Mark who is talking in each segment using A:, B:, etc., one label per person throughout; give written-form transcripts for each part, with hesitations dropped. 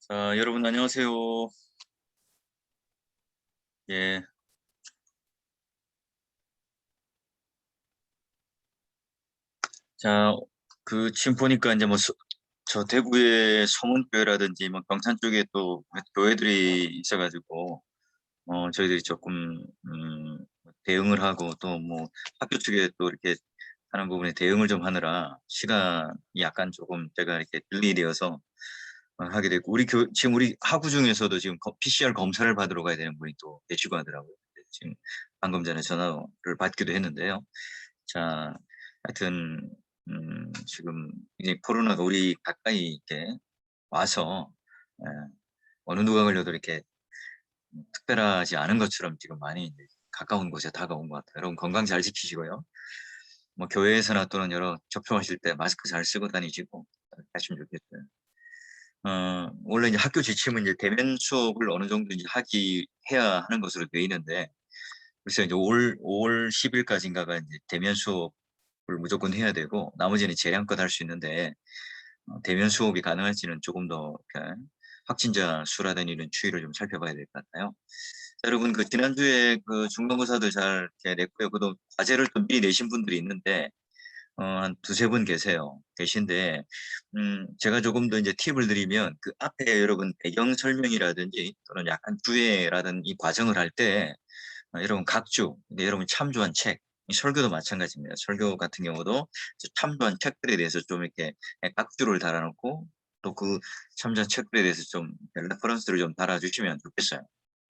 A: 자, 여러분 안녕하세요. 예. 자, 지금 보니까 이제 저 대구의 서문교회라든지 뭐 경산 쪽에 또 교회들이 있어가지고 저희들이 조금 대응을 하고 또 뭐 학교 측에 또 이렇게 하는 부분에 대응을 좀 하느라 시간이 약간 조금 제가 이렇게 딜레이 되어서 하게 됐고 지금 우리 학우 중에서도 지금 PCR 검사를 받으러 가야 되는 분이 또 계시고 하더라고요. 지금 방금 전에 전화를 받기도 했는데요. 자, 하여튼 지금 이제 코로나가 우리 가까이 이렇게 와서 예, 어느 누가 걸려도 이렇게 특별하지 않은 것처럼 지금 많이 이제 가까운 곳에 다가온 것 같아요. 여러분 건강 잘 지키시고요. 뭐 교회에서나 또는 여러 접촉하실 때 마스크 잘 쓰고 다니시고 하시면 좋겠어요. 원래 이제 학교 지침은 이제 대면 수업을 어느 정도 이제 해야 하는 것으로 되어 있는데, 그래서 이제 5월 10일까지인가가 이제 대면 수업을 무조건 해야 되고, 나머지는 재량껏 할 수 있는데, 대면 수업이 가능할지는 조금 더 이렇게 확진자 수라든지 이런 추이를 좀 살펴봐야 될 것 같아요. 자, 여러분 지난주에 중간고사들 잘 이렇게 냈고요. 그도 과제를 또 미리 내신 분들이 있는데, 한 두세 분 계신데, 제가 조금 더 이제 팁을 드리면, 그 앞에 여러분 배경 설명이라든지 또는 약간 주해라든 이 과정을 할 때, 여러분 여러분 참조한 책, 이 설교도 마찬가지입니다. 설교 같은 경우도 참조한 책들에 대해서 좀 이렇게 각주를 달아놓고, 또 그 참조한 책들에 대해서 좀 레퍼런스를 좀 달아주시면 좋겠어요.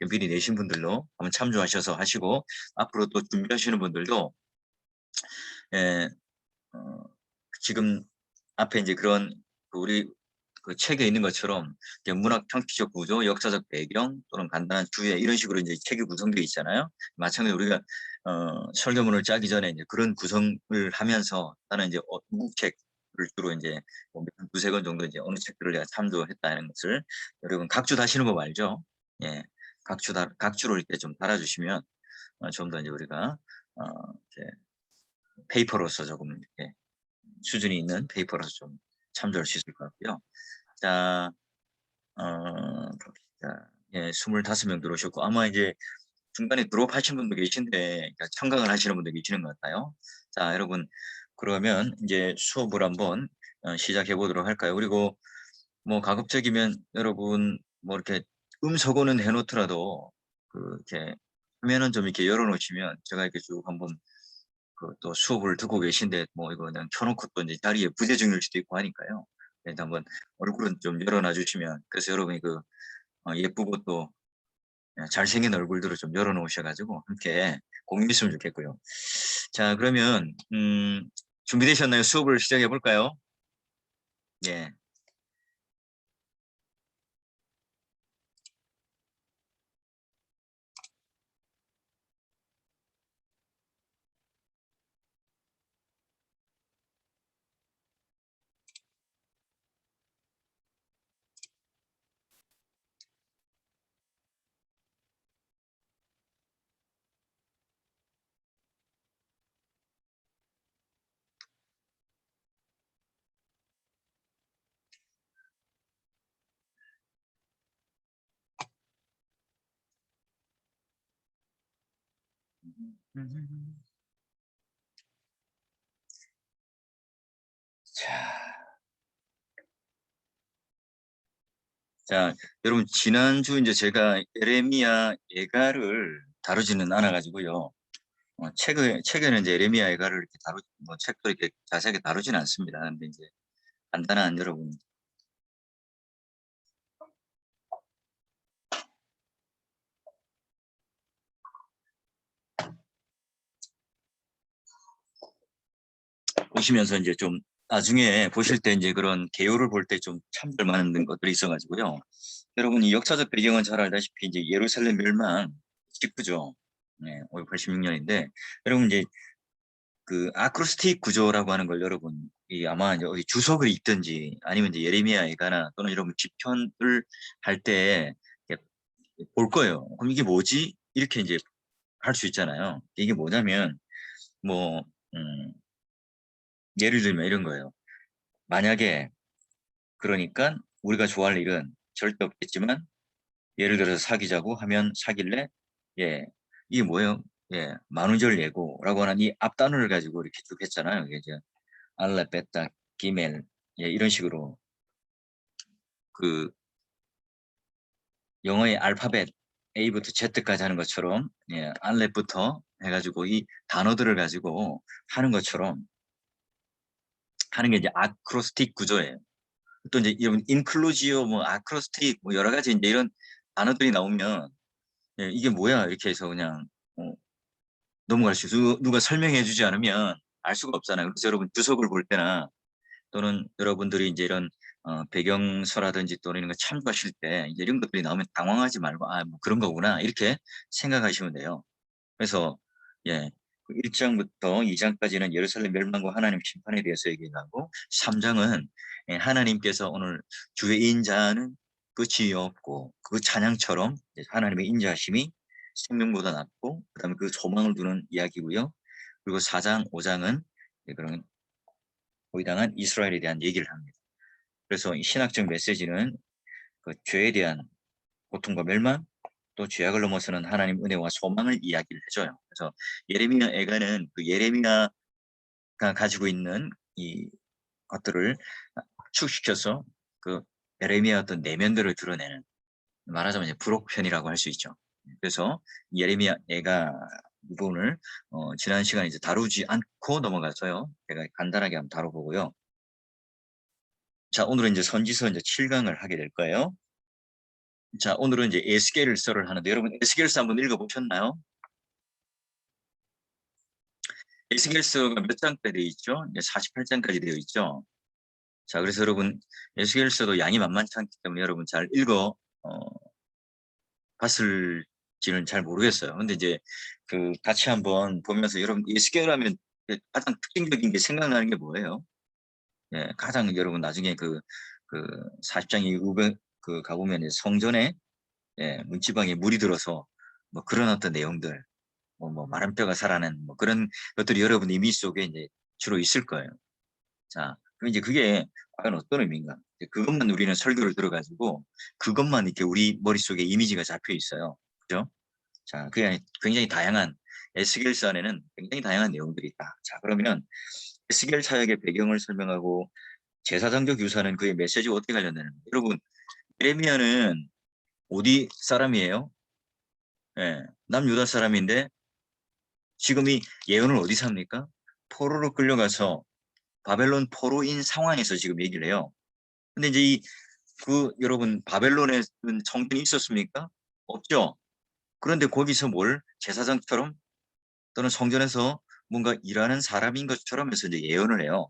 A: 미리 내신 분들도 한번 참조하셔서 하시고, 앞으로 또 준비하시는 분들도, 예, 어, 지금 앞에 이제 그런 우리 책에 있는 것처럼 문학 형식적 구조, 역사적 배경 또는 간단한 주제 이런 식으로 이제 책이 구성되어 있잖아요. 마찬가지로 우리가 설교문을 짜기 전에 이제 그런 구성을 하면서 나는 이제 책을 주로 이제 두세 권 정도 이제 어느 책들을 내가 참조했다는 것을 여러분 각주 다시는 법 알죠? 예, 각주를 이렇게 좀 달아주시면 좀 더 이제 우리가 이렇게 페이퍼로서 조금 이렇게 수준이 있는 페이퍼라서 좀 참조할 수 있을 것 같고요. 자, 봅시다. 예, 25명 들어오셨고, 아마 이제 중간에 드롭하신 분도 계신데, 그러니까 청강을 하시는 분도 계시는 것 같아요. 자, 여러분, 그러면 이제 수업을 한번 시작해 보도록 할까요? 그리고 뭐 가급적이면 여러분, 뭐 이렇게 음소거는 해놓더라도, 이렇게 화면은 좀 이렇게 열어놓으시면 제가 이렇게 쭉 한번 또 수업을 듣고 계신데 뭐 이거 그냥 켜놓고 또 이제 자리에 부재중일 수도 있고 하니까요. 그래서 한번 얼굴은 좀 열어놔 주시면, 그래서 여러분이 예쁘고 또 잘생긴 얼굴들을 좀 열어놓으셔가지고 함께 공유했으면 좋겠고요. 자, 그러면 준비되셨나요? 수업을 시작해 볼까요? 예. 자, 자, 여러분 지난주 이제 제가 에레미야 예가를 다루지는 않아 가지고요. 책에는 이제 에레미야 예가를 이렇게 뭐 책도 이렇게 자세하게 다루지는 않습니다. 근데 이제 간단한 여러분 보시면서 이제 좀 나중에 보실 때 이제 그런 개요를 볼 때 좀 참고할 만한 것들이 있어가지고요. 여러분 이 역사적 배경은 잘 알다시피 이제 예루살렘 멸망 직후죠. 네, 586년인데 여러분 이제 아크로스틱 구조라고 하는 걸 여러분 아마 이제 어디 주석을 읽든지 아니면 이제 예레미야에가나 또는 여러분 지편을 할 때 볼 거예요. 그럼 이게 뭐지? 이렇게 이제 할 수 있잖아요. 이게 뭐냐면 뭐 예를 들면 이런 거예요. 만약에 그러니까 우리가 좋아할 일은 절대 없겠지만 예를 들어서 사귀자고 하면 사귈래? 예, 이게 뭐예요? 예, 만우절 예고라고 하는 이 앞단어를 가지고 이렇게 쭉 했잖아요. 이게 이제 알라, 베타, 기멜, 예, 이런 식으로 그 영어의 알파벳 A부터 Z까지 하는 것처럼, 예, 알렛부터 해가지고 이 단어들을 가지고 하는 것처럼 하는 게 이제 아크로스틱 구조예요. 또 이제 이런 인클루지오, 뭐 아크로스틱, 뭐 여러 가지 이제 이런 단어들이 나오면, 예, 이게 뭐야 이렇게 해서 그냥 넘어갈 수 있어요. 누가 설명해 주지 않으면 알 수가 없잖아요. 그래서 여러분 주석을 볼 때나 또는 여러분들이 이제 이런 배경서라든지 또는 이런 거 참고하실 때 이제 이런 것들이 나오면 당황하지 말고, 아, 뭐 그런 거구나 이렇게 생각하시면 돼요. 그래서 예, 1장부터 2장까지는 예루살렘 멸망과 하나님 심판에 대해서 얘기하고, 3장은 예, 하나님께서 오늘 주의 인자는 끝이 없고 그 찬양처럼 하나님의 인자하심이 생명보다 낫고, 그다음에 그 소망을 두는 이야기고요. 그리고 4장, 5장은 그런 고의당한 이스라엘에 대한 얘기를 합니다. 그래서 이 신학적 메시지는 그 죄에 대한 고통과 멸망, 또 죄악을 넘어서는 하나님 은혜와 소망을 이야기를 해줘요. 그래서 예레미야 애가는 그 예레미야가 가지고 있는 이 것들을 축시켜서 그 예레미야 어떤 내면들을 드러내는, 말하자면 이제 부록편이라고 할 수 있죠. 그래서 예레미야 애가 부분을 지난 시간에 이제 다루지 않고 넘어가서요. 제가 간단하게 한번 다뤄보고요. 자, 오늘은 이제 선지서 이제 7강을 하게 될 거예요. 자, 오늘은 이제 에스겔서를 하는데, 여러분 에스겔서 한번 읽어보셨나요? 에스겔서가 몇 장까지 되어 있죠? 48장까지 되어 있죠. 자, 그래서 여러분 에스겔서도 양이 만만치 않기 때문에 여러분 잘 읽어 봤을지는 잘 모르겠어요. 근데 이제 그 같이 한번 보면서, 여러분 에스겔 하면 가장 특징적인 게 생각나는 게 뭐예요? 예, 가장 여러분 나중에 그 40장 이후에 그 가보면 성전에, 예, 문지방에 물이 들어서 뭐 그런 어떤 내용들, 뭐 마른 뼈가 살아나는 뭐 그런 것들이 여러분 이미 속에 이제 주로 있을 거예요. 자, 그럼 이제 그게 과연 어떤 의미인가? 그것만 우리는 설교를 들어가지고 그것만 이렇게 우리 머릿속에 이미지가 잡혀 있어요. 그죠? 자, 그게 굉장히 다양한, 에스겔서 안에는 굉장히 다양한 내용들이 있다. 자, 그러면 에스겔 사역의 배경을 설명하고 제사장적 유사는 그의 메시지와 어떻게 관련되는 거예요? 여러분, 예레미야는 어디 사람이에요? 예, 남유다 사람인데 지금 이 예언을 어디서 합니까? 포로로 끌려가서 바벨론 포로인 상황에서 지금 얘기를 해요. 근데 이제 여러분 바벨론에 정권이 있었습니까? 없죠. 그런데 거기서 뭘 제사장처럼 또는 성전에서 뭔가 일하는 사람인 것처럼 해서 이제 예언을 해요.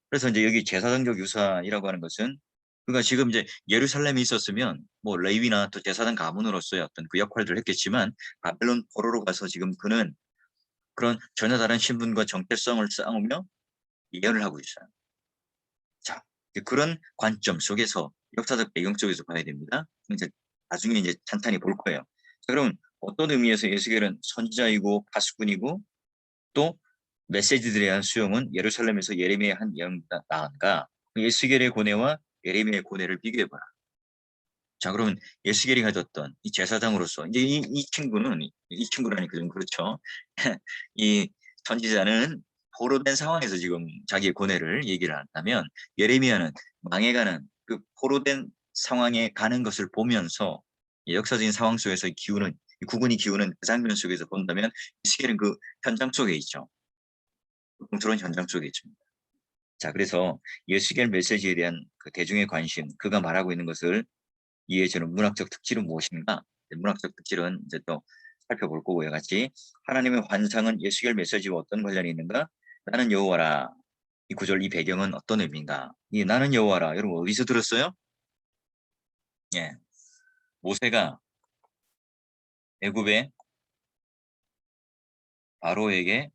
A: 그래서 이제 여기 제사장적 유사이라고 하는 것은, 그러니까 지금 이제 예루살렘에 있었으면 뭐 레위나 또 제사장 가문으로서의 어떤 그 역할들을 했겠지만, 바벨론 포로로 가서 지금 그는 그런 전혀 다른 신분과 정체성을 쌓으며 예언을 하고 있어요. 자, 그런 관점 속에서 역사적 배경 속에서 봐야 됩니다. 이제 나중에 이제 찬찬히 볼 거예요. 자, 그럼 어떤 의미에서 에스겔은 선지자이고 파수꾼이고 또 메시지들에 대한 수용은 예루살렘에서 예레미야의 한 예언보다 나은가? 에스겔의 고뇌와 예레미야의 고뇌를 비교해봐라. 자, 그러면 에스겔이 가졌던 이 제사장으로서 이제 이 친구는, 이 친구라니까 좀 그렇죠. 이 선지자는 포로된 상황에서 지금 자기의 고뇌를 얘기를 한다면, 예레미야는 망해가는 그 포로된 상황에 가는 것을 보면서 역사적인 상황 속에서 기우는, 국군이 기우는 그 장면 속에서 본다면, 에스겔은 그 현장 속에 있죠. 공투론 현장 속에 있습니다. 자, 그래서 에스겔 메시지에 대한 그 대중의 관심, 그가 말하고 있는 것을 이해해주는 문학적 특질은 무엇인가? 문학적 특질은 이제 또 살펴볼 거고요. 같이 하나님의 환상은 예수겔 메시지와 어떤 관련이 있는가? 나는 여호와라. 이 구절, 이 배경은 어떤 의미인가? 이 나는 여호와라. 여러분 어디서 들었어요? 예, 모세가 애굽의 바로에게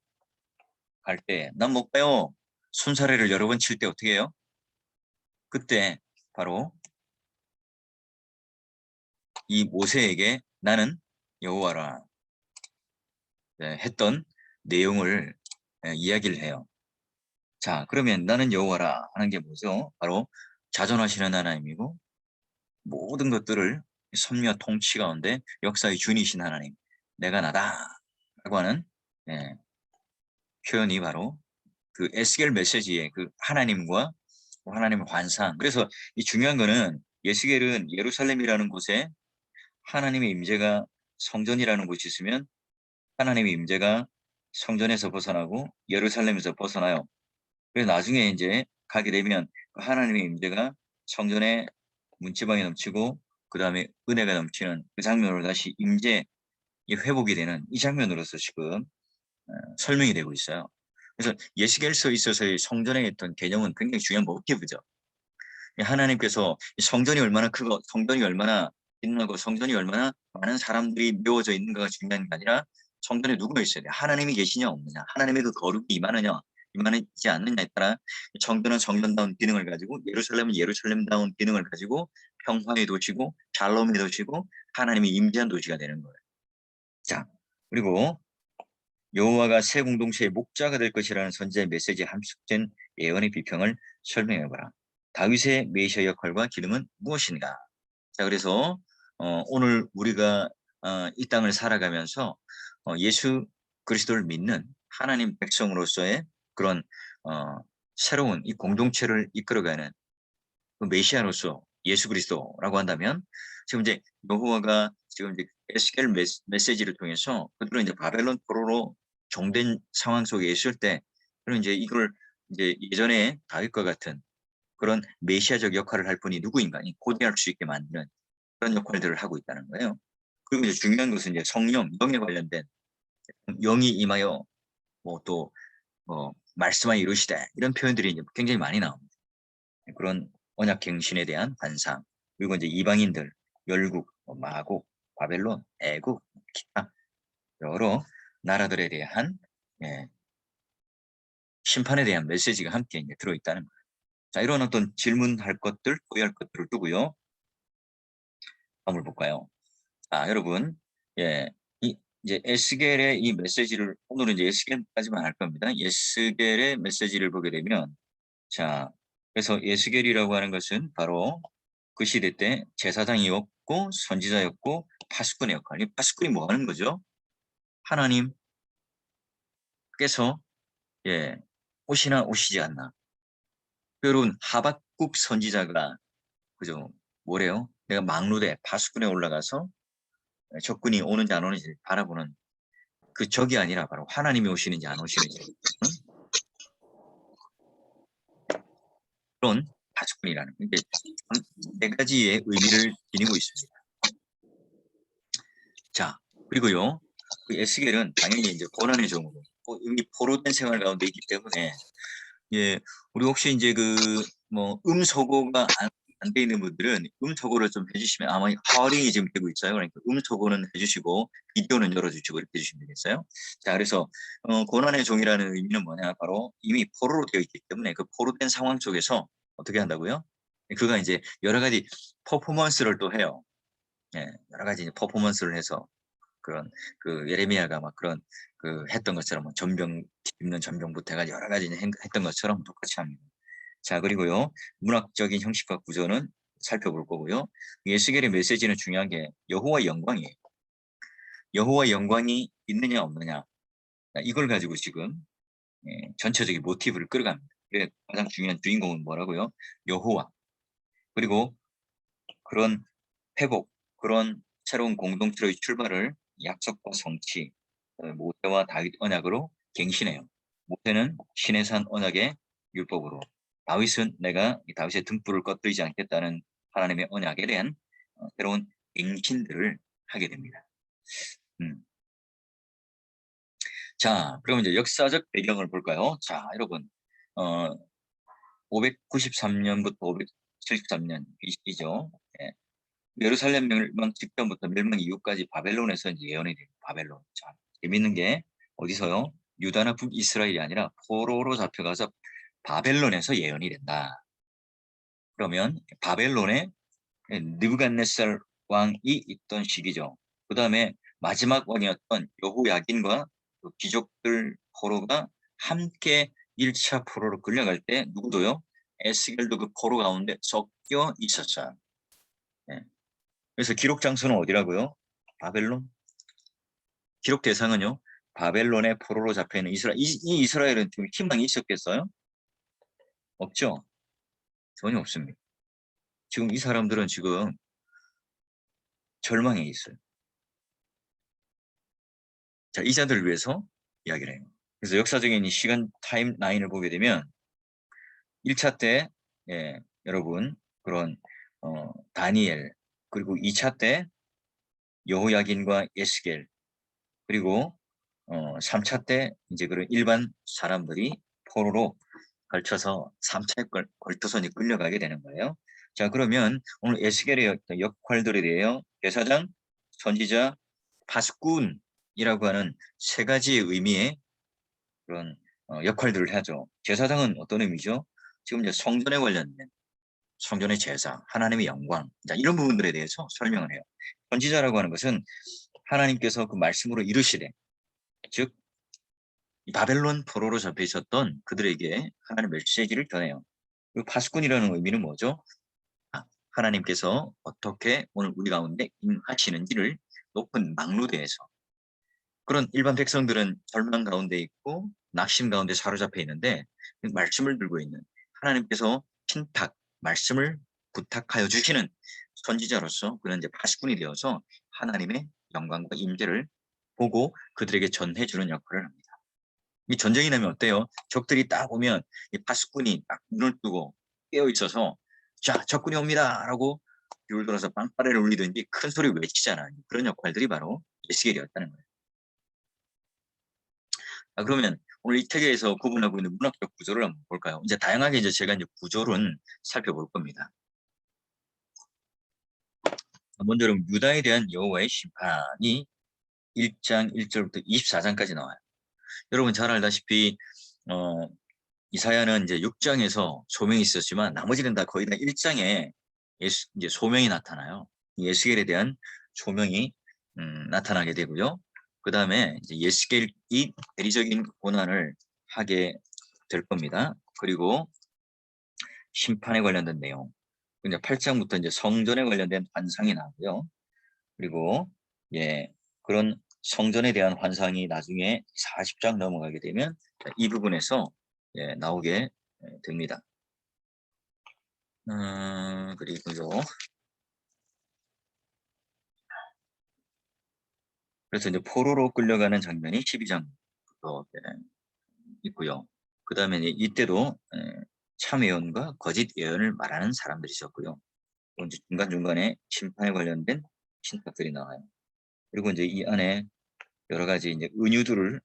A: 갈 때, 난 못 봐요. 손사래를 여러 번 칠 때 어떻게 해요? 그때 바로 이 모세에게 나는 여호와라, 네, 했던 내용을 이야기를 해요. 자, 그러면 나는 여호와라 하는 게 뭐죠? 바로 자존하시는 하나님이고, 모든 것들을 섭리와 통치 가운데 역사의 주인이신 하나님, 내가 나다라고 하는 예, 표현이 바로 그 에스겔 메시지의 그 하나님과 하나님의 환상. 그래서 이 중요한 거는 에스겔은 예루살렘이라는 곳에 하나님의 임재가 성전이라는 곳이 있으면 하나님의 임재가 성전에서 벗어나고 예루살렘에서 벗어나요. 그래서 나중에 이제 가게 되면 그 하나님의 임재가 성전에 문지방이 넘치고 그 다음에 은혜가 넘치는 그 장면으로 다시 임재 회복이 되는 이 장면으로서 지금 설명이 되고 있어요. 그래서 예시겔서에 있어서의 성전의 어떤 개념은 굉장히 중요한 모티브죠. 하나님께서 성전이 얼마나 크고 성전이 얼마나 빛나고 성전이 얼마나 많은 사람들이 메워져 있는가가 중요한 게 아니라 성전에 누가 있어야 돼? 하나님이 계시냐 없느냐, 하나님의 그 거룩이 임하느냐 임하지 않느냐에 따라 성전은 성전다운 기능을 가지고 예루살렘은 예루살렘다운 기능을 가지고 평화의 도시고 샬롬의 도시고 하나님이 임재한 도시가 되는 거예요. 자, 그리고 여호와가 새 공동체의 목자가 될 것이라는 선지자의 메시지에 함축된 예언의 비평을 설명해봐라. 다윗의 메시아 역할과 기능은 무엇인가? 자, 그래서 오늘 우리가 이 땅을 살아가면서 예수 그리스도를 믿는 하나님 백성으로서의 그런 새로운 이 공동체를 이끌어가는 그 메시아로서 예수 그리스도라고 한다면 지금 이제 여호와가 지금 이제 에스겔 메시지를 통해서 그들은 이제 바벨론 포로로 종된 상황 속에 있을 때 그런 이제 이걸 이제 예전에 다윗과 같은 그런 메시아적 역할을 할 분이 누구인가 고대할 수 있게 만드는 그런 역할들을 하고 있다는 거예요. 그리고 이제 중요한 것은 이제 성령, 영에 관련된 영이 임하여 또 말씀하여 이루시되 이런 표현들이 이제 굉장히 많이 나옵니다. 그런 언약 갱신에 대한 환상, 그리고 이제 이방인들, 열국, 마국, 바벨론, 애국, 기타 여러 나라들에 대한 심판에 대한 메시지가 함께 이제 들어있다는 거예요. 자, 이런 어떤 질문할 것들, 토의할 것들을 두고요. 한번 볼까요? 자, 여러분, 이제 에스겔의 이 메시지를 오늘은 이제 에스겔까지만 할 겁니다. 에스겔의 메시지를 보게 되면, 자, 그래서 에스겔이라고 하는 것은 바로 그 시대 때 제사장이었고 선지자였고 파수꾼의 역할. 이 파수꾼이 뭐 하는 거죠? 하나님께서 오시나 오시지 않나. 여러분 하박국 선지자가 그죠? 뭐래요? 내가 막루대 파수꾼에 올라가서 적군이 오는지 안 오는지 바라보는 그 적이 아니라 바로 하나님이 오시는지 안 오시는지 그런 파수꾼이라는 게 네 가지의 의미를 지니고 있습니다. 자, 그리고요, 그 에스겔은 당연히 이제 고난의 종으로 이미 포로된 생활 가운데 있기 때문에 우리 혹시 이제 그 뭐 음소거가 안 돼 있는 분들은 음소거를 좀 해주시면 아마 하링이 지금 되고 있어요. 그러니까 음소거는 해주시고 비디오는 열어주시고 이렇게 해주시면 되겠어요. 자, 그래서 고난의 종이라는 의미는 뭐냐? 바로 이미 포로로 되어 있기 때문에 그 포로된 상황 속에서 어떻게 한다고요? 그가 이제 여러 가지 퍼포먼스를 또 해요. 여러 가지 퍼포먼스를 해서 그런 그 예레미야가 막 그런 그 했던 것처럼 전병 입는 전병부터 해가지고 여러 가지 했던 것처럼 똑같이 합니다. 자, 그리고요, 문학적인 형식과 구조는 살펴볼 거고요. 에스겔의 메시지는 중요한 게 여호와의 영광이에요. 여호와의 영광이 있느냐 없느냐 이걸 가지고 지금 전체적인 모티브를 끌어갑니다. 그래 가장 중요한 주인공은 뭐라고요? 여호와. 그리고 그런 회복, 그런 새로운 공동체의 출발을 약속과 성취, 모세와 다윗 언약으로 갱신해요. 모세는 시내산 언약의 율법으로, 다윗은 내가 다윗의 등불을 꺼뜨리지 않겠다는 하나님의 언약에 대한 새로운 갱신들을 하게 됩니다. 자, 그럼 이제 역사적 배경을 볼까요? 자, 여러분, 593년부터 573년이죠. 예루살렘 멸망 직전부터 멸망 이후까지 바벨론에서 이제 예언이 돼요. 바벨론. 자, 재밌는 게 어디서요? 유다나 북이스라엘이 아니라 포로로 잡혀가서 바벨론에서 예언이 된다. 그러면 바벨론에 느부갓네살 왕이 있던 시기죠. 그 다음에 마지막 왕이었던 여호야긴과 그 귀족들 포로가 함께 1차 포로로 끌려갈 때 누구도요? 에스겔도 그 포로 가운데 섞여 있었어요. 그래서 기록 장소는 어디라고요? 바벨론. 기록 대상은요? 바벨론의 포로로 잡혀있는 이스라엘. 이 이스라엘은 좀 희망이 있었겠어요? 없죠? 전혀 없습니다. 지금 이 사람들은 지금 절망에 있어요. 자, 이 자들을 위해서 이야기를 해요. 그래서 역사적인 이 시간 타임라인을 보게 되면 1차 때 여러분 그런 다니엘, 그리고 2차 때 여호야긴과 에스겔, 그리고 3차 때 이제 그런 일반 사람들이 포로로 걸쳐서 3차에 걸쳐서 이제 끌려가게 되는 거예요. 자, 그러면 오늘 에스겔의 역할들에 대해 대사장, 선지자, 파수꾼이라고 하는 세 가지의 의미의 그런 역할들을 하죠. 제사장은 어떤 의미죠? 지금 이제 성전에 관련된 성전의 제사, 하나님의 영광, 자, 이런 부분들에 대해서 설명을 해요. 선지자라고 하는 것은 하나님께서 그 말씀으로 이루시되, 즉 바벨론 포로로 잡혀 있었던 그들에게 하나님의 메시지를 전해요. 그리고 파수꾼이라는 의미는 뭐죠? 하나님께서 어떻게 오늘 우리 가운데 임하시는지를 높은 막루대에서, 그런 일반 백성들은 절망 가운데 있고 낙심 가운데 사로잡혀 있는데 말씀을 들고 있는 하나님께서 신탁 말씀을 부탁하여 주시는 선지자로서 그는 이제 파수꾼이 되어서 하나님의 영광과 임재를 보고 그들에게 전해주는 역할을 합니다. 이 전쟁이 나면 어때요? 적들이 딱 오면 이 파수꾼이 딱 눈을 뜨고 깨어 있어서 자, 적군이 옵니다 라고 귤 들어서 빵빠레를 울리든지 큰 소리 외치잖아요. 그런 역할들이 바로 에스겔이었다는 거예요. 그러면 오늘 이 책에서 구분하고 있는 문학적 구조를 한번 볼까요? 이제 다양하게 이제 제가 이제 구조를 살펴볼 겁니다. 먼저 유다에 대한 여호와의 심판이 1장 1절부터 24장까지 나와요. 여러분 잘 알다시피 이사야는 이제 6장에서 소명이 있었지만 나머지는 다 거의 다 1장에 이제 소명이 나타나요. 예스겔에 대한 소명이 나타나게 되고요. 그 다음에 이제 예스겔이 대리적인 고난을 하게 될 겁니다. 그리고 심판에 관련된 내용. 이제 8장부터 이제 성전에 관련된 환상이 나오고요. 그리고 그런 성전에 대한 환상이 나중에 40장 넘어가게 되면 이 부분에서 나오게 됩니다. 그리고요. 그래서 이제 포로로 끌려가는 장면이 12장 있고요. 그 다음에 이때도 참 예언과 거짓 예언을 말하는 사람들이 있었고요. 이제 중간중간에 심판에 관련된 신탁들이 나와요. 그리고 이제 이 안에 여러 가지 이제 은유들을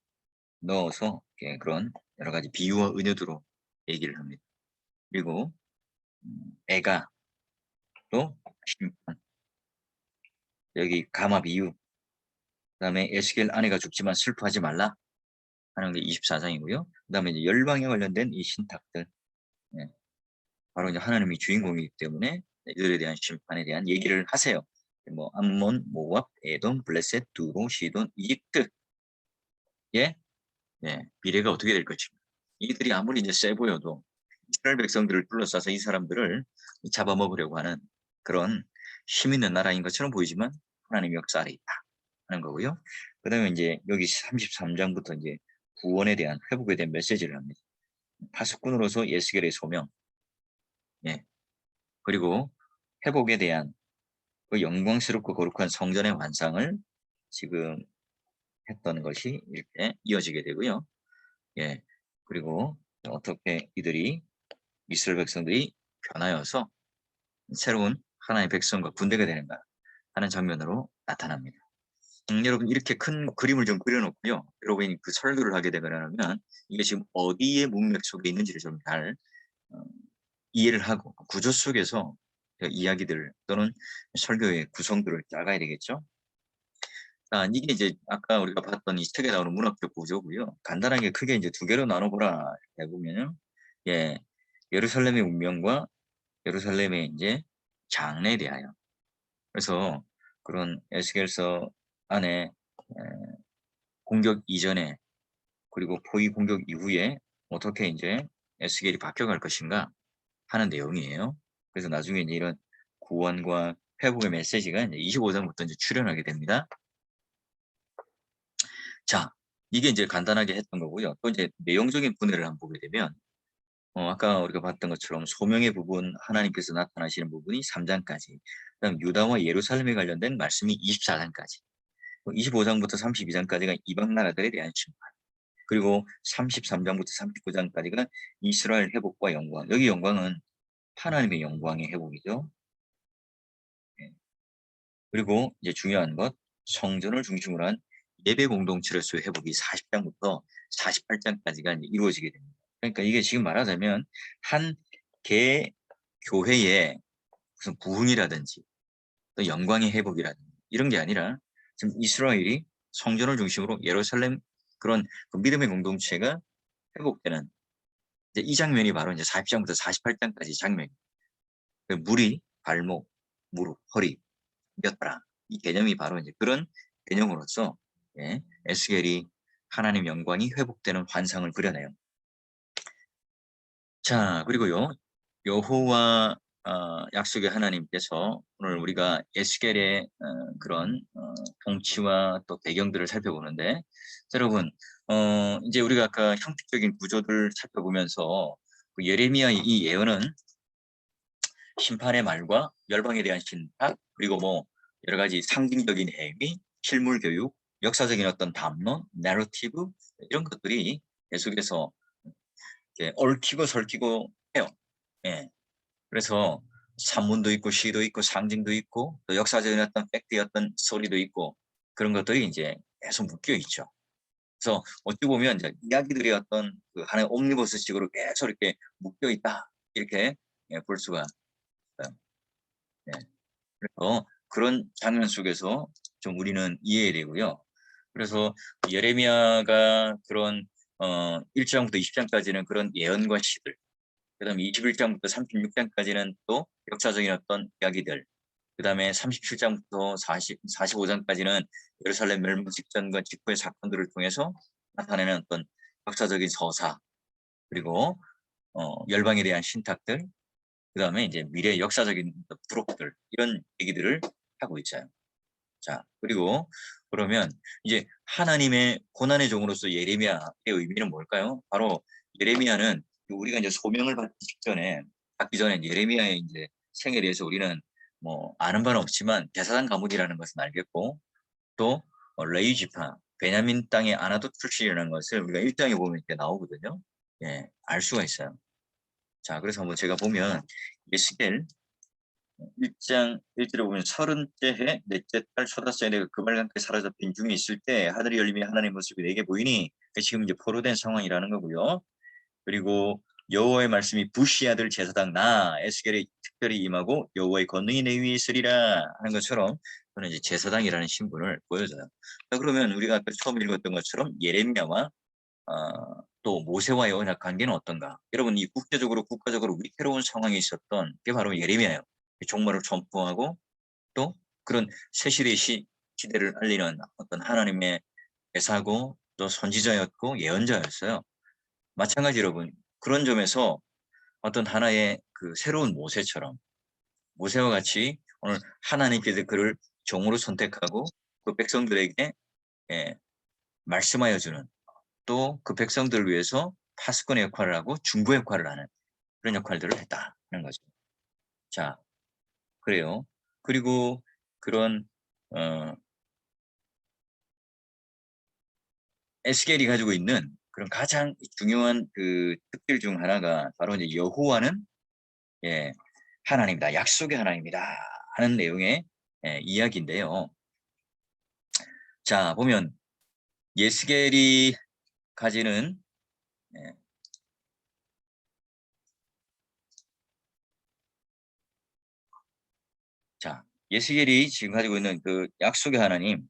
A: 넣어서 그런 여러 가지 비유와 은유들로 얘기를 합니다. 그리고 애가 또 심판, 여기 가마 비유, 그다음에 에스겔 아내가 죽지만 슬퍼하지 말라 하는 게 24장이고요. 그다음에 이제 열방에 관련된 이 신탁들, 바로 이제 하나님이 주인공이기 때문에 이들에 대한 심판에 대한 얘기를 하세요. 뭐 암몬, 모압, 에돔, 블레셋, 두로, 시돈, 이집트 미래가 어떻게 될 것인가. 이들이 아무리 이제 세 보여도 이스라엘 백성들을 둘러싸서 이 사람들을 잡아먹으려고 하는 그런 힘 있는 나라인 것처럼 보이지만 하나님의 역사 아래 있다 하는 거고요. 그 다음에 이제 여기 33장부터 이제 구원에 대한 회복에 대한 메시지를 합니다. 파수꾼으로서 예스겔의 소명, 그리고 회복에 대한 그 영광스럽고 거룩한 성전의 완상을 지금 했던 것이 이렇게 이어지게 되고요. 그리고 어떻게 이들이 이스라엘 백성들이 변하여서 새로운 하나의 백성과 군대가 되는가 하는 장면으로 나타납니다. 여러분 이렇게 큰 그림을 좀 그려놓고요. 여러분이 그 설교를 하게 되면 이게 지금 어디에 문맥 속에 있는지를 좀 잘 이해를 하고 구조 속에서 이야기들 또는 설교의 구성들을 짜가야 되겠죠. 이게 이제 아까 우리가 봤던 이 책에 나오는 문학적 구조고요. 간단하게 크게 이제 두 개로 나눠보라 해보면요. 예루살렘의 운명과 예루살렘의 이제 장래에 대하여. 그래서 그런 에스겔서 안에 공격 이전에 그리고 포위 공격 이후에 어떻게 이제 에스겔이 바뀌어갈 것인가 하는 내용이에요. 그래서 나중에 이제 이런 구원과 회복의 메시지가 이제 25장부터 이제 출현하게 됩니다. 자, 이게 이제 간단하게 했던 거고요. 또 이제 내용적인 분해를 한번 보게 되면, 아까 우리가 봤던 것처럼 소명의 부분, 하나님께서 나타나시는 부분이 3장까지, 그다음 유다와 예루살렘에 관련된 말씀이 24장까지, 25장부터 32장까지가 이방 나라들에 대한 심판, 그리고 33장부터 39장까지가 이스라엘 회복과 영광. 여기 영광은 하나님의 영광의 회복이죠. 예. 그리고 이제 중요한 것, 성전을 중심으로 한 예배 공동체로서의 회복이 40장부터 48장까지가 이루어지게 됩니다. 그러니까 이게 지금 말하자면 한 개 교회의 무슨 부흥이라든지 또 영광의 회복이라든지 이런 게 아니라 지금 이스라엘이 성전을 중심으로 예루살렘 그런 그 믿음의 공동체가 회복되는 이제 이 장면이 바로 이제 40장부터 48장까지 장면입니다. 물이 발목, 무릎, 허리, 뼈다라 이 개념이 바로 이제 그런 개념으로서 에스겔이 하나님 영광이 회복되는 환상을 그려내요. 자, 그리고요. 여호와 약속의 하나님께서 오늘 우리가 에스겔의 그런 통치와 또 배경들을 살펴보는데, 여러분 이제 우리가 아까 형식적인 구조들을 살펴보면서 그 예레미야의 이 예언은 심판의 말과 열방에 대한 신탁, 그리고 뭐 여러 가지 상징적인 행위, 실물 교육, 역사적인 어떤 담론, 내러티브 이런 것들이 계속해서 얽히고 설키고 해요. 예. 그래서 산문도 있고 시도 있고 상징도 있고 또 역사적인 어떤 팩트의 어떤 소리도 있고 그런 것들이 이제 계속 묶여 있죠. 그래서 어찌 보면 이제 이야기들이 어떤 그 하나의 옴니버스식으로 계속 이렇게 묶여 있다 이렇게 볼 수가 있어요. 예. 그래서 그런 장면 속에서 좀 우리는 이해해야 되고요. 그래서 예레미야가 그런 1장부터 20장까지는 그런 예언과 시들, 그다음에 21장부터 36장까지는 또 역사적인 어떤 이야기들, 그다음에 37장부터 45장까지는 예루살렘 멸망 직전과 직후의 사건들을 통해서 나타내는 어떤 역사적인 서사, 그리고 열방에 대한 신탁들, 그다음에 이제 미래 역사적인 부록들 이런 얘기들을 하고 있어요. 자, 그리고 그러면 이제 하나님의 고난의 종으로서 예레미야의 의미는 뭘까요? 바로 예레미야는 우리가 이제 소명을 받기 전에 예레미야의 이제 생에 대해서 우리는 뭐 아는 바는 없지만 대사단 가문이라는 것은 알겠고, 또 레위 지파 베냐민 땅의 아나돗 출신이라는 것을 우리가 1장에 보면 이렇게 나오거든요. 예, 알 수가 있어요. 자, 그래서 한번 제가 보면 에스겔 1장 1절에 보면 30째 해 넷째 달 초다섯에 내가 그 말과 함께 사로잡힌 중에 있을 때 하늘이 열리며 하나님 모습이 내게 보이니, 지금 이제 포로된 상황이라는 거고요. 그리고 여호와의 말씀이 부시 아들 제사장 나 에스겔이 특별히 임하고 여호와의 권능이 내 위에 있으리라 하는 것처럼 저는 이제 제사장이라는 신분을 보여줘요. 자, 그러면 우리가 아까 처음 읽었던 것처럼 예레미야와 또 모세와의 언약 관계는 어떤가? 여러분, 이 국가적으로 위태로운 상황에 있었던 게 바로 예레미야예요. 종말을 선포하고 또 그런 새 시대의 시대를 알리는 어떤 하나님의 대사고 또 선지자였고 예언자였어요. 마찬가지 여러분, 그런 점에서 어떤 하나의 그 새로운 모세처럼 모세와 같이 오늘 하나님께서 그를 종으로 선택하고 그 백성들에게 말씀하여 주는, 또 그 백성들을 위해서 파수꾼의 역할을 하고 중보 역할을 하는 그런 역할들을 했다는 거죠. 자, 그래요. 그리고 그런 에스겔이 가지고 있는 그런 가장 중요한 그 특질 중 하나가 바로 이제 여호와는 하나님이다, 약속의 하나님이다 하는 내용의 이야기인데요. 자, 보면 에스겔이 가지는 자, 에스겔이 지금 가지고 있는 그 약속의 하나님,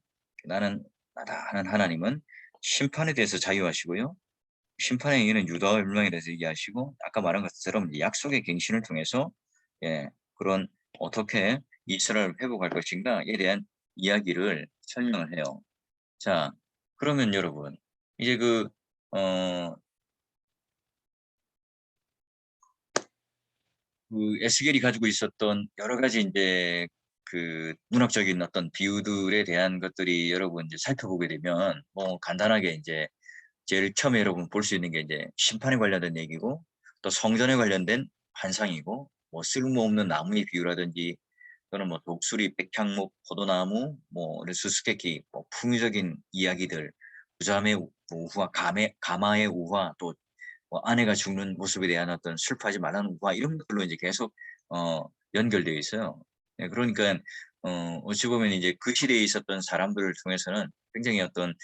A: 나는 나다 하는 하나님은 심판에 대해서 자유하시고요. 심판의 이유는 유다와 멸망에 대해서 얘기하시고, 아까 말한 것처럼 약속의 갱신을 통해서 그런 어떻게 이스라엘을 회복할 것인가에 대한 이야기를 설명을 해요. 자, 그러면 여러분 이제 그 에스겔이 가지고 있었던 여러 가지 이제 그 문학적인 어떤 비유들에 대한 것들이 여러분 이제 살펴보게 되면 뭐 간단하게 이제 제일 처음에 여러분 볼 수 있는 게 이제 심판에 관련된 얘기고 또 성전에 관련된 환상이고 뭐 쓸모없는 나무의 비유라든지 또는 뭐 독수리, 백향목, 포도나무, 뭐 이런 수수께끼, 뭐 풍요적인 이야기들, 부자의 우화, 가마의 우화, 또 뭐 아내가 죽는 모습에 대한 어떤 슬퍼하지 말라는 우화 이런 것들로 이제 계속 연결되어 있어요. 네, 그러니까 어찌 보면 이제 그 시대에 있었던 사람들을 통해서는 굉장히 어떤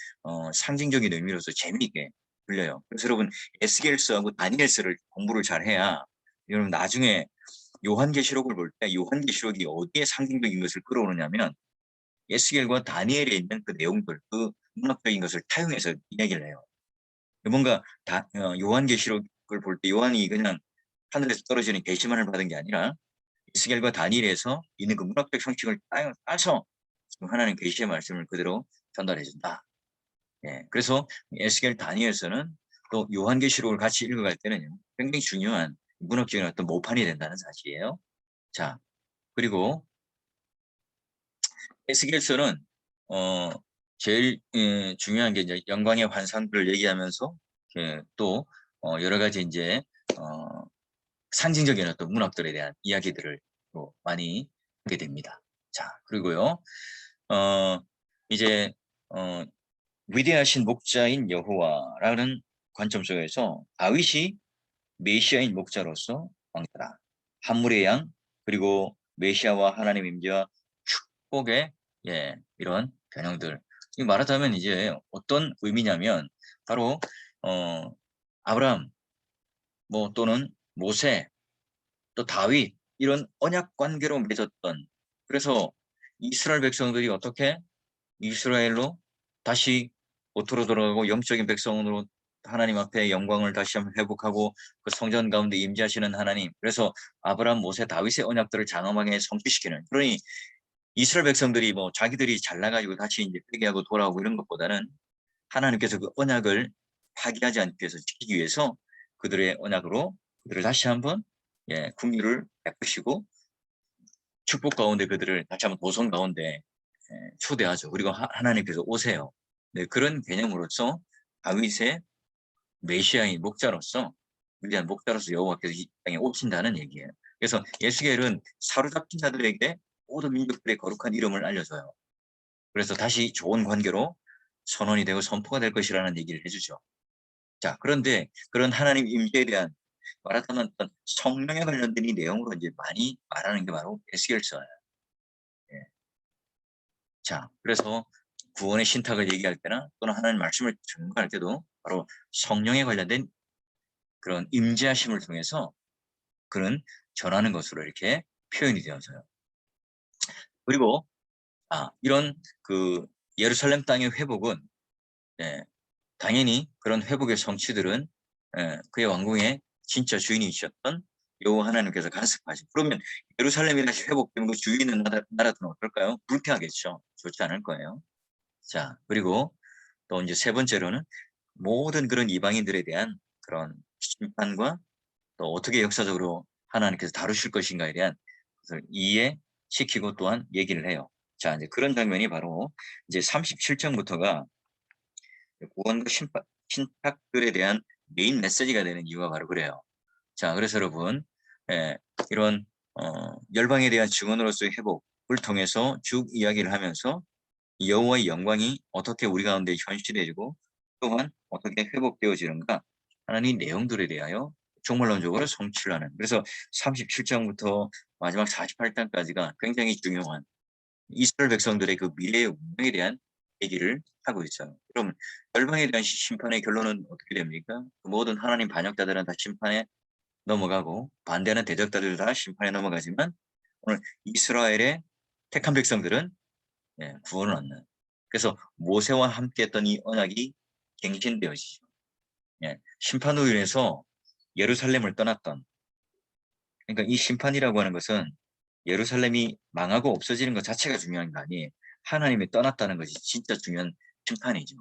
A: 상징적인 의미로서 재미있게 들려요. 그래서 여러분 에스겔서하고 다니엘서를 공부를 잘해야 여러분 나중에 요한계시록을 볼 때 요한계시록이 어디에 상징적인 것을 끌어오느냐면 에스겔과 다니엘에 있는 그 내용들, 그 문학적인 것을 타용해서 이야기를 해요. 뭔가 요한계시록을 볼 때 요한이 그냥 하늘에서 떨어지는 계시만을 받은 게 아니라 에스겔과 다니엘에서 있는 그 문학적 형식을 따서 지금 하나님 계시의 말씀을 그대로 전달해 준다. 예, 그래서 에스겔 다니엘서는 또 요한계시록을 같이 읽어갈 때는 굉장히 중요한 문학적인 어떤 모판이 된다는 사실이에요. 자, 그리고 에스겔서는 제일 중요한 게 이제 영광의 환상들을 얘기하면서 또 여러 가지 이제 상징적인 어떤 문학들에 대한 이야기들을 또 많이 하게 됩니다. 자, 그리고요, 이제 위대하신 목자인 여호와라는 관점 속에서 다윗이 메시아인 목자로서 왕따라 한물의 양 그리고 메시아와 하나님 임재와 축복의 이런 변형들. 이 말하자면 이제 어떤 의미냐면 바로 아브라함 뭐 또는 모세 또 다윗 이런 언약 관계로 맺었던 그래서 이스라엘 백성들이 어떻게 이스라엘로 다시 모토로 돌아가고 영적인 백성으로 하나님 앞에 영광을 다시 한번 회복하고 그 성전 가운데 임재하시는 하나님. 그래서 아브라함, 모세, 다윗의 언약들을 장엄하게 성취시키는. 그러니 이스라엘 백성들이 뭐 자기들이 잘나가지고 다시 이제 회개하고 돌아오고 이런 것보다는 하나님께서 그 언약을 파기하지 않기 위해서 지키기 위해서 그들의 언약으로 그들을 다시 한번 긍휼을 베푸시고 축복 가운데 그들을 다시 한번 도성 가운데 초대하죠. 그리고 하나님께서 오세요. 네, 그런 개념으로서 다윗의 메시아인 목자로서 위대한 목자로서 여호와께서 이 땅에 오신다는 얘기예요. 그래서 에스겔은 사로잡힌 자들에게 모든 민족들의 거룩한 이름을 알려줘요. 그래서 다시 좋은 관계로 선언이 되고 선포가 될 것이라는 얘기를 해주죠. 자, 그런데 그런 하나님 임재에 대한 말하자면 어떤 성령에 관련된 이 내용으로 이제 많이 말하는 게 바로 에스겔서예요. 예. 자, 그래서 구원의 신탁을 얘기할 때나 또는 하나님 말씀을 증거할 때도 바로 성령에 관련된 그런 임재하심을 통해서 그는 전하는 것으로 이렇게 표현이 되어져요. 그리고 이런 그 예루살렘 땅의 회복은 당연히 그런 회복의 성취들은 그의 왕궁의 진짜 주인이셨던 여호와 하나님께서 간섭하시고 그러면 예루살렘이 다시 회복되면 그 주위에 있는 나라들은 어떨까요? 불쾌하겠죠. 좋지 않을 거예요. 자, 그리고 또 이제 세 번째로는 모든 그런 이방인들에 대한 그런 심판과 또 어떻게 역사적으로 하나님께서 다루실 것인가에 대한 것을 이해시키고 또한 얘기를 해요. 자, 이제 그런 장면이 바로 이제 37장부터가 구원과 신탁들에 대한 메인 메시지가 되는 이유가 바로 그래요. 자, 그래서 여러분, 이런 열방에 대한 증언으로서의 회복을 통해서 쭉 이야기를 하면서 여호와의 영광이 어떻게 우리 가운데 현실해지고 또한 어떻게 회복되어지는가 하는 이 내용들에 대하여 종말론적으로 성취를 하는 그래서 37장부터 마지막 48장까지가 굉장히 중요한 이스라엘 백성들의 그 미래의 운명에 대한 얘기를 하고 있어요. 그럼 열방에 대한 심판의 결론은 어떻게 됩니까? 그 모든 하나님 반역자들은 다 심판에 넘어가고 반대하는 대적자들 다 심판에 넘어가지만 오늘 이스라엘의 택한 백성들은 구원을 얻는. 그래서 모세와 함께했던 이 언약이 갱신되어지죠. 심판으로 인해서 예루살렘을 떠났던. 그러니까 이 심판이라고 하는 것은 예루살렘이 망하고 없어지는 것 자체가 중요한 거 아니에요. 하나님이 떠났다는 것이 진짜 중요한 심판이죠.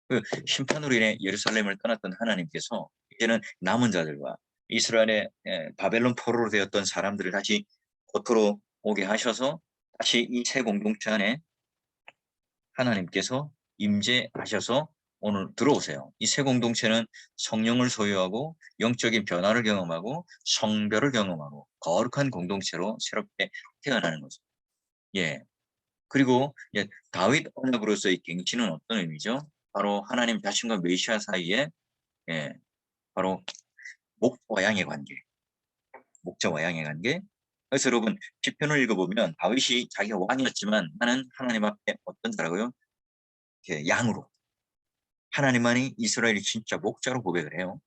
A: 그 심판으로 인해 예루살렘을 떠났던 하나님께서 이제는 남은 자들과 이스라엘의 바벨론 포로로 되었던 사람들을 다시 겉으로 오게 하셔서 다시 이 새 공동체 안에 하나님께서 임재하셔서 오늘 들어오세요. 이 새 공동체는 성령을 소유하고 영적인 변화를 경험하고 성별을 경험하고 거룩한 공동체로 새롭게 태어나는 거죠. 예. 그리고 다윗 언약으로서의 갱신은 어떤 의미죠? 바로 하나님 자신과 메시아 사이에 바로 목과 양의 관계, 목자와 양의 관계. 그래서 여러분 시편을 읽어보면 다윗이 자기가 왕이었지만 나는 하나님 앞에 어떤 자라고요? 양으로. 하나님만이 이스라엘이 진짜 목자로 고백을 해요.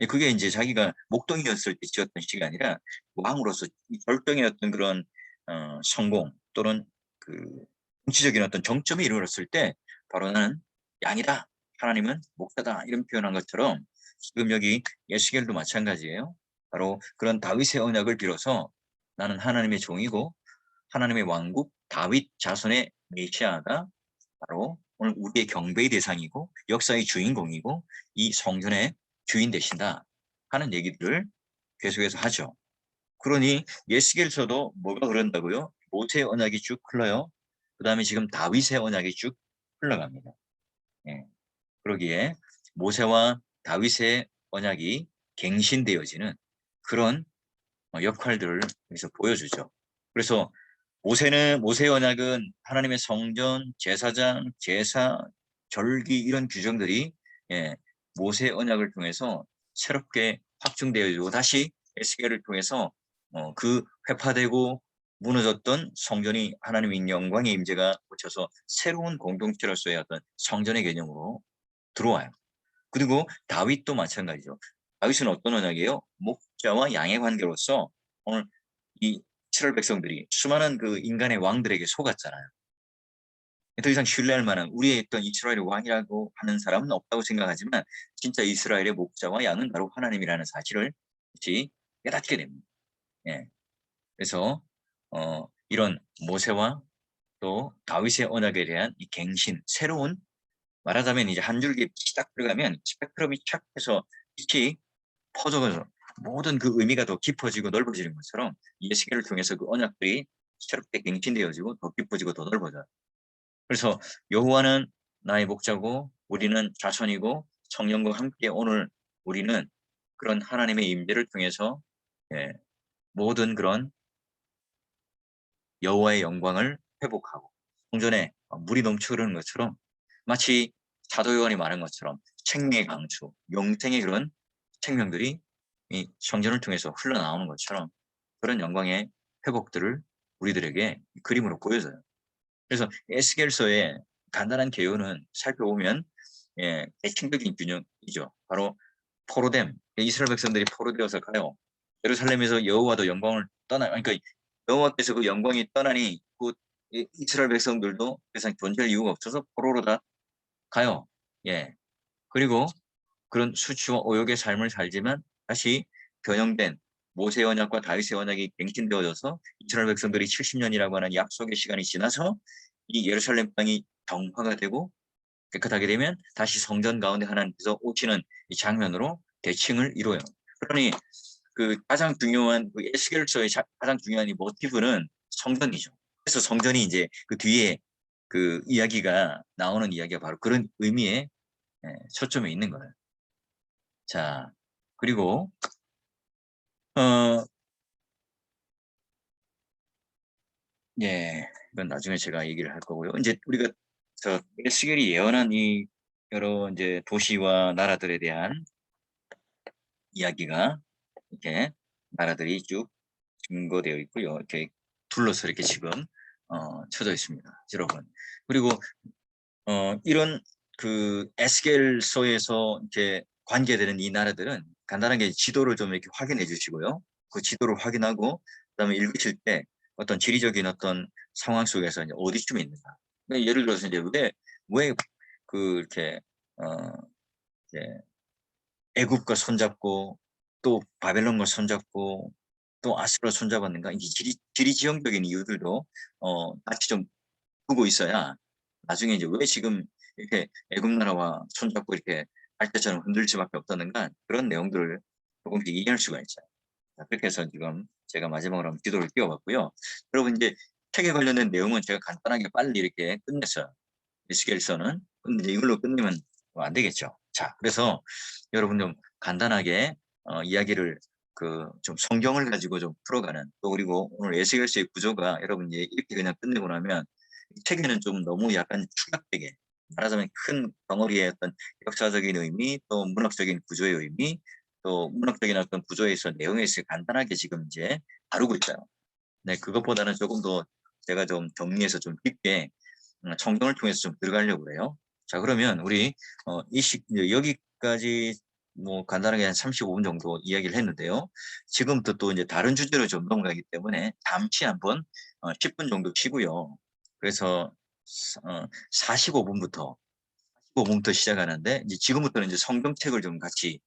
A: 그게 이제 자기가 목동이었을 때 지었던 시가 아니라 왕으로서 절정의 어떤 그런 성공 또는 그 정치적인 어떤 정점에 이르렀을 때 바로 나는 양이다. 하나님은 목자다. 이런 표현한 것처럼 지금 여기 예수겔도 마찬가지예요. 바로 그런 다윗의 언약을 빌어서 나는 하나님의 종이고 하나님의 왕국 다윗 자손의 메시아가 바로 오늘 우리의 경배의 대상이고 역사의 주인공이고 이 성전의 주인 되신다 하는 얘기들을 계속해서 하죠. 그러니 예스겔서도 뭐가 그런다고요? 모세의 언약이 쭉 흘러요. 그 다음에 지금 다윗의 언약이 쭉 흘러갑니다. 예. 그러기에 모세와 다윗의 언약이 갱신되어지는 그런 역할들을 여기서 보여주죠. 그래서 모세의 언약은 하나님의 성전, 제사장, 제사, 절기 이런 규정들이 모세의 언약을 통해서 새롭게 확증되어지고 다시 에스겔을 통해서 그 회파되고 무너졌던 성전이 하나님의 영광의 임재가 묻혀서 새로운 공동체로서의 어떤 성전의 개념으로 들어와요. 그리고 다윗도 마찬가지죠. 다윗은 어떤 언약이에요? 목자와 양의 관계로서 오늘 이 이스라엘 백성들이 수많은 그 인간의 왕들에게 속았잖아요. 더 이상 신뢰할 만한 우리의 어떤 이스라엘의 왕이라고 하는 사람은 없다고 생각하지만 진짜 이스라엘의 목자와 양은 바로 하나님이라는 사실을 같이 깨닫게 됩니다. 예. 그래서 이런 모세와 또 다윗의 언약에 대한 이 갱신, 새로운 말하자면 이제 한 줄기 빛이 딱 들어가면 스펙트럼이 착 해서 빛이 퍼져가서 모든 그 의미가 더 깊어지고 넓어지는 것처럼 예시계를 통해서 그 언약들이 새롭게 갱신되어지고 더 깊어지고 더 넓어져요. 그래서 여호와는 나의 목자고 우리는 자손이고 성령과 함께 오늘 우리는 그런 하나님의 임재를 통해서 모든 그런 여호와의 영광을 회복하고 성전에 물이 넘쳐 흐르는 것처럼 마치 사도 요한이 말한 것처럼 생명의 강수, 영생의 그런 생명들이 이 성전을 통해서 흘러나오는 것처럼 그런 영광의 회복들을 우리들에게 그림으로 보여줘요. 그래서 에스겔서의 간단한 개요는 살펴보면 대칭적인 균형이죠. 바로 포로됨, 이스라엘 백성들이 포로되어서 가요. 예루살렘에서 여호와도 영광을 그러니까 여호와께서 그 영광이 떠나니 그 이스라엘 백성들도 더 이상 존재할 이유가 없어서 포로로 다 가요. 예. 그리고 그런 수치와 오욕의 삶을 살지만 다시 변형된 모세 언약과 다윗의 언약이 갱신되어져서 이스라엘 백성들이 70년이라고 하는 약속의 시간이 지나서 이 예루살렘 땅이 정화가 되고 깨끗하게 되면 다시 성전 가운데 하나님께서 오시는 이 장면으로 대칭을 이루어요. 그러니 그 가장 중요한 그 에스겔서의 가장 중요한 이 모티브는 성전이죠. 그래서 성전이 이제 그 뒤에 그 이야기가 나오는 이야기가 바로 그런 의미에 초점에 있는 거예요. 자, 그리고 이건 나중에 제가 얘기를 할 거고요. 이제 우리가 에스겔이 예언한 이 여러 이제 도시와 나라들에 대한 이야기가 이렇게 나라들이 쭉 증거되어 있고요. 이렇게 둘러서 이렇게 지금 쳐져 있습니다, 여러분. 그리고 이런 그 에스겔서에서 이렇게 관계되는 이 나라들은 간단하게 지도를 좀 이렇게 확인해 주시고요. 그 지도를 확인하고 그다음에 읽으실 때 어떤 지리적인 어떤 상황 속에서 이제 어디쯤에 있는가. 그러니까 예를 들어서 이제 왜 그 이렇게 이제 애굽과 손잡고 또 바벨론과 손잡고 또 아수르와 손잡았는가? 이 지리 지형적인 이유들도 같이 좀 두고 있어야 나중에 이제 왜 지금 이렇게 애굽 나라와 손잡고 이렇게 알때처럼 흔들 수밖에 없었는가 그런 내용들을 조금씩 이해할 수가 있어요. 자, 그렇게 해서 지금 제가 마지막으로 한번 기도를 띄워봤고요. 여러분 이제 책에 관련된 내용은 제가 간단하게 빨리 이렇게 끝냈어요. SQL서는. 근데 이제 이걸로 끝내면 안 되겠죠. 자, 그래서 여러분 좀 간단하게 이야기를 좀 성경을 가지고 좀 풀어가는 또 그리고 오늘 SQL서의 구조가 여러분 이렇게 그냥 끝내고 나면 책에는 좀 너무 약간 축약되게 말하자면 큰 덩어리의 어떤 역사적인 의미 또 문학적인 구조의 의미 또 문학적인 어떤 구조에서 내용에서 간단하게 지금 이제 다루고 있어요. 네, 그것보다는 조금 더 제가 좀 정리해서 좀 깊게 성경을 통해서 좀 들어가려고 그래요. 자, 그러면 우리 이제 여기까지 뭐 간단하게 한 35분 정도 이야기를 했는데요. 지금부터 또 이제 다른 주제로 좀 넘어가기 때문에 잠시 한번 10분 정도 쉬고요. 그래서 45분부터 시작하는데 이제 지금부터는 이제 성경책을 좀 같이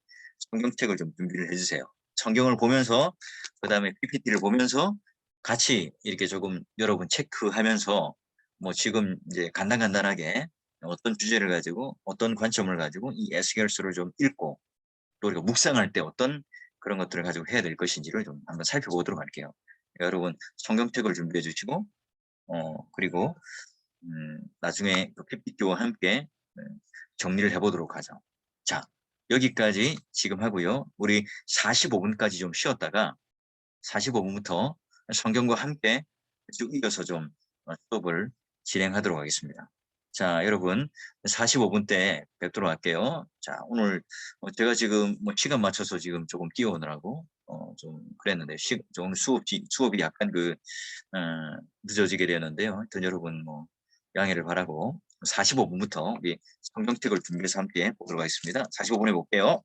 A: 성경책을 좀 준비를 해주세요. 성경을 보면서 그다음에 PPT를 보면서 같이 이렇게 조금 여러분 체크하면서 뭐 지금 이제 간단하게 어떤 주제를 가지고 어떤 관점을 가지고 이 에스겔서를 좀 읽고 또 우리가 묵상할 때 어떤 그런 것들을 가지고 해야 될 것인지를 좀 한번 살펴보도록 할게요. 여러분 성경책을 준비해 주시고 그리고 나중에 그 PPT와 함께 정리를 해보도록 하죠. 자, 여기까지 지금 하고요. 우리 45분까지 좀 쉬었다가 45분부터 성경과 함께 쭉 이어서 좀 수업을 진행하도록 하겠습니다. 자, 여러분 45분 때 뵙도록 할게요. 자, 오늘 제가 지금 뭐 시간 맞춰서 지금 조금 뛰어오느라고 좀 그랬는데 오늘 수업이 약간 늦어지게 되었는데요. 하여튼 여러분 뭐 양해를 바라고 45분부터 우리 성경책을 준비해서 함께 보도록 하겠습니다. 45분에 볼게요.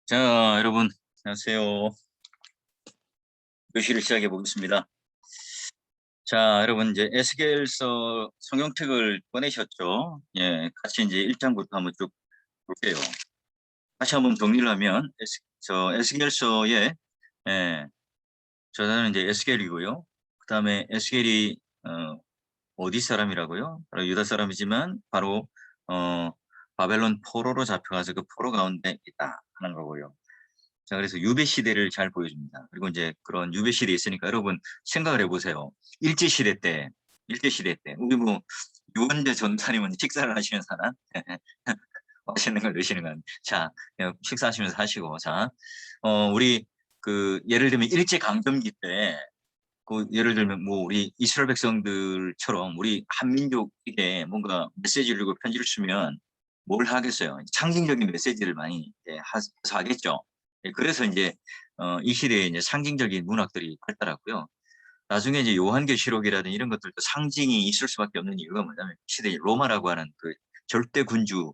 A: 자, 여러분, 안녕하세요. 교실을 시작해 보겠습니다. 자, 여러분, 이제 에스겔서 성경책을 꺼내셨죠? 예, 같이 이제 1장부터 한번 쭉 볼게요. 다시 한번 정리를 하면, 에스겔서의, 예, 저자는 이제 에스겔이고요. 그 다음에 에스겔이, 어디 사람이라고요? 바로 유다 사람이지만, 바로, 바벨론 포로로 잡혀가서 그 포로 가운데 있다 하는 거고요. 자, 그래서 유배 시대를 잘 보여줍니다. 그리고 이제 그런 유배 시대에 있으니까 여러분 생각을 해보세요. 일제 시대 때 우리 뭐 유원재 전사님은 식사를 하시면서 하나? 맛있는 걸 드시는 건. 자, 식사하시면서 하시고. 자, 우리 그 예를 들면 일제 강점기 때 그 예를 들면 뭐 우리 이스라엘 백성들처럼 우리 한민족에게 뭔가 메시지를 주고 편지를 쓰면 뭘 하겠어요? 상징적인 메시지를 많이 해서 하겠죠. 그래서 이제 이 시대에 이제 상징적인 문학들이 발달하고요. 나중에 이제 요한계시록이라든지 이런 것들도 상징이 있을 수밖에 없는 이유가 뭐냐면 이 시대에 로마라고 하는 그 절대 군주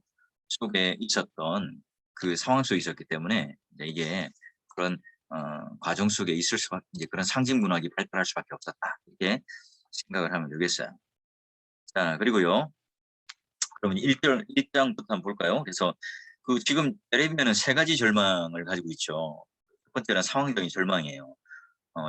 A: 속에 있었던 그 상황 속에 있었기 때문에 이게 그런 과정 속에 있을 수밖에 이제 그런 상징 문학이 발달할 수밖에 없었다 이렇게 생각을 하면 되겠어요. 자, 그리고요. 그러면 1장부터 한번 볼까요? 그래서 그 지금 예레미야는 세 가지 절망을 가지고 있죠. 첫 번째는 상황적인 절망이에요.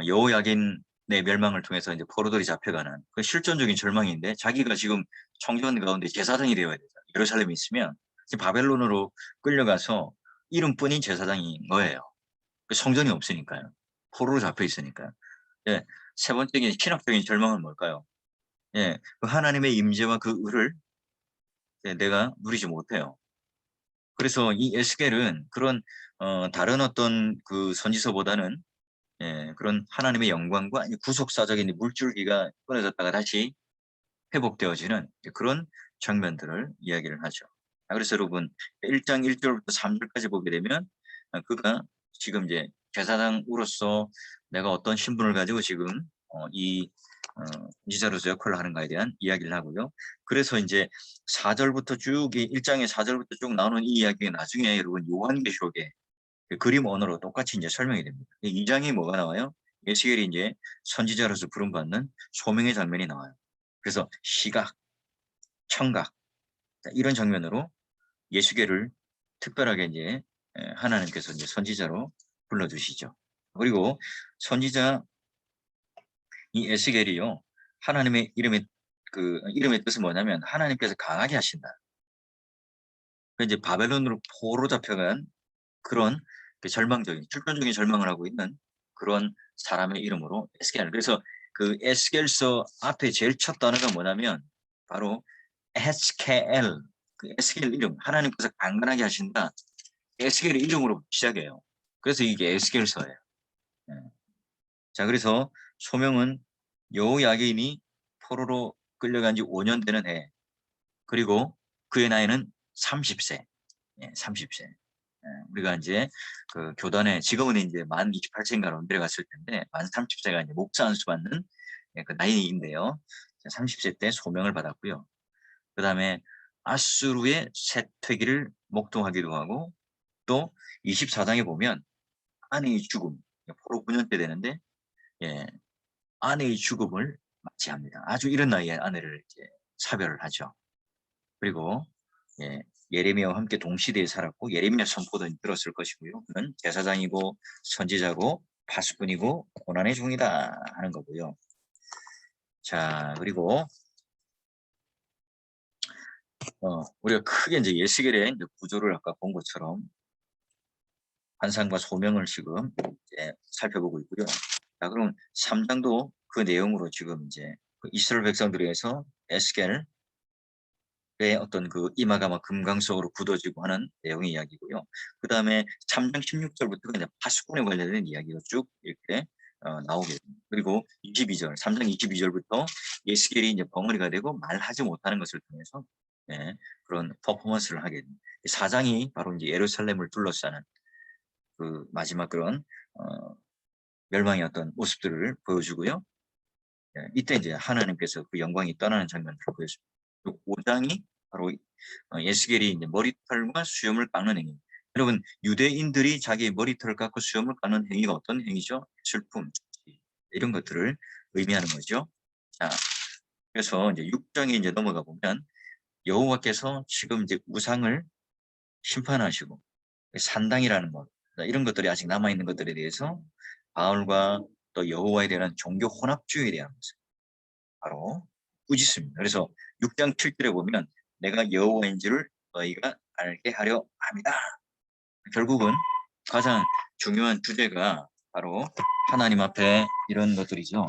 A: 여호야긴의 멸망을 통해서 이제 포로들이 잡혀가는 그 실존적인 절망인데 자기가 지금 청년 가운데 제사장이 되어야 되죠. 예루살렘에 있으면 지금 바벨론으로 끌려가서 이름뿐인 제사장인 거예요. 그 성전이 없으니까요. 포로로 잡혀 있으니까요. 예, 세 번째는 신학적인 절망은 뭘까요? 예, 그 하나님의 임재와 그 의를 내가 누리지 못해요. 그래서 이 에스겔은 그런 다른 어떤 그 선지서보다는 그런 하나님의 영광과 구속사적인 물줄기가 끊어졌다가 다시 회복되어지는 그런 장면들을 이야기를 하죠. 그래서 여러분 1장 1절부터 3절까지 보게 되면 그가 지금 이제 제사장으로서 내가 어떤 신분을 가지고 지금 이 지자로서 역할을 하는가에 대한 이야기를 하고요. 그래서 이제 4절부터 쭉 1장의 4절부터 쭉 나오는 이 이야기가 나중에 여러분 요한계시록에 그 그림 언어로 똑같이 이제 설명이 됩니다. 2장이 뭐가 나와요? 에스겔이 이제 선지자로서 부름받는 소명의 장면이 나와요. 그래서 시각, 청각 이런 장면으로 예수계를 특별하게 이제 하나님께서 이제 선지자로 불러주시죠. 그리고 선지자 이 에스겔이요 하나님의 이름의 뜻은 뭐냐면 하나님께서 강하게 하신다. 그 이제 바벨론으로 포로 잡혀간 그런 그 출전적인 절망을 하고 있는 그런 사람의 이름으로 에스겔. 그래서 그 에스겔서 앞에 제일 첫 단어가 뭐냐면 바로 에스겔, 그 에스겔 이름, 하나님께서 강건하게 하신다. 에스겔의 이름으로 시작해요. 그래서 이게 에스겔서예요. 예. 자, 그래서 소명은 여호야긴이 포로로 끌려간 지 5년 되는 해. 그리고 그의 나이는 30세. 30세. 우리가 이제 그 교단에 지금은 이제 만 28세인가로 내려갔을 텐데 만 30세가 이제 목사 안수 받는 그 나이인데요. 30세 때 소명을 받았고요. 그 다음에 아수르의 셋퇴기를 목동하기도 하고 또 24장에 보면 아내의 죽음, 포로 9년 때 되는데 아내의 죽음을 맞이합니다. 아주 이른 나이에 아내를 이제 사별을 하죠. 그리고 예레미야와 함께 동시대에 살았고 예레미야 선포도 들었을 것이고요. 그는 제사장이고 선지자고 파수꾼이고 고난의 종이다 하는 거고요. 자, 그리고 우리가 크게 이제 예시겔의 이제 구조를 아까 본 것처럼 환상과 소명을 지금 이제 살펴보고 있고요. 자, 그럼 3장도 그 내용으로 지금 이제 그 이스라엘 백성들에 의해서 에스겔 어떤 그 이마가 막 금강석으로 굳어지고 하는 내용의 이야기고요. 그 다음에 3장 16절부터 그냥 파수꾼에 관련된 이야기가 쭉 이렇게 나오게 됩니다. 그리고 22절, 3장 22절부터 예스겔이 이제 벙어리가 되고 말하지 못하는 것을 통해서 그런 퍼포먼스를 하게 됩니다. 4장이 바로 이제 예루살렘을 둘러싸는 그 마지막 그런 멸망의 어떤 모습들을 보여주고요. 이때 이제 하나님께서 그 영광이 떠나는 장면들을 보여줍니다. 5장이 바로 에스겔이 이제 머리털과 수염을 깎는 행위. 여러분, 유대인들이 자기 머리털을 깎고 수염을 깎는 행위가 어떤 행위죠? 슬픔, 이런 것들을 의미하는 거죠. 자, 그래서 이제 6장에 이제 넘어가 보면 여호와께서 지금 이제 우상을 심판하시고 산당이라는 것, 이런 것들이 아직 남아 있는 것들에 대해서 바울과 또 여호와에 대한 종교 혼합주의에 대한 것을 바로 꾸짖습니다. 그래서 6장 7절에 보면 내가 여호와인지를 너희가 알게 하려 합니다. 결국은 가장 중요한 주제가 바로 하나님 앞에 이런 것들이죠.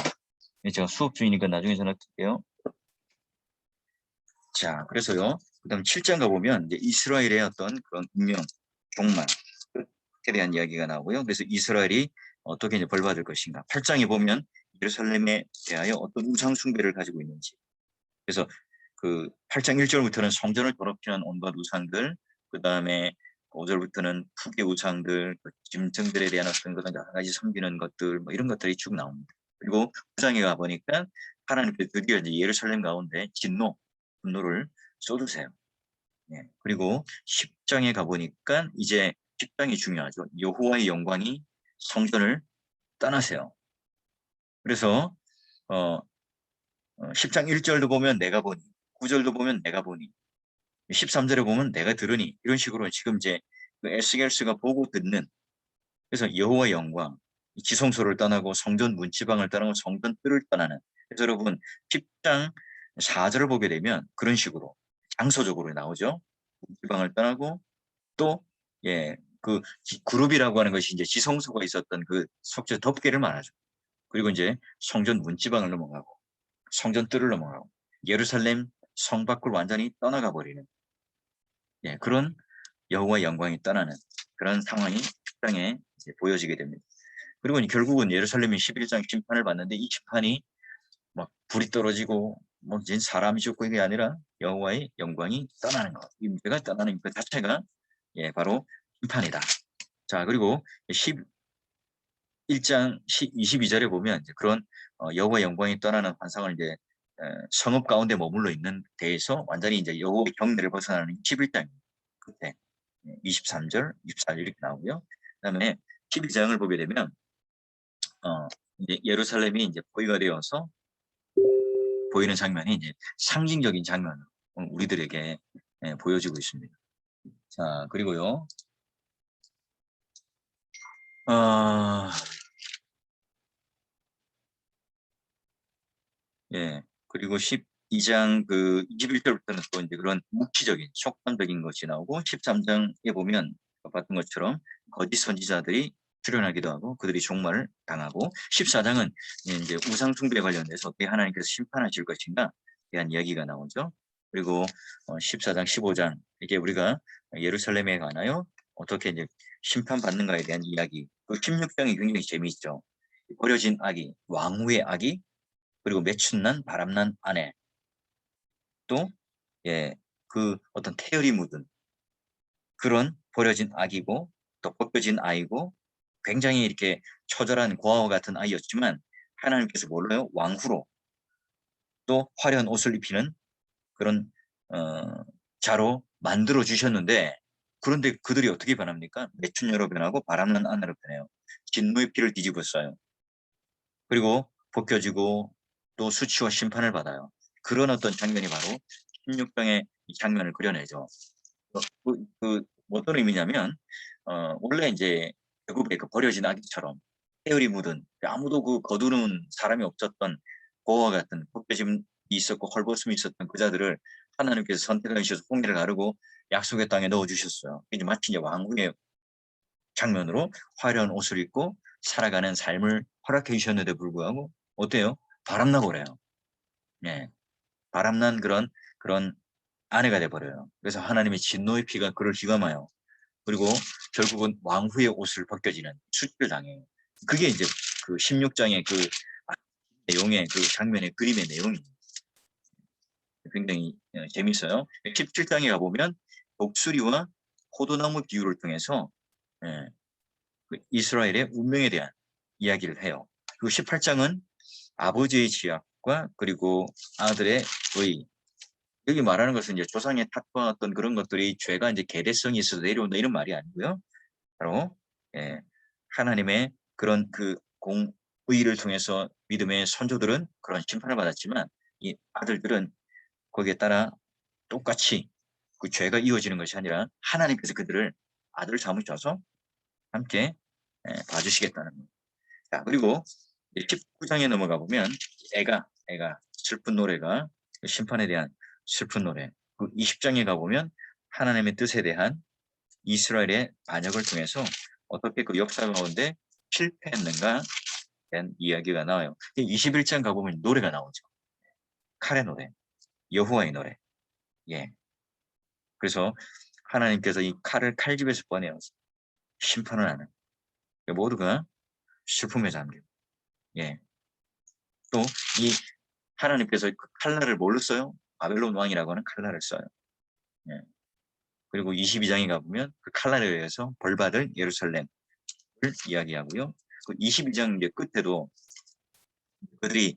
A: 제가 수업 중이니까 나중에 전화 드릴게요. 자, 그래서요. 그 다음 7장 가보면 이제 이스라엘의 어떤 그런 운명, 종말에 대한 이야기가 나오고요. 그래서 이스라엘이 어떻게 이제 벌 받을 것인가. 8장에 보면 예루살렘에 대하여 어떤 우상 숭배를 가지고 있는지. 그래서 그 8장 1절부터는 성전을 더럽히는 온갖 우상들, 그 다음에 5절부터는 북의 우상들, 짐승들에 대한 어떤 그런 여러 가지 섬기는 것들, 뭐 이런 것들이 쭉 나옵니다. 그리고 9장에 가보니까 하나님께서 드디어 이제 예루살렘 가운데 분노를 쏟으세요. 예. 그리고 10장에 가보니까 이제 10장이 중요하죠. 여호와의 영광이 성전을 떠나세요. 그래서 10장 1절도 보면 내가 보니, 9절도 보면 내가 보니, 13절에 보면 내가 들으니, 이런 식으로 지금 이제 그 에스겔스가 보고 듣는, 그래서 여호와의 영광, 지성소를 떠나고 성전 문지방을 떠나고 성전 뜰을 떠나는. 그래서 여러분 10장 4절을 보게 되면 그런 식으로 장소적으로 나오죠. 문지방을 떠나고 또 그 그룹이라고 하는 것이 이제 지성소가 있었던 그 속죄 덮개를 말하죠. 그리고 이제 성전 문지방을 넘어가고 성전 뜰을 넘어가고 예루살렘 성 밖을 완전히 떠나가 버리는 그런 여호와의 영광이 떠나는 그런 상황이 10장에 이제 보여지게 됩니다. 그리고 결국은 예루살렘이 11장 심판을 받는데 이 심판이 막 불이 떨어지고 뭐 이제 사람이 죽고 이게 아니라 여호와의 영광이 떠나는 것. 이 문제가 떠나는 그 자체가 바로 심판이다. 자, 그리고 11장 22절에 보면 이제 그런 여호와의 영광이 떠나는 환상을 이제 성읍 가운데 머물러 있는 데에서 완전히 이제 여호와의 경내를 벗어나는 11장 그때 23절, 24절 이렇게 나오고요. 그다음에 12장을 보게 되면 이제 예루살렘이 이제 포위가 되어서 보이는 장면이 이제 상징적인 장면으로 우리들에게 보여지고 있습니다. 자, 그리고요. 그리고 12장 그 21절부터는 또 이제 그런 묵시적인 속담적인 것이 나오고 13장에 보면 봤던 것처럼 거짓 선지자들이 출현하기도 하고 그들이 종말을 당하고 14장은 이제 우상 숭배에 관련해서 어떻게 하나님께서 심판하실 것인가 대한 이야기가 나오죠. 그리고 14장, 15장 이게 우리가 예루살렘에 관하여 어떻게 이제 심판받는가에 대한 이야기. 그 16장이 굉장히 재미있죠. 버려진 아기, 왕후의 아기, 그리고 매춘난 바람난 아내, 또 그 어떤 태열이 묻은 그런 버려진 아기고 또 벗겨진 아이고 굉장히 이렇게 처절한 고아와 같은 아이였지만 하나님께서 몰라요 왕후로 또 화려한 옷을 입히는 그런 자로 만들어 주셨는데 그런데 그들이 어떻게 변합니까? 매춘녀로 변하고 바람난 아내로 변해요. 진노의 피를 뒤집었어요. 그리고 벗겨지고 또 수치와 심판을 받아요. 그런 어떤 장면이 바로 16장의 이 장면을 그려내죠. 어떤 의미냐면 원래 이제 애굽의 그 버려진 아기처럼 태열이 묻은 아무도 그 거두는 사람이 없었던 고아와 같은 벗겨짐이 있었고 헐벗음이 있었던 그 자들을 하나님께서 선택해 주셔서 홍해를 가르고 약속의 땅에 넣어주셨어요. 이제 마치 이제 왕궁의 장면으로 화려한 옷을 입고 살아가는 삶을 허락해 주셨는데 불구하고 어때요? 바람나고 그래요. 바람난 그런 아내가 돼버려요. 그래서 하나님의 진노의 피가 그를 휘감아요. 그리고 결국은 왕후의 옷을 벗겨지는 수치를 당해요. 그게 이제 그 16장의 그 내용의 그 장면의 그림의 내용이 굉장히 재밌어요. 17장에 가보면 독수리와 포도나무 비유를 통해서 그 이스라엘의 운명에 대한 이야기를 해요. 그리고 18장은 아버지의 지약과 그리고 아들의 의 여기 말하는 것은 이제 조상의 탓과 어떤 그런 것들이 죄가 이제 계대성이 있어서 내려온다 이런 말이 아니고요. 바로 예, 하나님의 그런 그 공의를 통해서 믿음의 선조들은 그런 심판을 받았지만 이 아들들은 거기에 따라 똑같이 그 죄가 이어지는 것이 아니라 하나님께서 그들을 아들을 삼으셔서 함께 봐주시겠다는 거예요. 자, 그리고 19장에 넘어가 보면 애가 슬픈 노래가 심판에 대한 슬픈 노래. 그 20장에 가보면 하나님의 뜻에 대한 이스라엘의 반역을 통해서 어떻게 그 역사 가운데 실패했는가 된 이야기가 나와요. 21장 가보면 노래가 나오죠. 칼의 노래, 여호와의 노래. 예. 그래서 하나님께서 이 칼을 칼집에서 꺼내어 심판을 하는 모두가 슬픔에 잠겨. 예. 또 이 하나님께서 그 칼날을 뭘로 써요? 바벨론 왕이라고 하는 칼날을 써요. 예. 그리고 22장에 가보면 그 칼날에 의해서 벌받을 예루살렘을 이야기하고요. 그 22장 이제 끝에도 그들이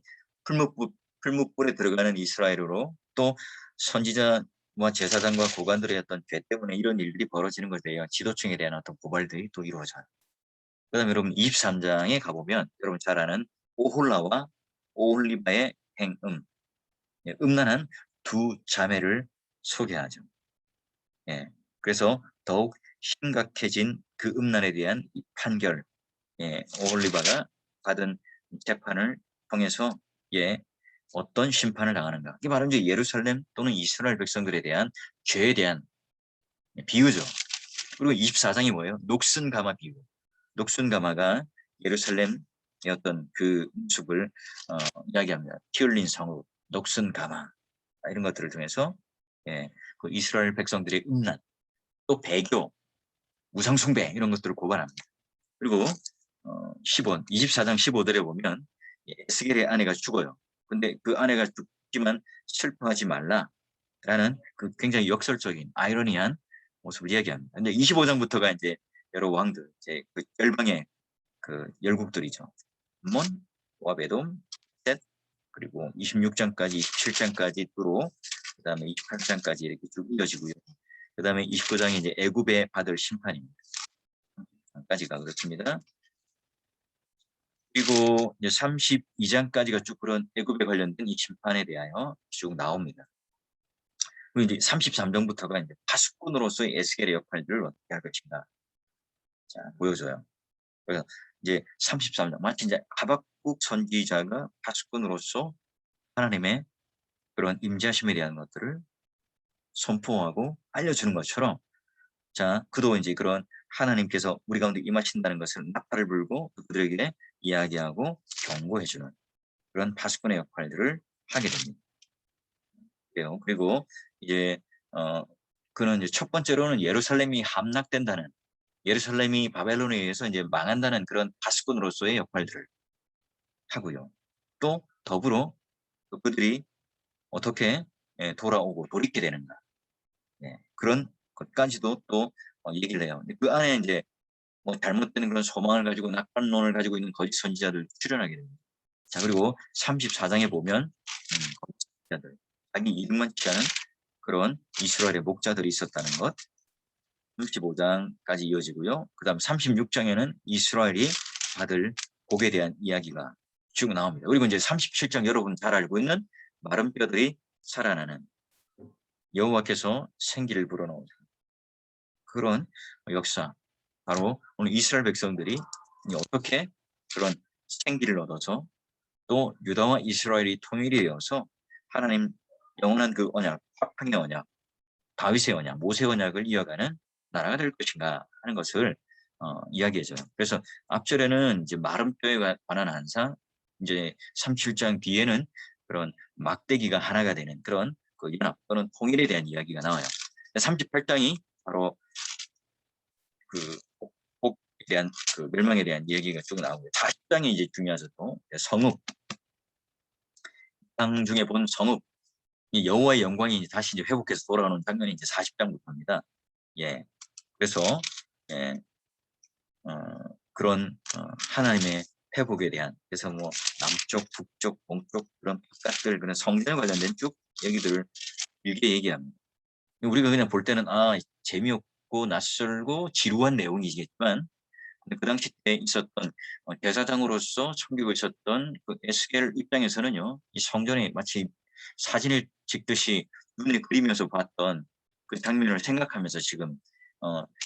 A: 풀무불에 들어가는 이스라엘으로 또 선지자와 제사장과 고관들의 어떤 죄 때문에 이런 일들이 벌어지는 것에 지도층에 대한 어떤 고발들이 또 이루어져요. 그 다음에 여러분 23장에 가보면 여러분 잘 아는 오홀라와 오홀리바의 행음, 예, 음란한 두 자매를 소개하죠. 예, 그래서 더욱 심각해진 그 음란에 대한 이 판결, 예, 오홀리바가 받은 재판을 통해서 예, 어떤 심판을 당하는가. 이게 바로 이제 예루살렘 또는 이스라엘 백성들에 대한 죄에 대한 비유죠. 그리고 24장이 뭐예요? 녹슨 가마 비유. 녹슨 가마가 예루살렘의 어떤 그 모습을 이야기합니다. 피 흘린 성읍, 녹슨 가마 이런 것들을 통해서 예, 그 이스라엘 백성들의 음란, 또 배교, 우상숭배 이런 것들을 고발합니다. 그리고 24장 15절에 보면 에스겔의 아내가 죽어요. 근데 그 아내가 죽지만 슬퍼하지 말라라는 그 굉장히 역설적인 아이러니한 모습을 이야기합니다. 근데 25장부터가 이제 여러 왕들, 이제 그 열방의 그 열국들이죠. 암몬, 모압, 에돔, 셋, 그리고 26장까지 27장까지 뚜로, 그다음에 28장까지 이렇게 쭉 이어지고요. 그다음에 29장이 이제 애굽에 받을 심판입니다. 까지가 그렇습니다. 그리고 이제 32장까지가 쭉 그런 애굽에 관련된 이 심판에 대하여 쭉 나옵니다. 그리고 이제 33장부터가 이제 파수꾼으로서의 에스겔의 역할들을 어떻게 할 것인가. 자, 보여줘요. 그래서 이제 33장 마치 이제 하박국 선지자가 파수꾼으로서 하나님의 그런 임재하심에 대한 것들을 선포하고 알려주는 것처럼, 자, 그도 이제 그런 하나님께서 우리 가운데 임하신다는 것을 나팔을 불고 그들에게 이야기하고 경고해주는 그런 파수꾼의 역할들을 하게 됩니다. 그리고 이제 그는 이제 첫 번째로는 예루살렘이 함락된다는, 예루살렘이 바벨론에 의해서 이제 망한다는 그런 파수꾼으로서의 역할들을 하고요. 또 더불어 그들이 어떻게 돌아오고 돌이키게 되는가, 그런 것까지도 또 얘기를 해요. 그 안에 이제 뭐 잘못된 그런 소망을 가지고 낙관론을 가지고 있는 거짓 선지자들 출연하게 됩니다. 자, 그리고 34장에 보면 거짓 선지자들, 자기 이름만 취하는 그런 이스라엘의 목자들이 있었다는 것, 35장까지 이어지고요. 그 다음 36장에는 이스라엘이 받을 복에 대한 이야기가 쭉 나옵니다. 그리고 이제 37장 여러분 잘 알고 있는 마른 뼈들이 살아나는, 여호와께서 생기를 불어넣으신 그런 역사, 바로 오늘 이스라엘 백성들이 어떻게 그런 생기를 얻어서 또 유다와 이스라엘이 통일이 되어서 하나님 영원한 그 언약, 화평의 언약, 다윗의 언약, 모세의 언약을 이어가는 나라가 될 것인가 하는 것을 이야기해줘요. 그래서 앞절에는 이제 마른 뼈에 관한 한상, 이제 37장 뒤에는 그런 막대기가 하나가 되는 그런 그 연합 또는 통일에 대한 이야기가 나와요. 38장이 바로 그 복에 대한 그 멸망에 대한 얘기가 쭉 나오고요. 40장이 이제 중요하죠. 또 성읍, 땅 중에 본 성읍, 이 여호와의 영광이 다시 이제 회복해서 돌아오는 장면이 이제 40장부터입니다. 예, 그래서 예, 그런 하나님의 회복에 대한, 그래서 뭐 남쪽, 북쪽, 동쪽 그런 바깥들 그런 성전 관련된 쭉 얘기들을 길게 얘기합니다. 우리가 그냥 볼 때는 재미없고 낯설고 지루한 내용이겠지만 그 당시 때 있었던 대사장으로서 섬기고 있었던 그 에스겔 입장에서는요, 이 성전에 마치 사진을 찍듯이 눈에 그리면서 봤던 그 장면을 생각하면서 지금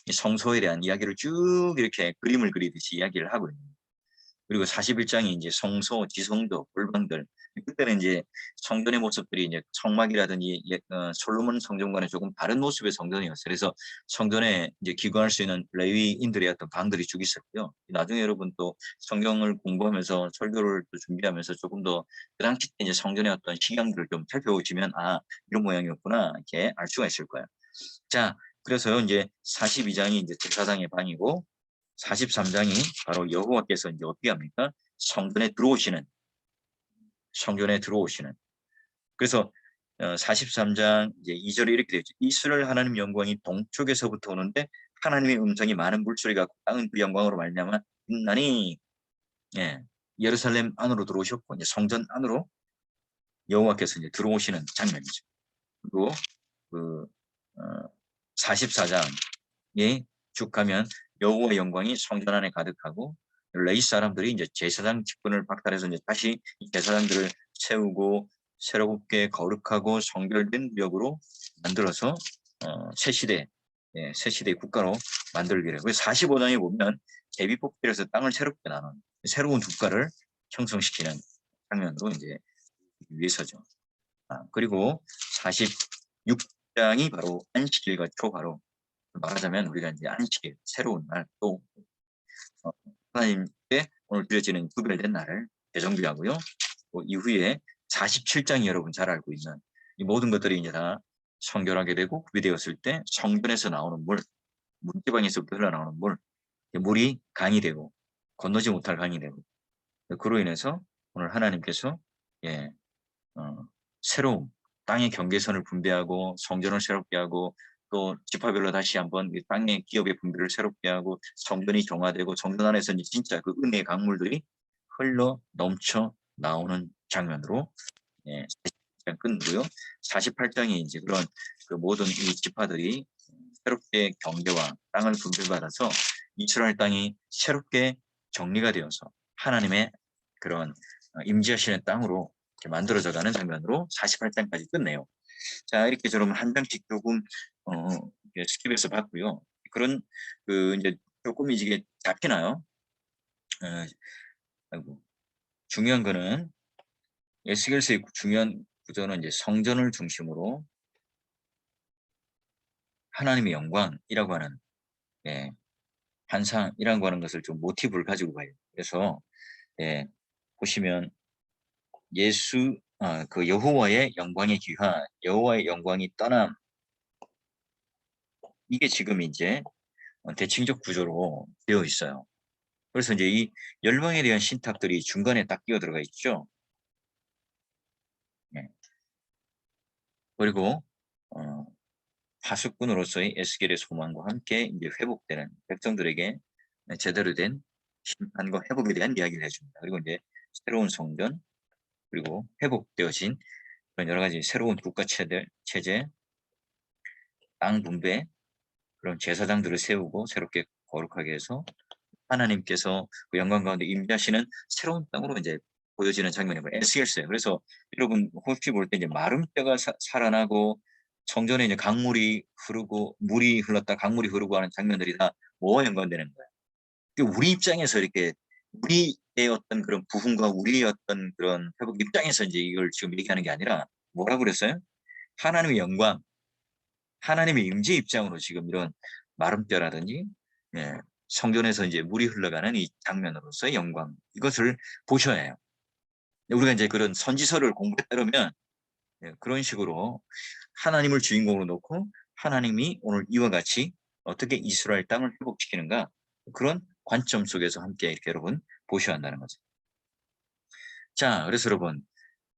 A: 이 성소에 대한 이야기를 쭉 이렇게 그림을 그리듯이 이야기를 하고 있는 거예요. 그리고 41장이 이제 성소, 지성도, 골방들. 그때는 이제 성전의 모습들이 이제 성막이라든지 솔로몬 성전과는 조금 다른 모습의 성전이었어요. 그래서 성전에 이제 기거할 수 있는 레위인들의 어떤 방들이 쭉 있었고요. 나중에 여러분 또 성경을 공부하면서 설교를 또 준비하면서 조금 더 그 당시 때 이제 성전의 어떤 식양들을 좀 살펴보시면 이런 모양이었구나 이렇게 알 수가 있을 거예요. 자, 그래서요 이제 42장이 이제 제사장의 방이고 43장이 바로 여호와께서 이제 어떻게 합니까? 성전에 들어오시는. 그래서 43장 이제 2절에 이렇게 되어 있죠. 이스라엘 하나님 영광이 동쪽에서부터 오는데 하나님의 음성이 많은 물소리가 땅은 그 영광으로 말미암아 빛나니. 예루살렘 안으로 들어오셨고 이제 성전 안으로 여호와께서 이제 들어오시는 장면이죠. 그리고 그 44장에 쭉 가면 여호와의 영광이 성전 안에 가득하고 레위 사람들이 이제 제사장 직분을 박탈해서 이제 다시 이 제사장들을 세우고 새롭게 거룩하고 성결된 구역으로 만들어서 새 시대 국가로 만들기로 해요. 그래서 45장에 보면 제비뽑기에서 땅을 새롭게 나눈 새로운 국가를 형성시키는 장면으로 이제 위해서죠. 그리고 46장이 바로 안식일과 초하루. 말하자면 우리가 이제 안식일, 새로운 날, 또 하나님께 오늘 드려지는 구별된 날을 재정비하고요. 또 이후에 47장이 여러분 잘 알고 있는 이 모든 것들이 이제 다 성결하게 되고 구비되었을 때 성전에서 나오는 물, 문지방에서부터 흘러나오는 물이 강이 되고 건너지 못할 강이 되고 그로 인해서 오늘 하나님께서 새로운 땅의 경계선을 분배하고 성전을 새롭게 하고 또 지파별로 다시 한번 땅의 기업의 분배를 새롭게 하고 성전이 정화되고 성전 안에서 진짜 그 은혜의 강물들이 흘러 넘쳐 나오는 장면으로 48장 끝내고요. 48장이 이제 그런 그 모든 이 지파들이 새롭게 경계와 땅을 분배받아서 이스라엘 땅이 새롭게 정리가 되어서 하나님의 그런 임재하시는 땅으로 만들어져가는 장면으로 48장까지 끝내요. 자, 이렇게 여러분 한 장씩 조금 스킵해서 봤고요. 그런 이제 조금 이게 잡히나요? 아이고. 중요한 거는 에스겔서의 중요한 구조는 이제 성전을 중심으로 하나님의 영광이라고 하는 환상이라고 하는 것을 좀 모티브를 가지고 가요. 그래서 보시면 그 여호와의 영광의 귀화, 여호와의 영광이 떠남, 이게 지금 이제 대칭적 구조로 되어 있어요. 그래서 이제 이 열방에 대한 신탁들이 중간에 딱 끼어 들어가 있죠. 그리고 파수꾼으로서의 에스겔의 소망과 함께 이제 회복되는 백성들에게 제대로 된 심판과 회복에 대한 이야기를 해줍니다. 그리고 이제 새로운 성전, 그리고 회복되어진 그런 여러 가지 새로운 국가 체제, 땅 분배, 그런 제사장들을 세우고 새롭게 거룩하게 해서 하나님께서 그 영광 가운데 임재하시는 새로운 땅으로 이제 보여지는 장면이고 에스겔서예요. 그래서 여러분 혹시 볼 때 이제 마른 뼈가 살아나고 성전에 이제 강물이 흐르고 물이 흘렀다 강물이 흐르고 하는 장면들이 다 뭐와 연관되는 거예요? 우리 입장에서 이렇게 우리의 어떤 그런 부흥과 우리의 어떤 그런 회복 입장에서 이제 이걸 지금 얘기하는 게 아니라 뭐라고 그랬어요? 하나님의 영광, 하나님의 임재 입장으로 지금 이런 마른 뼈라든지 성전에서 이제 물이 흘러가는 이 장면으로서의 영광, 이것을 보셔야 해요. 우리가 이제 그런 선지서를 공부에 따르면 그런 식으로 하나님을 주인공으로 놓고 하나님이 오늘 이와 같이 어떻게 이스라엘 땅을 회복시키는가, 그런 관점 속에서 함께 이렇게 여러분 보셔야 한다는 거죠. 자, 그래서 여러분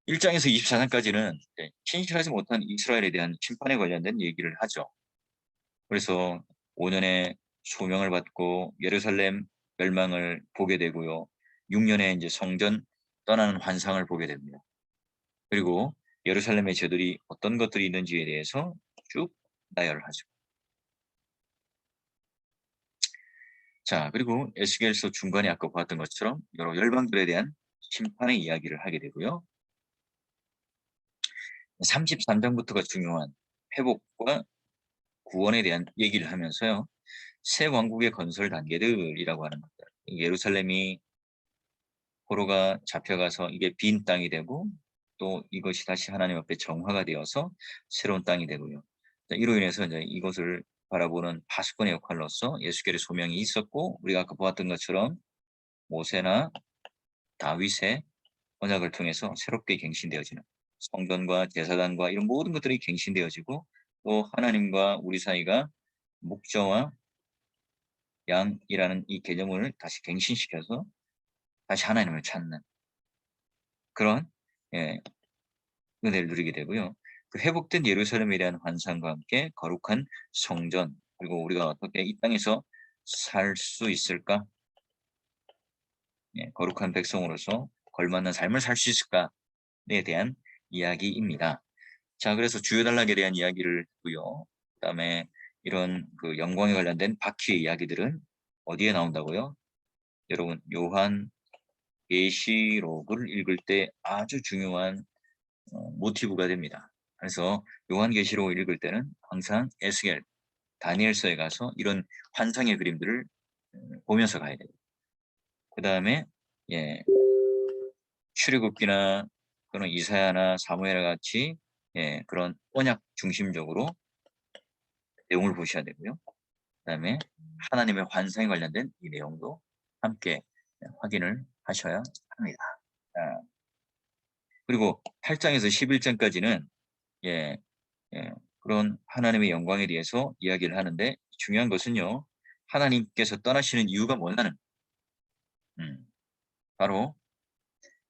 A: 1장에서 24장까지는 신실하지 못한 이스라엘에 대한 심판에 관련된 얘기를 하죠. 그래서 5년에 소명을 받고 예루살렘 멸망을 보게 되고요. 6년에 이제 성전 떠나는 환상을 보게 됩니다. 그리고 예루살렘의 죄들이 어떤 것들이 있는지에 대해서 쭉 나열하죠. 자, 그리고 에스겔서 중간에 아까 봤던 것처럼 여러 열방들에 대한 심판의 이야기를 하게 되고요. 33장부터가 중요한 회복과 구원에 대한 얘기를 하면서요. 새 왕국의 건설 단계들이라고 하는 것들. 예루살렘이 포로가 잡혀가서 이게 빈 땅이 되고 또 이것이 다시 하나님 앞에 정화가 되어서 새로운 땅이 되고요. 이로 인해서 이제 이것을 바라보는 파수꾼의 역할로서 예수께의 소명이 있었고 우리가 아까 보았던 것처럼 모세나 다윗의 언약을 통해서 새롭게 갱신되어지는 성전과 제사단과 이런 모든 것들이 갱신되어지고 또 하나님과 우리 사이가 목자와 양이라는 이 개념을 다시 갱신시켜서 다시 하나님을 찾는 그런 은혜를 누리게 되고요. 그 회복된 예루살렘에 대한 환상과 함께 거룩한 성전 그리고 우리가 어떻게 이 땅에서 살 수 있을까? 거룩한 백성으로서 걸맞는 삶을 살 수 있을까에 대한 이야기입니다. 자, 그래서 주요 단락에 대한 이야기를 했고요. 그다음에 이런 그 영광에 관련된 바퀴의 이야기들은 어디에 나온다고요? 여러분 요한 계시록을 읽을 때 아주 중요한 모티브가 됩니다. 그래서 요한계시록을 읽을 때는 항상 에스겔, 다니엘서에 가서 이런 환상의 그림들을 보면서 가야 돼요. 그 다음에 출애굽기나 그런 이사야나 사무엘 같이 그런 언약 중심적으로 내용을 보셔야 되고요. 그 다음에 하나님의 환상에 관련된 이 내용도 함께 확인을 하셔야 합니다. 그리고 8장에서 11장까지는 그런 하나님의 영광에 대해서 이야기를 하는데 중요한 것은요. 하나님께서 떠나시는 이유가 뭐냐는 바로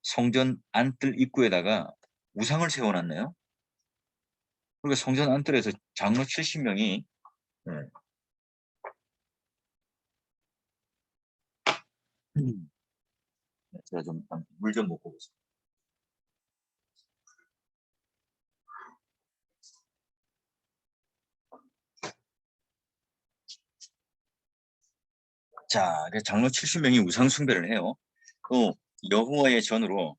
A: 성전 안뜰 입구에다가 우상을 세워놨네요. 그리고 성전 안뜰에서 장로 70명이 제가 좀 물 좀 먹고 오겠습니다. 자, 장로 70명이 우상 숭배를 해요. 또 여호와의 전으로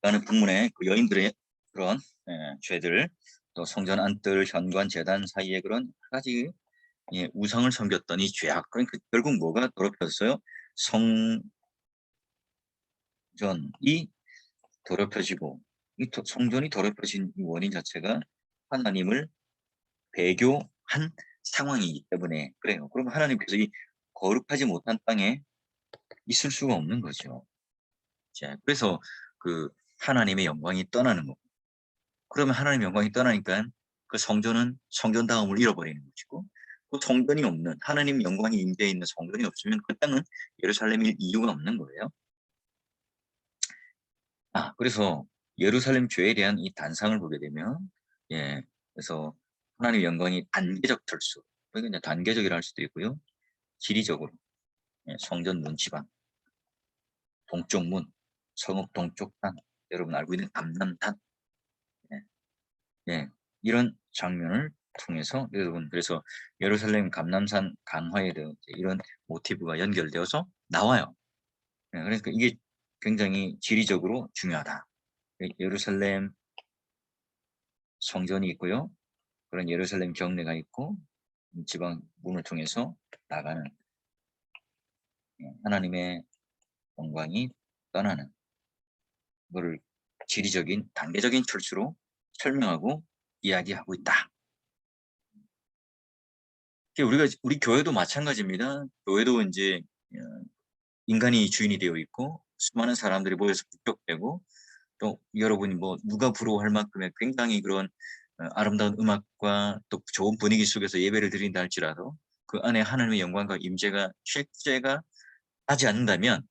A: 라는 본문의 그 여인들의 그런 죄들, 또 성전 안뜰, 현관, 제단 사이에 그런 한 가지 우상을 섬겼던 이 죄악, 그러니까 결국 뭐가 더럽혀졌어요? 성전이 더럽혀지고 이 성전이 더럽혀진 원인 자체가 하나님을 배교한 상황이기 때문에 그래요. 그럼 하나님께서 이 거룩하지 못한 땅에 있을 수가 없는 거죠. 자, 그래서 그 하나님의 영광이 떠나는 거고 그러면 하나님의 영광이 떠나니까 그 성전은 성전다움을 잃어버리는 것이고 그 성전이 없는 하나님 영광이 임재해 있는 성전이 없으면 그 땅은 예루살렘일 이유가 없는 거예요. 그래서 예루살렘 죄에 대한 이 단상을 보게 되면 그래서 하나님의 영광이 단계적 철수 그러니까 단계적이라 할 수도 있고요. 지리적으로 성전 문지방 동쪽 문 성읍 동쪽단 여러분 알고 있는 감남단 이런 장면을 통해서 여러분 그래서 예루살렘 감남산 강화에 대한 이런 모티브가 연결되어서 나와요. 그러니까 이게 굉장히 지리적으로 중요하다. 예루살렘 성전이 있고요. 그런 예루살렘 경내가 있고 지방 문을 통해서 나가는 하나님의 영광이 떠나는 그걸 지리적인 단계적인 철수로 설명하고 이야기하고 있다. 우리 교회도 마찬가지입니다. 교회도 이제 인간이 주인이 되어 있고 수많은 사람들이 모여서 북적대고 또 여러분이 뭐 누가 부러워할 만큼의 굉장히 그런 아름다운 음악과 또 좋은 분위기 속에서 예배를 드린다 할지라도 그 안에 하나님의 영광과 임재가 실제가 하지 않는다면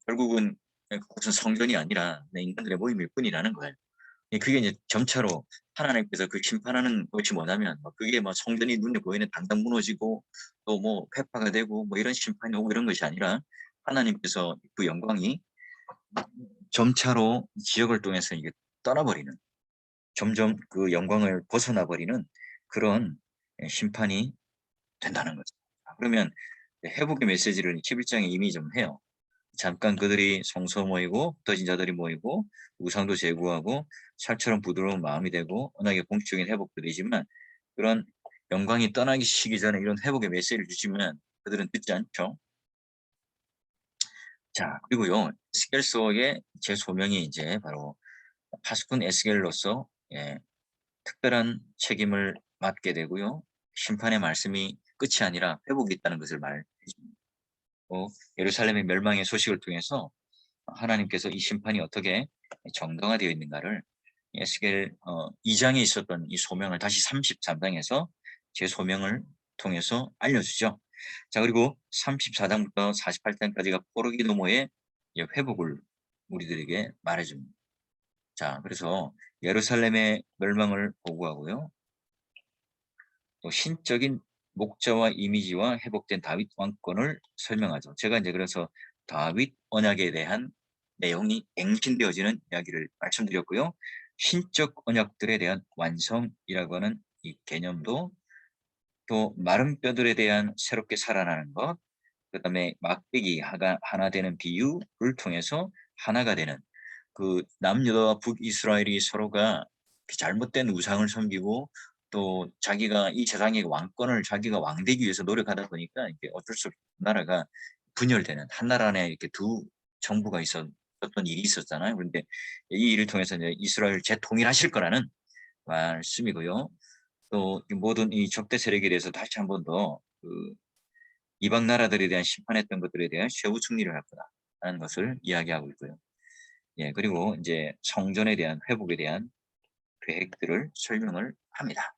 A: 결국은 그것은 성전이 아니라 인간들의 모임일 뿐이라는 거예요. 그게 이제 점차로 하나님께서 그 심판하는 것이 뭐냐면 그게 뭐 성전이 눈에 보이는 당장 무너지고 또 뭐 폐파가 되고 뭐 이런 심판이 오고 이런 것이 아니라 하나님께서 그 영광이 점차로 지역을 통해서 이게 떠나버리는, 점점 그 영광을 벗어나 버리는 그런 심판이 된다는 거죠. 그러면 회복의 메시지를 11장에 이미 좀 해요. 잠깐 그들이 성소 모이고 흩어진 자들이 모이고 우상도 제거하고 살처럼 부드러운 마음이 되고 언약의 공식적인 회복들이지만, 그런 영광이 떠나기 시기 전에 이런 회복의 메시지를 주시면 그들은 듣지 않죠. 자, 그리고요, 에스겔 속의 제 소명이 이제 바로 파수꾼 에스겔로서 특별한 책임을 맡게 되고요. 심판의 말씀이 끝이 아니라 회복이 있다는 것을 말해줍니다. 예루살렘의 멸망의 소식을 통해서 하나님께서 이 심판이 어떻게 정당화되어 있는가를 에스겔 2장에 있었던 이 소명을 다시 33장에서 제 소명을 통해서 알려주죠. 자, 그리고 34장부터 48장까지가 포르기노모의 회복을 우리들에게 말해줍니다. 자, 그래서 예루살렘의 멸망을 보고하고요, 또 신적인 목자와 이미지와 회복된 다윗 왕권을 설명하죠. 제가 이제 그래서 다윗 언약에 대한 내용이 갱신되어지는 이야기를 말씀드렸고요. 신적 언약들에 대한 완성이라고 하는 이 개념도, 또 마른 뼈들에 대한 새롭게 살아나는 것, 그 다음에 막대기 하나 되는 비유를 통해서 하나가 되는, 그 남유다와 북이스라엘이 서로가 잘못된 우상을 섬기고 또 자기가 이 세상의 왕권을 자기가 왕되기 위해서 노력하다 보니까 이게 어쩔 수 없이 나라가 분열되는, 한 나라 안에 이렇게 두 정부가 있었던 일이 있었잖아요. 그런데 이 일을 통해서 이제 이스라엘 재통일하실 거라는 말씀이고요. 또 모든 이 적대 세력에 대해서 다시 한 번 더 이방 나라들에 대한 심판했던 것들에 대한 최후 승리를 할 거다라는 것을 이야기하고 있고요. 그리고 이제 성전에 대한 회복에 대한 계획들을 설명을 합니다.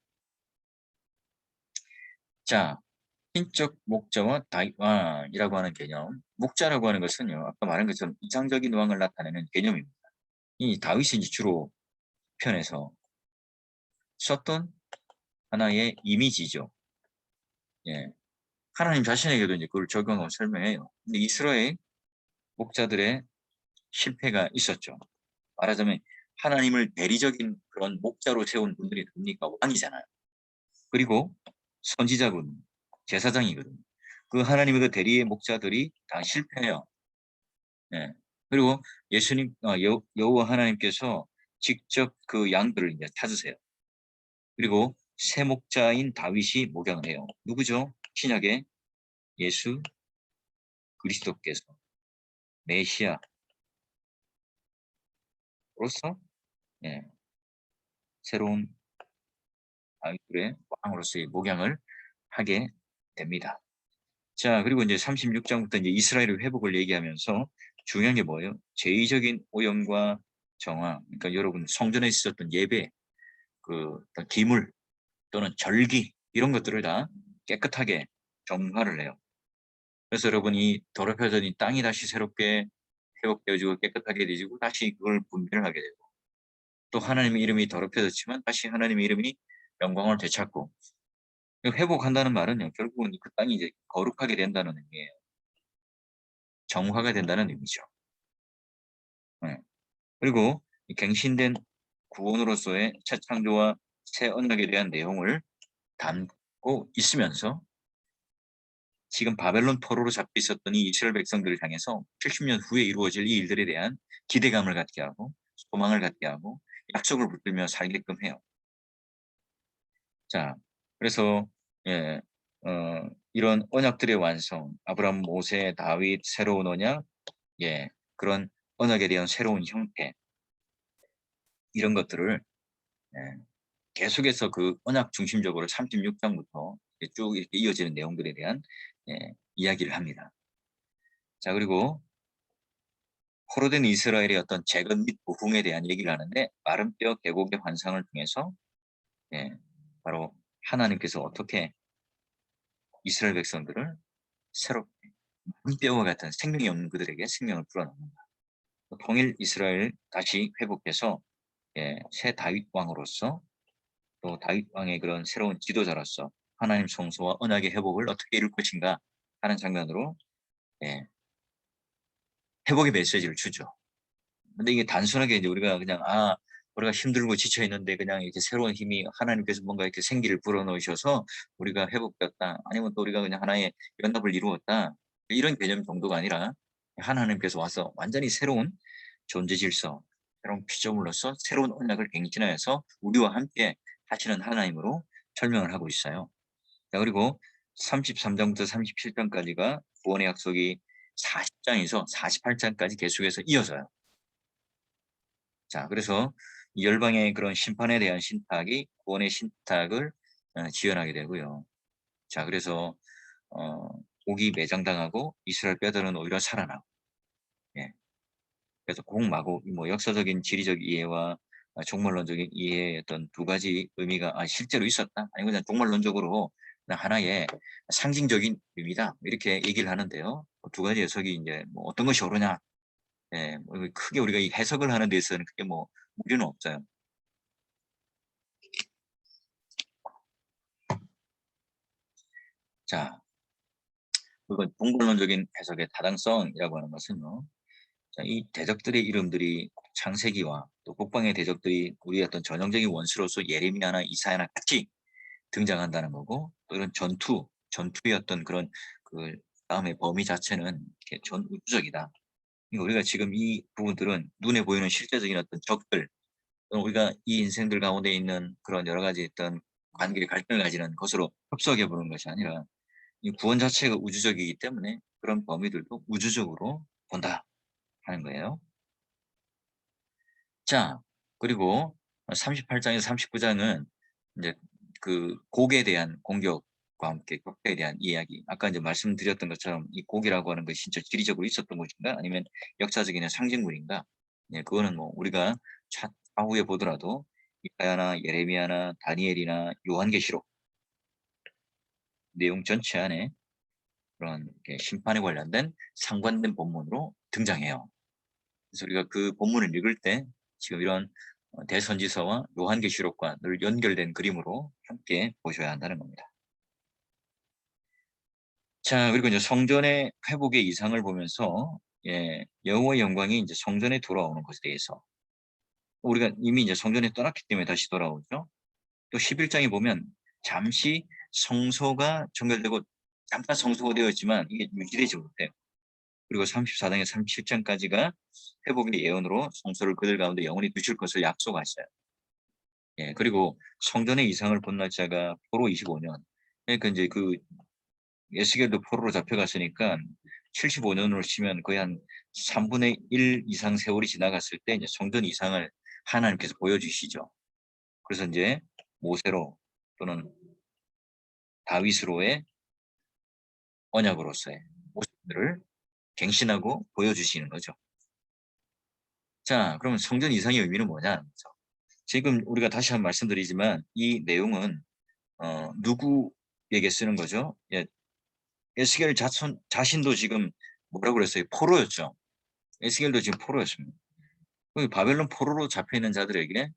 A: 자, 신적 목자와 다윗왕이라고 하는 개념. 목자라고 하는 것은요, 아까 말한 것처럼 이상적인 왕을 나타내는 개념입니다. 이 다윗이 주로 편에서 썼던 하나의 이미지죠. 하나님 자신에게도 이제 그걸 적용하고 설명해요. 근데 이스라엘 목자들의 실패가 있었죠. 말하자면 하나님을 대리적인 그런 목자로 세운 분들이 누굽니까? 왕이잖아요. 그리고 선지자군, 제사장이거든요. 그 하나님의 그 대리의 목자들이 다 실패해요. 그리고 예수님, 여호와 하나님께서 직접 그 양들을 이제 찾으세요. 그리고 새 목자인 다윗이 목양을 해요. 누구죠? 신약의 예수 그리스도께서 메시아로서 새로운 다윗의 왕으로서의 목양을 하게 됩니다. 자, 그리고 이제 36장부터 이제 이스라엘의 회복을 얘기하면서 중요한 게 뭐예요? 제의적인 오염과 정화. 그러니까 여러분 성전에 있었던 예배, 그 기물 또는 절기 이런 것들을 다 깨끗하게 정화를 해요. 그래서 여러분이 더럽혀진 이 땅이 다시 새롭게 회복되어지고 깨끗하게 되지고 다시 그걸 분별을 하게 되고, 또 하나님의 이름이 더럽혀졌지만 다시 하나님의 이름이 영광을 되찾고, 회복한다는 말은요, 결국은 그 땅이 이제 거룩하게 된다는 의미예요. 정화가 된다는 의미죠. 그리고 갱신된 구원으로서의 재창조와 새 언약에 대한 내용을 담고 있으면서 지금 바벨론 포로로 잡혀 있었던 이 이스라엘 백성들을 향해서 70년 후에 이루어질 이 일들에 대한 기대감을 갖게 하고 소망을 갖게 하고 약속을 붙들며 살게끔 해요. 자, 그래서 이런 언약들의 완성, 아브라함, 모세, 다윗, 새로운 언약, 그런 언약에 대한 새로운 형태, 이런 것들을 계속해서 그 언약 중심적으로 36장부터 쭉 이렇게 이어지는 내용들에 대한 이야기를 합니다. 자, 그리고 포로된 이스라엘의 어떤 재건 및 부흥에 대한 얘기를 하는데, 마른 뼈 계곡의 환상을 통해서 바로 하나님께서 어떻게 이스라엘 백성들을 새롭게 마른 뼈와 같은 생명이 없는 그들에게 생명을 불어넣는다. 통일 이스라엘 다시 회복해서 새 다윗 왕으로서, 또 다윗 왕의 그런 새로운 지도자로서 하나님 성소와 언약의 회복을 어떻게 이룰 것인가 하는 장면으로 회복의 메시지를 주죠. 근데 이게 단순하게 이제 우리가 그냥 우리가 힘들고 지쳐 있는데 그냥 이렇게 새로운 힘이 하나님께서 뭔가 이렇게 생기를 불어넣으셔서 우리가 회복됐다. 아니면 또 우리가 그냥 하나의 연합을 이루었다. 이런 개념 정도가 아니라 하나님께서 와서 완전히 새로운 존재 질서, 새로운 피조물로서 새로운 언약을 갱신하여서 우리와 함께 하시는 하나님으로 설명을 하고 있어요. 자, 그리고 33장부터 37장까지가 구원의 약속이 40장에서 48장까지 계속해서 이어져요. 자, 그래서 열방의 그런 심판에 대한 신탁이 구원의 신탁을 지연하게 되고요. 자, 그래서 옥이 매장당하고 이스라엘 뼈들은 오히려 살아나고, 예. 그래서 공마고 뭐 역사적인 지리적 이해와 종말론적인 이해의 어떤 두 가지 의미가 실제로 있었다. 아니면 그냥 종말론적으로 그냥 하나의 상징적인 의미다. 이렇게 얘기를 하는데요. 두 가지 해석이 이제 뭐 어떤 것이 옳으냐, 예, 뭐 크게 우리가 이 해석을 하는 데서는 크게 뭐 무리는 없어요. 자, 그건 종말론적인 해석의 타당성이라고 하는 것은요. 자, 이 대적들의 이름들이 창세기와 또 북방의 대적들이 우리의 어떤 전형적인 원수로서 예레미야나 이사야나 같이 등장한다는 거고, 또 이런 전투의 어떤 그런 그 다음의 범위 자체는 이렇게 전 우주적이다. 그러니까 우리가 지금 이 부분들은 눈에 보이는 실제적인 어떤 적들, 또는 우리가 이 인생들 가운데 있는 그런 여러 가지 어떤 관계의 갈등을 가지는 것으로 협소하게 보는 것이 아니라 이 구원 자체가 우주적이기 때문에 그런 범위들도 우주적으로 본다 하는 거예요. 자, 그리고 38장에서 39장은 이제 그 곡에 대한 공격과 함께 격파에 대한 이야기. 아까 이제 말씀드렸던 것처럼 이 곡이라고 하는 것이 진짜 지리적으로 있었던 것인가, 아니면 역사적인 상징물인가? 예, 그거는 뭐 우리가 차후에 보더라도 이사야나 예레미야나 다니엘이나 요한계시록 내용 전체 안에 그런 심판에 관련된 상관된 본문으로 등장해요. 그래서 우리가 그 본문을 읽을 때 지금 이런 대선지서와 요한계시록과 늘 연결된 그림으로 함께 보셔야 한다는 겁니다. 자, 그리고 이제 성전의 회복의 이상을 보면서 여호와의 영광이 이제 성전에 돌아오는 것에 대해서 우리가 이미 이제 성전에 떠났기 때문에 다시 돌아오죠. 또 11장에 보면 잠시 성소가 정결되고 잠깐 성소가 되었지만 이게 유지되지 못해요. 그리고 34장에 37장까지가 회복의 예언으로 성소를 그들 가운데 영원히 두실 것을 약속하셔요. 예, 그리고 성전의 이상을 본 날짜가 포로 25년. 그러니까 이제 그 에스겔도 포로로 잡혀갔으니까 75년으로 치면 거의 한 3분의 1 이상 세월이 지나갔을 때 이제 성전 이상을 하나님께서 보여주시죠. 그래서 이제 모세로 또는 다윗으로의 언약으로서의 모습들을 갱신하고 보여주시는 거죠. 자, 그러면 성전 이상의 의미는 뭐냐? 지금 우리가 다시 한번 말씀드리지만 이 내용은 누구에게 쓰는 거죠? 예, 에스겔 자신도 지금 뭐라고 그랬어요? 포로였죠. 에스겔도 지금 포로였습니다. 바벨론 포로로 잡혀있는 자들에게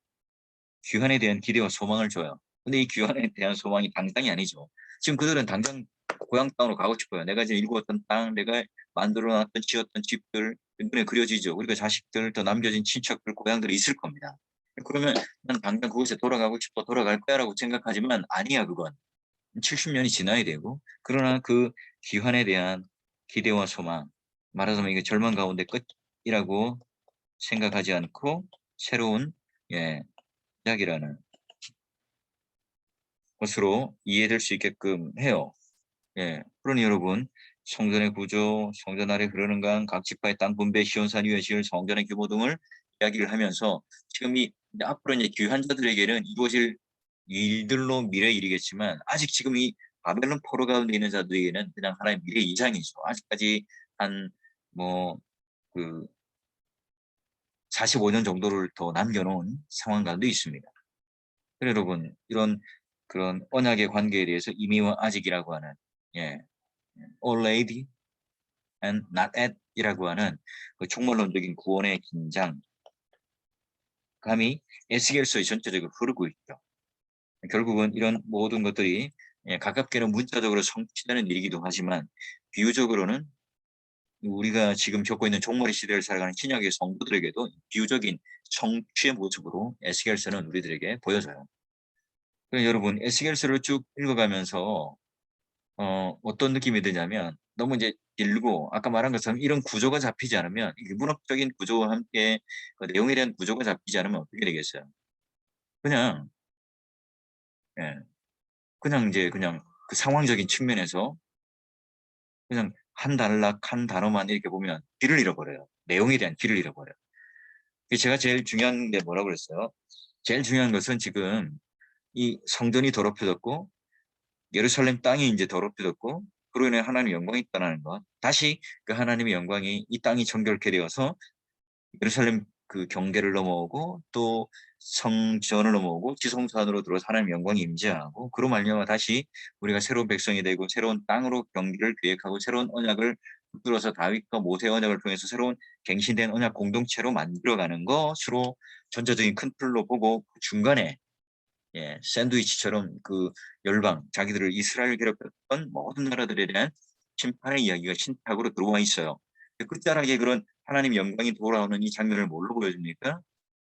A: 귀환에 대한 기대와 소망을 줘요. 근데 이 귀환에 대한 소망이 당장이 아니죠. 지금 그들은 당장 고향 땅으로 가고 싶어요. 내가 지금 일구었던 땅, 내가 만들어놨던 지었던 집들 눈에 그려지죠. 그리고 자식들, 더 남겨진 친척들, 고향들이 있을 겁니다. 그러면 난 당장 그곳에 돌아가고 싶어, 돌아갈 거야 라고 생각하지만 아니야, 그건. 70년이 지나야 되고, 그러나 그 귀환에 대한 기대와 소망, 말하자면 이게 절망 가운데 끝이라고 생각하지 않고 새로운 시작이라는 것으로 이해될 수 있게끔 해요. 그러니 여러분, 성전의 구조, 성전 아래 흐르는 강, 각 지파의 땅 분배, 시온산 위에 지을 성전의 규모 등을 이야기를 하면서 지금 앞으로 이제 귀환자들에게는 이루어질 일들로 미래 일이겠지만 아직 지금 이 바벨론 포로 가운데 있는 자들에게는 그냥 하나의 미래 이상이죠. 아직까지 한 그 45년 정도를 더 남겨놓은 상황 가운데 있습니다. 그래 여러분, 이런 그런 언약의 관계에 대해서 이미와 아직이라고 하는 already and not at 이라고 하는 그 종말론적인 구원의 긴장 감이 에스겔서에 전체적으로 흐르고 있죠. 결국은 이런 모든 것들이 가깝게는 문자적으로 성취되는 일이기도 하지만 비유적으로는 우리가 지금 겪고 있는 종말의 시대를 살아가는 신약의 성도들에게도 비유적인 성취의 모습으로 에스겔서는 우리들에게 보여줘요. 여러분 에스겔서를 쭉 읽어가면서 어떤 느낌이 드냐면 너무 이제 길고 아까 말한 것처럼 이런 구조가 잡히지 않으면 문학적인 구조와 함께 그 내용에 대한 구조가 잡히지 않으면 어떻게 되겠어요? 그냥 예, 그냥 그 상황적인 측면에서 그냥 한 단락 한 단어만 이렇게 보면 길을 잃어버려요. 내용에 대한 길을 잃어버려요. 제가 제일 중요한 게 뭐라고 그랬어요? 제일 중요한 것은 지금 이 성전이 더럽혀졌고 예루살렘 땅이 이제 더럽혀졌고 그로 인해 하나님의 영광이 떠나는 것. 다시 그 하나님의 영광이 이 땅이 정결케 되어서 예루살렘 그 경계를 넘어오고 또 성전을 넘어오고 지성산으로 들어서 하나님의 영광이 임재하고 그로 말미암아 다시 우리가 새로운 백성이 되고 새로운 땅으로 경기를 계획하고 새로운 언약을 붙들어서 다윗과 모세 언약을 통해서 새로운 갱신된 언약 공동체로 만들어가는 것으로 전체적인 큰 틀로 보고 그 중간에 샌드위치처럼 그 열방, 자기들을 이스라엘 괴롭혔던 모든 나라들에 대한 심판의 이야기가 신탁으로 들어와 있어요. 끝자락에 그런 하나님 영광이 돌아오는 이 장면을 뭘로 보여줍니까?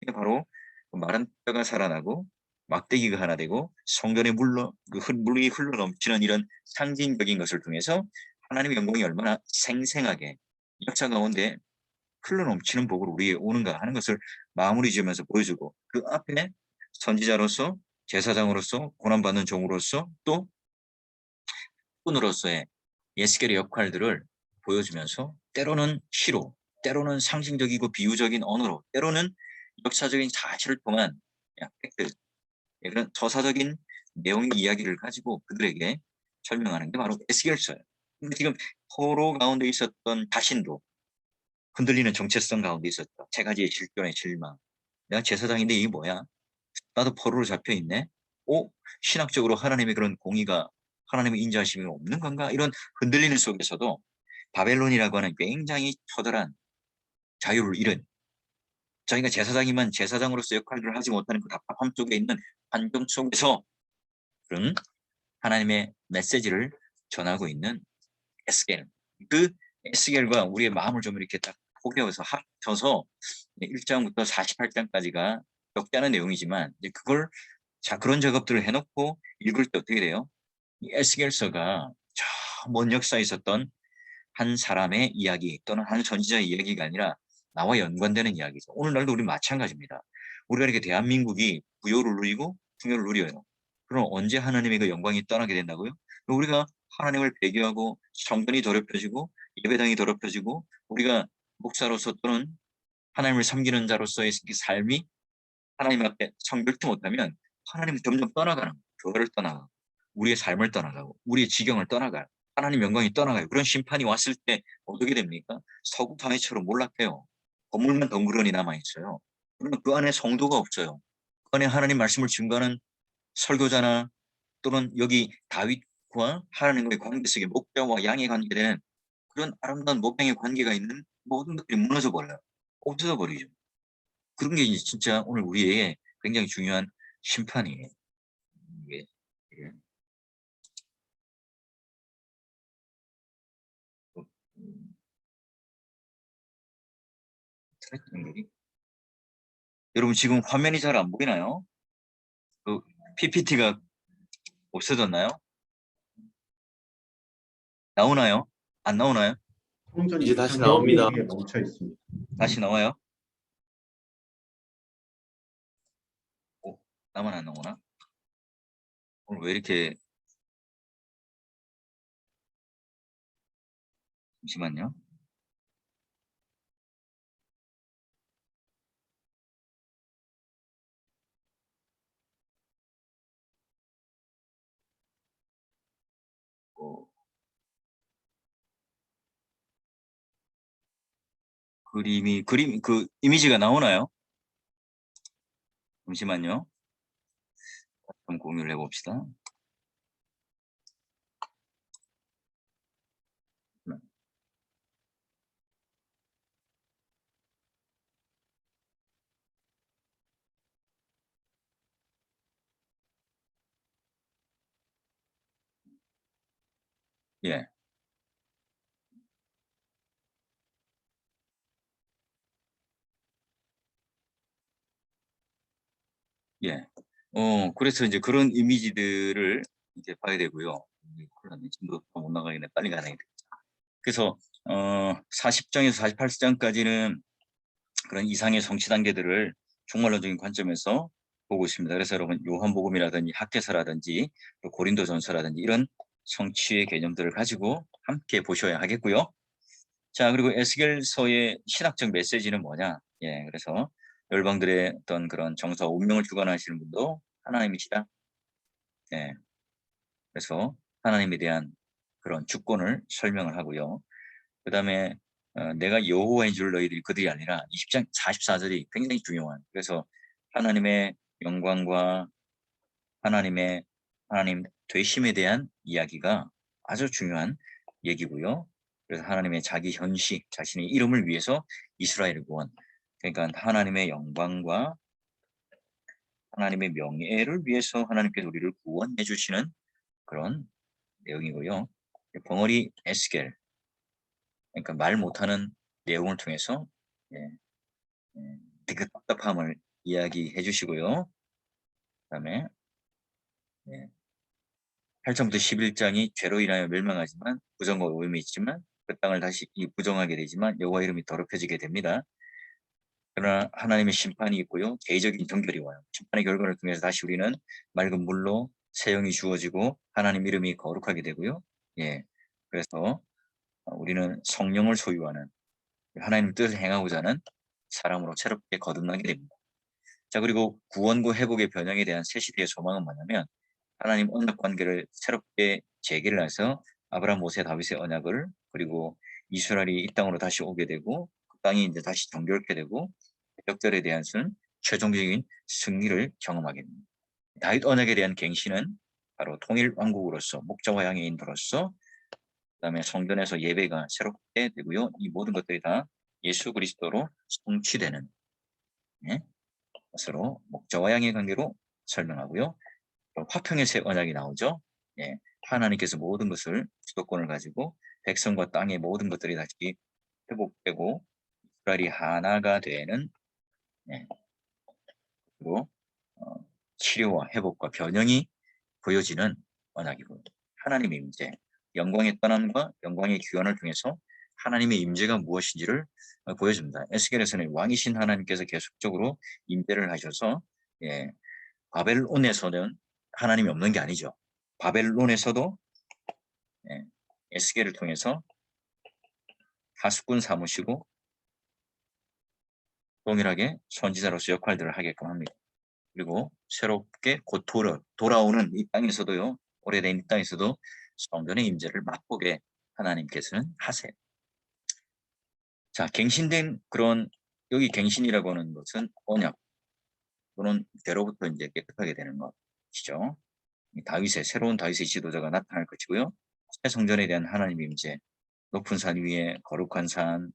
A: 이게 바로 마른 뼈가 살아나고 막대기가 하나 되고 성전에 물이 흘러 넘치는 이런 상징적인 것을 통해서 하나님의 영광이 얼마나 생생하게 역사 가운데 흘러 넘치는 복으로 우리에게 오는가 하는 것을 마무리 지으면서 보여주고 그 앞에 선지자로서 제사장으로서 고난받는 종으로서 또 분으로서의 예스겔의 역할들을 보여주면서 때로는 시로 때로는 상징적이고 비유적인 언어로 때로는 역사적인 사실을 통한 팩트 그런 저사적인 내용의 이야기를 가지고 그들에게 설명하는 게 바로 에스겔서예요. 근데 지금 포로 가운데 있었던 자신도 흔들리는 정체성 가운데 있었다. 세 가지의 질병의 실망. 내가 제사장인데 이게 뭐야? 나도 포로로 잡혀있네. 신학적으로 하나님의 그런 공의가 하나님의 인자하심이 없는 건가? 이런 흔들리는 속에서도 바벨론이라고 하는 굉장히 처절한 자유를 잃은 자기가 제사장이면 제사장으로서 역할을 하지 못하는 그 답답함 속에 있는 환경 속에서 그런 하나님의 메시지를 전하고 있는 에스겔. 그 에스겔과 우리의 마음을 좀 이렇게 딱 포개어서 합쳐서 1장부터 48장까지가 적지 않은 내용이지만 이제 그걸 그런 작업들을 해놓고 읽을 때 어떻게 돼요? 이 에스겔서가 저 먼 역사에 있었던 한 사람의 이야기 또는 한 선지자의 이야기가 아니라 나와 연관되는 이야기죠. 오늘날도 우리 마찬가지입니다. 우리가 이렇게 대한민국이 부요를 누리고 풍요를 누려요. 그럼 언제 하나님의 그 영광이 떠나게 된다고요? 우리가 하나님을 배교하고 성전이 더럽혀지고 예배당이 더럽혀지고 우리가 목사로서 또는 하나님을 섬기는 자로서의 삶이 하나님 앞에 성결치 못하면 하나님이 점점 떠나가는 거예요. 교회를 떠나가고 우리의 삶을 떠나가고 우리의 지경을 떠나가요. 하나님 영광이 떠나가요. 그런 심판이 왔을 때 어떻게 됩니까? 서구 사회처럼 몰락해요. 건물만 덩그러니 남아있어요. 그러면 그 안에 성도가 없어요. 그 안에 하나님 말씀을 증거하는 설교자나 또는 여기 다윗과 하나님과의 관계 속에 목자와 양의 관계되는 그런 아름다운 목양의 관계가 있는 모든 것들이 무너져 버려요. 없어져 버리죠. 그런 게 이제 진짜 오늘 우리에게 굉장히 중요한 심판이에요. 이게, 이게. 여러분 지금 화면이 잘 안 보이나요? 그 PPT가 없어졌나요? 나오나요? 안 나오나요?
B: 성전이
C: 이제 다시 나옵니다.
B: 여기에 멈춰 있습니다.
A: 다시 나와요? 나만 안 나오나? 오늘 왜 이렇게 잠시만요. 그 이미지가 나오나요? 잠시만요. 좀 공유를 해봅시다. 예. 그래서 이제 그런 이미지들을 이제 봐야 되고요. 큰일 났네. 지금도 못 나가겠네. 빨리 가야 되겠다. 그래서 40장에서 48장까지는 그런 이상의 성취 단계들을 종말론적인 관점에서 보고 있습니다. 그래서 여러분 요한복음이라든지 학개서라든지 또 고린도전서라든지 이런 성취의 개념들을 가지고 함께 보셔야 하겠고요. 자, 그리고 에스겔서의 신학적 메시지는 뭐냐? 예, 그래서 열방들의 어떤 그런 정서와 운명을 주관하시는 분도 하나님이시다. 예, 그래서 하나님에 대한 그런 주권을 설명을 하고요. 그 다음에 내가 여호와인 줄 너희들이 그들이 아니라 20장 44절이 굉장히 중요한, 그래서 하나님의 영광과 하나님 되심에 대한 이야기가 아주 중요한 얘기고요. 그래서 하나님의 자기 현식, 자신의 이름을 위해서 이스라엘을 구원, 그러니까 하나님의 영광과 하나님의 명예를 위해서 하나님께서 우리를 구원해 주시는 그런 내용이고요. 벙어리 에스겔, 그러니까 말 못하는 내용을 통해서 예, 그 답답함을 이야기해 주시고요. 그다음에 8장부터 11장이 죄로 인하여 멸망하지만 부정과 오염이 있지만 그 땅을 다시 부정하게 되지만 여호와 이름이 더럽혀지게 됩니다. 그러나 하나님의 심판이 있고요. 개의적인 정결이 와요. 심판의 결과를 통해서 다시 우리는 맑은 물로 새 영이 주어지고 하나님 이름이 거룩하게 되고요. 예, 그래서 우리는 성령을 소유하는 하나님 뜻을 행하고자 하는 사람으로 새롭게 거듭나게 됩니다. 자, 그리고 구원과 회복의 변형에 대한 새 시대의 소망은 뭐냐면 하나님 언약 관계를 새롭게 재개를 해서 아브라함, 모세, 다윗의 언약을, 그리고 이스라엘이 이 땅으로 다시 오게 되고 그 땅이 이제 다시 정결케 되고 백절에 대한 최종적인 승리를 경험하게 됩니다. 다윗 언약에 대한 갱신은 바로 통일 왕국으로서 목자와 양의 인도로서, 그다음에 성전에서 예배가 새롭게 되고요. 이 모든 것들이 다 예수 그리스도로 성취되는 것으로 목자와 양의 관계로 설명하고요. 화평의 새 언약이 나오죠. 예, 하나님께서 모든 것을 주도권을 가지고 백성과 땅의 모든 것들이 다시 회복되고 이스라엘이 하나가 되는, 그리고 치료와 회복과 변형이 보여지는 언약이고, 하나님의 임재, 영광의 떠남과 영광의 귀환을 통해서 하나님의 임재가 무엇인지를 보여줍니다. 에스겔에서는 왕이신 하나님께서 계속적으로 임재를 하셔서 바벨론에서는 하나님이 없는 게 아니죠. 바벨론에서도 에스겔을 통해서 하수꾼 삼으시고 동일하게 선지자로서 역할들을 하게끔 합니다. 그리고 새롭게 곧 돌아오는 이 땅에서도요, 오래된 이 땅에서도 성전의 임재를 맛보게 하나님께서는 하세요. 자, 갱신된 그런, 여기 갱신이라고 하는 것은 언약 또는 죄로부터 이제 깨끗하게 되는 것이죠. 새로운 다윗의 지도자가 나타날 것이고요. 새 성전에 대한 하나님의 임재, 높은 산 위에 거룩한 산,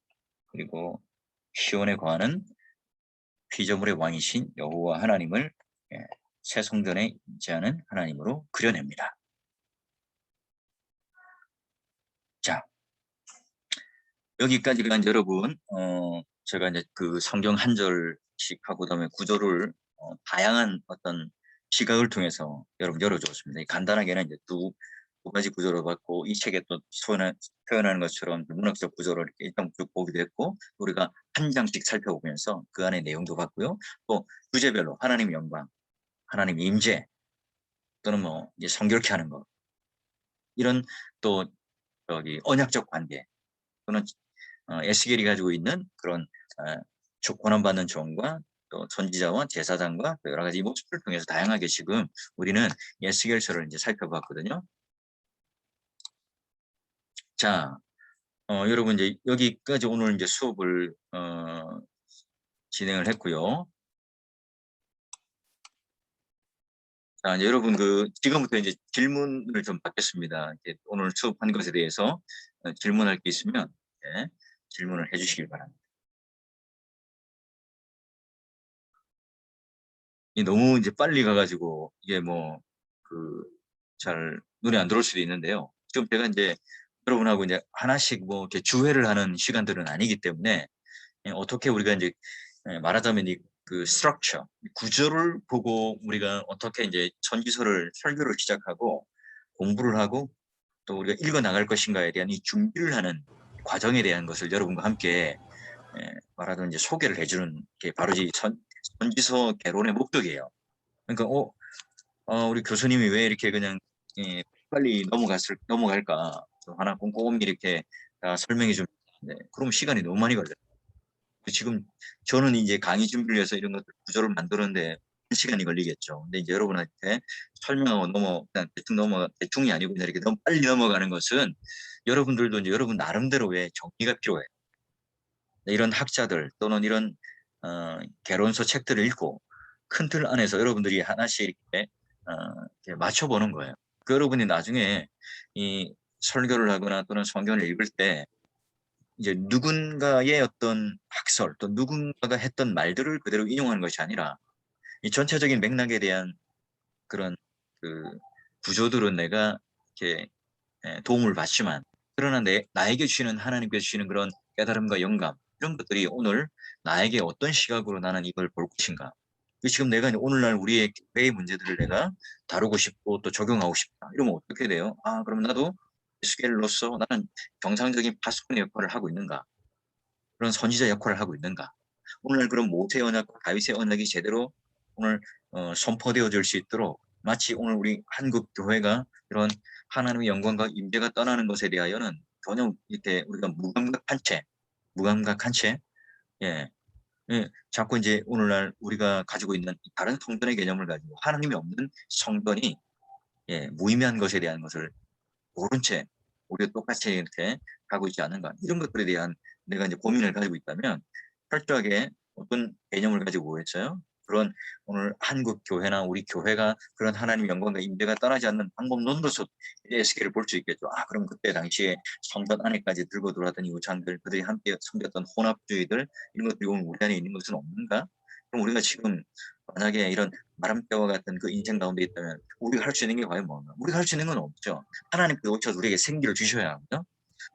A: 그리고 시온에 거하는 피조물의 왕이신 여호와 하나님을 새 성전에 임재하는 하나님으로 그려냅니다. 자, 여기까지가 이제 여러분 제가 이제 그 성경 한 절씩 하고 그다음에 구조를 다양한 어떤 시각을 통해서 여러분 열어주었습니다. 간단하게는 이제 두 가지 구조를 봤고, 이 책에 또 표현하는 것처럼 문학적 구조를 이렇게 일단 쭉 보기도 했고, 우리가 한 장씩 살펴보면서 그 안에 내용도 봤고요. 또 주제별로 하나님의 영광, 하나님의 임재, 또는 뭐 이제 성결케 하는 것, 이런 또 언약적 관계, 또는 에스겔이 가지고 있는 그런 권한받는 종과 또 선지자와 제사장과 여러 가지 모습을 통해서 다양하게 지금 우리는 에스겔서를 이제 살펴봤거든요. 자, 여러분 이제 여기까지 오늘 이제 수업을 진행을 했고요. 자, 이제 여러분 지금부터 이제 질문을 좀 받겠습니다. 오늘 수업한 것에 대해서 질문할 게 있으면 질문을 해주시길 바랍니다. 너무 이제 빨리 가가지고 이게 뭐 잘 눈에 안 들어올 수도 있는데요. 지금 제가 이제 여러분하고 이제 하나씩 뭐 이렇게 주회를 하는 시간들은 아니기 때문에 어떻게 우리가 이제 말하자면 그 스트럭처, 구조를 보고 우리가 어떻게 이제 선지서를 설교를 시작하고 공부를 하고 또 우리가 읽어 나갈 것인가에 대한 이 준비를 하는 과정에 대한 것을 여러분과 함께 말하자면 이제 소개를 해주는 게 바로 이 선지서 개론의 목적이에요. 그러니까 우리 교수님이 왜 이렇게 그냥 빨리 넘어갈까 하나 꼼꼼히 이렇게 설명해 주는데 그럼 시간이 너무 많이 걸려요. 지금 저는 이제 강의 준비를 위해서 이런 것들 구조를 만드는데 시간이 걸리겠죠. 근데 이제 여러분한테 설명하고 그냥 대충이 아니고 그냥 이렇게 너무 빨리 넘어가는 것은 여러분들도 이제 여러분 나름대로의 정리가 필요해요. 이런 학자들 또는 이런 개론서 책들을 읽고 큰 틀 안에서 여러분들이 하나씩 이렇게 맞춰보는 거예요. 그 여러분이 나중에 이 설교를 하거나 또는 성경을 읽을 때 이제 누군가의 어떤 학설 또 누군가가 했던 말들을 그대로 인용하는 것이 아니라 이 전체적인 맥락에 대한 그런 그 구조들은 내가 이렇게 도움을 받지만 그러나 나에게 주시는 하나님께서 주시는 그런 깨달음과 영감 이런 것들이 오늘 나에게 어떤 시각으로 나는 이걸 볼 것인가. 지금 내가 오늘날 우리의 교회의 문제들을 내가 다루고 싶고 또 적용하고 싶다. 이러면 어떻게 돼요? 그럼 나도 에스겔로서 나는 정상적인 파수꾼의 역할을 하고 있는가? 그런 선지자 역할을 하고 있는가? 오늘 그런 모세의 언약과 다윗의 언약이 제대로 오늘 선포되어질 수 있도록 마치 오늘 우리 한국 교회가 이런 하나님의 영광과 임재가 떠나는 것에 대하여는 전혀 이렇게 우리가 무감각한 채, 예, 자꾸 이제 오늘날 우리가 가지고 있는 다른 성전의 개념을 가지고 하나님이 없는 성전이 무의미한 것에 대한 것을 모른 채 우리가 똑같이 이렇게 하고 있지 않은가 이런 것들에 대한 내가 이제 고민을 가지고 있다면 철저하게 어떤 개념을 가지고 오겠어요? 그런 오늘 한국 교회나 우리 교회가 그런 하나님 영광과 임재가 떠나지 않는 방법론으로서 에스겔을 볼 수 있겠죠. 그럼 그때 당시에 성전 안에까지 들고 들어왔던 이 우상들, 그들이 함께 섬겼던 혼합주의들 이런 것들이 오늘 우리 안에 있는 것은 없는가? 그럼 우리가 지금 만약에 이런 바람뼈와 같은 그 인생 가운데 있다면 우리가 할 수 있는 게 과연 뭔가? 우리가 할 수 있는 건 없죠. 하나님께서 오셔서 우리에게 생기를 주셔야 하거든요.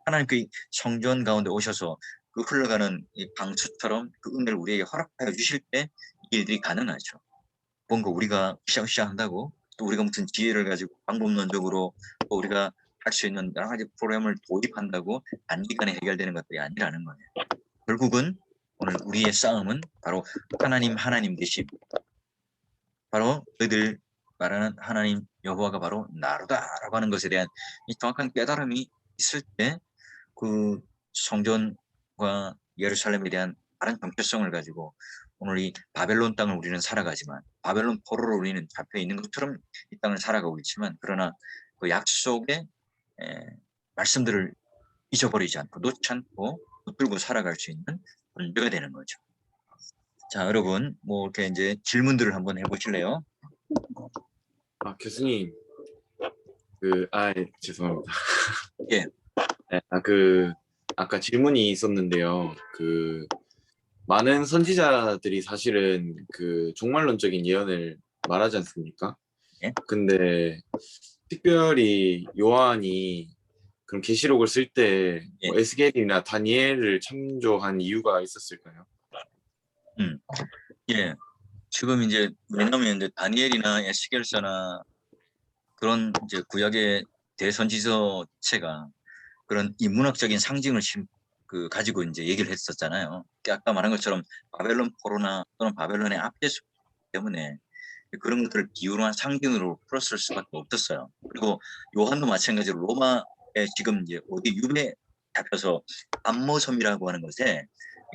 A: 하나님께 성전 가운데 오셔서 그 흘러가는 이 방수처럼 그 은혜를 우리에게 허락하여 주실 때 이 일들이 가능하죠. 뭔가 우리가 으쌰으쌰 한다고 또 우리가 무슨 지혜를 가지고 방법론적으로 또 우리가 할 수 있는 여러 가지 프로그램을 도입한다고 단기간에 해결되는 것들이 아니라는 거예요. 결국은 오늘 우리의 싸움은 바로 하나님 되심. 바로 너희들 말하는 하나님 여호와가 바로 나로다라고 하는 것에 대한 이 정확한 깨달음이 있을 때 그 성전과 예루살렘에 대한 다른 정체성을 가지고 오늘 이 바벨론 땅을 우리는 살아가지만 바벨론 포로로 우리는 잡혀 있는 것처럼 이 땅을 살아가고 있지만 그러나 그 약속의 말씀들을 잊어버리지 않고 놓지 않고 붙들고 살아갈 수 있는 존재가 되는 거죠. 자, 여러분 뭐 이렇게 이제 질문들을 한번 해보실래요?
B: 교수님, 죄송합니다.
A: 예.
B: 네, 아까 질문이 있었는데요. 많은 선지자들이 사실은 종말론적인 예언을 말하지 않습니까?
A: 예?
B: 근데 특별히 요한이 그럼 계시록을 쓸 때
A: 예.
B: 에스겔이나 다니엘을 참조한 이유가 있었을까요?
A: 예. 지금 이제 왜냐면 이제 다니엘이나 에스겔서나 그런 이제 구약의 대선지서체가 그런 인문학적인 상징을 가지고 이제 얘기를 했었잖아요. 아까 말한 것처럼 바벨론 포로나 또는 바벨론의 압제수 때문에 그런 것들을 비유로 한 상징으로 풀었을 수밖에 없었어요. 그리고 요한도 마찬가지로 로마에 지금 이제 어디 유배 잡혀서 암모섬이라고 하는 것에